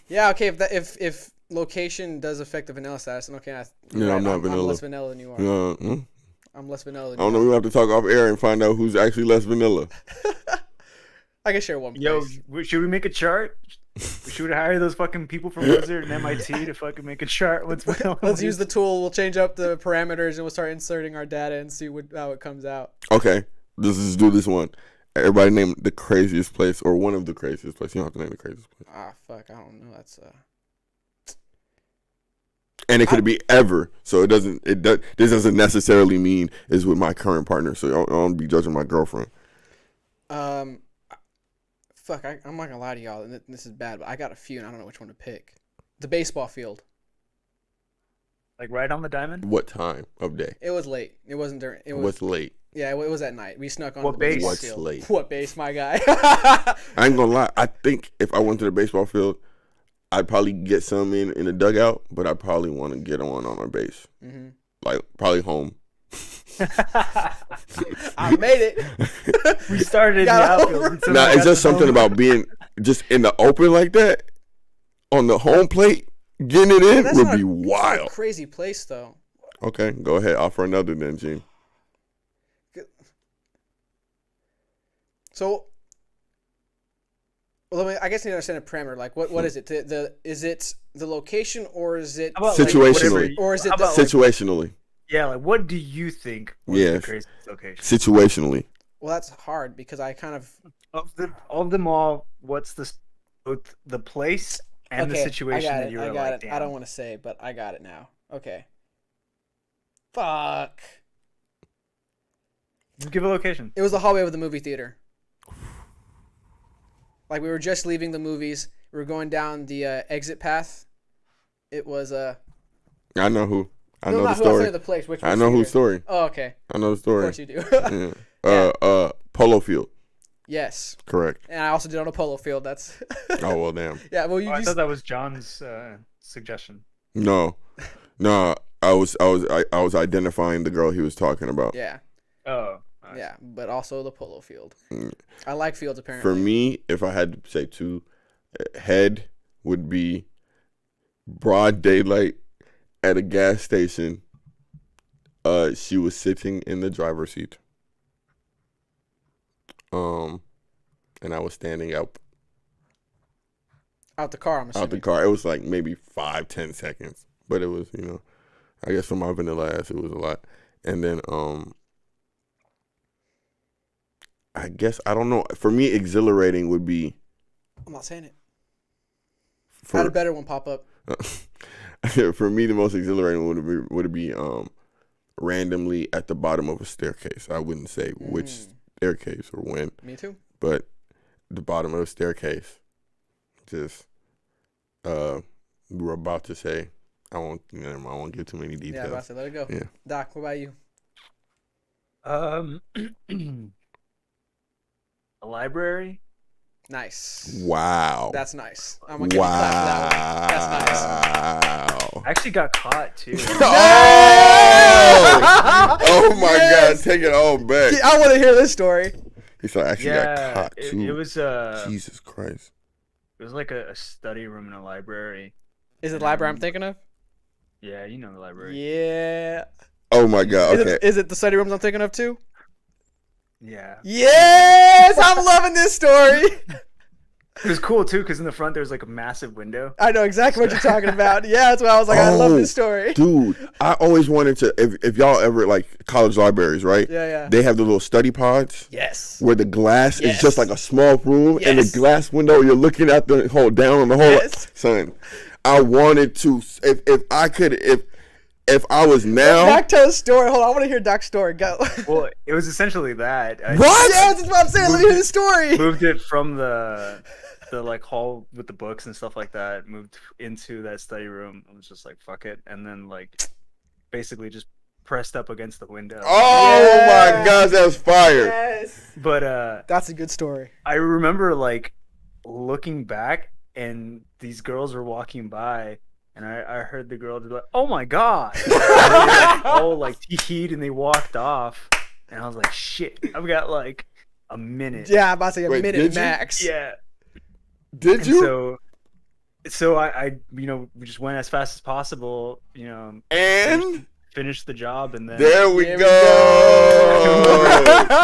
Yeah. Okay. If location does affect the vanilla status, then okay. Yeah, I'm not I'm vanilla. less vanilla than you are. I'm less vanilla than I don't you know. We have to talk off air and find out who's actually less vanilla. are. I can share one Yo, place. should we make a chart? Should we hire those fucking people from Wizard and MIT to fucking make a chart? Let's use the tool. We'll change up the parameters and we'll start inserting our data and see how it comes out. Okay, let's just do this one. Everybody name the craziest place or one of the craziest places. You don't have to name the craziest place. Ah, fuck. I don't know. That's And it could be ever. So it doesn't. This doesn't necessarily mean it's with my current partner. So I don't be judging my girlfriend. Fuck. I'm not gonna lie to y'all. And this is bad, but I got a few and I don't know which one to pick. The baseball field. Like right on the diamond. What time of day? It was late. It wasn't during. It was. What's late? Yeah, it was at night. We snuck on What the base? baseball What's field. late? What base, my guy? I ain't gonna lie. I think if I went to the baseball field, I'd probably get some in the dugout, but I probably want to get on our base. Mm-hmm. Like probably home. I made it. We started in the Got outfield. over. and somebody Nah, it's got just the something home. about being just in the open like that, on the home plate, getting it in That's would not be a- that's not a wild. crazy place though. Okay, go ahead. Offer another then, Gene. So, well, I guess I need to understand the parameter. Like, what is it? Is it the location or is it How about, Situationally. whatever you- or is it how the about, like, Situationally. yeah, like what do you think was Yes. the craziest location? Situationally. well, that's hard because I kind of Of them all, what's both the place and the situation I got that it. you were I got like, it. damn. I don't want to say, but I got it now. Okay. Fuck. Just give a location. It was the hallway of the movie theater. Like we were just leaving the movies. We were going down the exit path. It was I know who. I no, know the not who. I'll tell story. you the place. Which I know theater. whose story. Oh, okay. I know the Of story. course you do. Yeah. Polo field. Yes. Correct. And I also did on a polo field. That's. Oh well, damn. Yeah. Well, you I just. thought that was John's suggestion. No. I was identifying the girl he was talking about. Yeah. Oh. nice. Yeah. But also the polo field. Mm. I like fields apparently. For me, if I had to say two, head would be broad daylight at a gas station. She was sitting in the driver's seat. and I was standing up Out the car, I'm assuming. out the car. It was like maybe 5-10 seconds, but it was, I guess for my vanilla ass, it was a lot. And then, I guess, I don't know. For me, exhilarating would be. I'm not saying it. I had a better one pop up. For me, the most exhilarating would be randomly at the bottom of a staircase. I wouldn't say which staircase or when. Me too. But the bottom of the staircase, just we were about to say. I won't give too many details. Yeah, about to let it go. Yeah. Doc, what about you? A library. Nice. Wow. That's nice. I'm gonna give you clap for that one. That's nice. Wow. I actually got caught too. Oh my God! Take it all back. I want to hear this story. He said, "Actually, got caught too." It was Jesus Christ. It was like a study room in a library. Is it the library I'm thinking of? Yeah, you know the library. Yeah. Oh my God. Okay. Is it the study rooms I'm thinking of too? Yeah. Yes, I'm loving this story. It was cool too because in the front there was like a massive window. I know exactly what you're talking about. Yeah, that's why I was like, I love this story. Dude, I always wanted to. If y'all ever like college libraries, right? Yeah. They have the little study pods. Yes. Where the glass is Yes. just like a small room, and the Yes. glass window, you're looking at the whole down on the whole. Yes. Son, I wanted to. If I could, if I was now. Doc, tell a story. Hold on, I want to hear Doc's story. Go. Well, it was essentially that. What? Yeah, that's what I'm saying. Let me hear the story. Moved it from the like hall with the books and stuff like that. Moved into that study room. I was just like, fuck it, and then like basically just pressed up against the window. Oh my gosh, that's fire. Yes. But That's a good story. I remember like looking back and these girls were walking by. And I heard the girl be like, "Oh my God!" And they like, all like tee-heed and they walked off. And I was like, "Shit, I've got like a minute." Yeah, I'm about to say a Wait, minute did you? max. Yeah. Did And you? So I we just went as fast as possible. And Finished the job, and then there we There we go.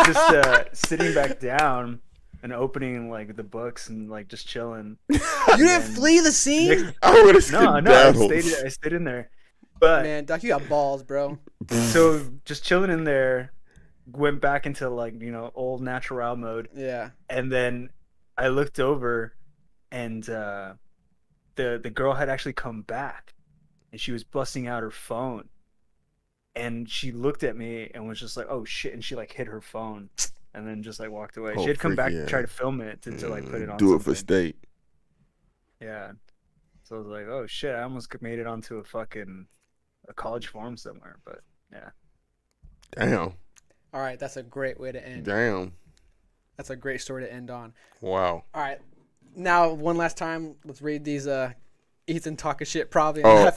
just sitting back down and opening like the books and like just chilling. You didn't flee the scene? I would have No, I stayed in there. But Man, Doc, you got balls, bro. so just chilling in there, went back into like old natural mode, Yeah. and then I looked over, and the girl had actually come back, and she was busting out her phone, and she looked at me and was just like, "Oh shit!" and she like hit her phone, and then just like walked away. Oh, She had come back freaky to try to film it to like put it on. Do it for something. state. Yeah. So I was like, "Oh shit!" I almost made it onto a college forum somewhere, but yeah. Damn. All right, that's a great way to end. Damn. That's a great story to end on. Wow. All right, now one last time, let's read these. Ethan talking shit probably. Oh,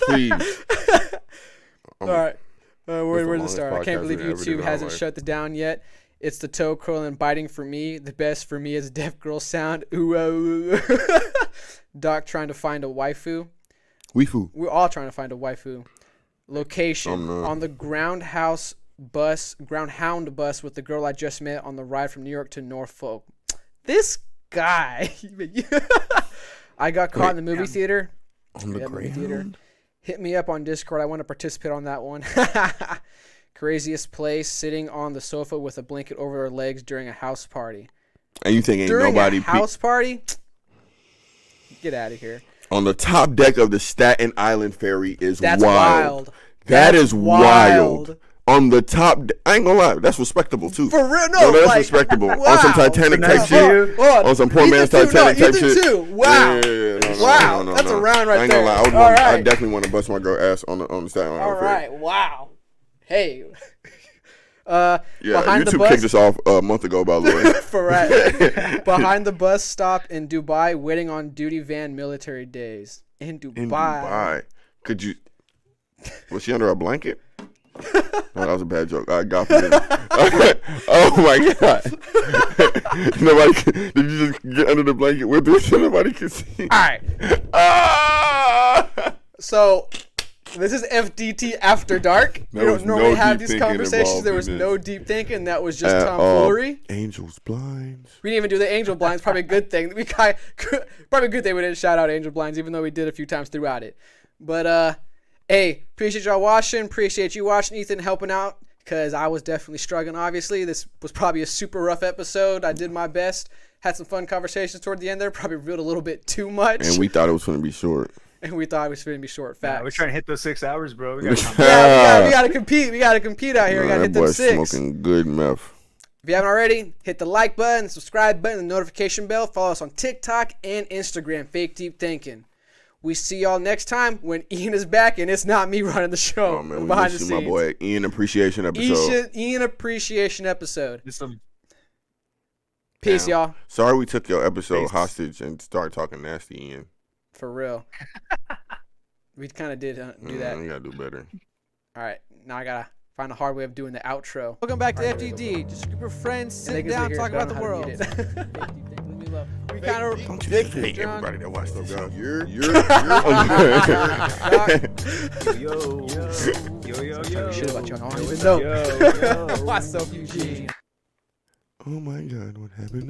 please. All right, where's the longest start? I can't podcast believe we ever did in YouTube our hasn't life. shut it down yet. It's the toe curling and biting for me. The best for me is deaf girl sound. Ooh, ooh. Doc trying to find a waifu. Weefu. We're all trying to find a waifu. Location on the ground hound bus with the girl I just met on the ride from New York to Norfolk. This guy. I got caught in the movie theater. On the Movie theater. ground. Hit me up on Discord. I want to participate on that one. Craziest place, sitting on the sofa with a blanket over her legs during a house party. And you think ain't During nobody a house party? Get out of here. on the top deck of the Staten Island ferry is That's wild. wild. That That's is wild. On the top, I ain't gonna lie, that's respectable too. For real, No, no, that's like, respectable. wow. On some Titanic type shit. Hold On some poor Ethan man's too, Titanic type Ethan shit. too. Wow. No, Wow, no, that's a round right I ain't gonna lie, there. All I right. definitely want to bust my girl ass on the Staten Island All ferry. right, wow. Hey. Yeah, Behind the YouTube bus. kicked us off a month ago, by the way. For right. Behind the bus stop in Dubai, waiting on duty van military days. In Dubai. In Dubai. Could you? Was she under a blanket? No, that was a bad joke. God forbid. Oh my God! Did you just get under the blanket with her so nobody could see? All right. Ah! So, This is FDT After Dark. We There was don't normally no have deep these thinking conversations. involved There in was this. no deep thinking. That was just At all. tomfoolery. Angels blinds. We didn't even do the angel blinds. Probably a good thing. Probably a good thing we didn't shout out angel blinds, even though we did a few times throughout it. But hey, appreciate y'all watching. Appreciate you watching, Ethan, helping out, because I was definitely struggling. Obviously, this was probably a super rough episode. I did my best. Had some fun conversations toward the end there. Probably revealed a little bit too much. And we thought it was going to be short. And we thought it was going to be short. Facts. Yeah, we're trying to hit those 6 hours, bro. We gotta Yeah, we gotta compete. We gotta compete out here. We gotta hit that them boy 6. smoking good meth. If you haven't already, hit the like button, the subscribe button, the notification bell. Follow us on TikTok and Instagram, Fake Deep Thinking. We see y'all next time when Ian is back and it's not me running the show. Oh, man, we behind miss the you, scenes. my boy. Ian Appreciation episode. Ian Appreciation episode. Just some Peace, Damn. y'all. Sorry we took your episode Peace. hostage and started talking nasty, Ian. For real. We kind of did do that. We got to do better. All right, now I gotta find a hard way of doing the outro. Welcome back to FDD. Just a group of friends sitting down, talking about the world. We kind of Don't you hate everybody that watched those guys. You're yo. shit about you. I don't even know. Yo. Myself, Eugene. Oh my God, what happened?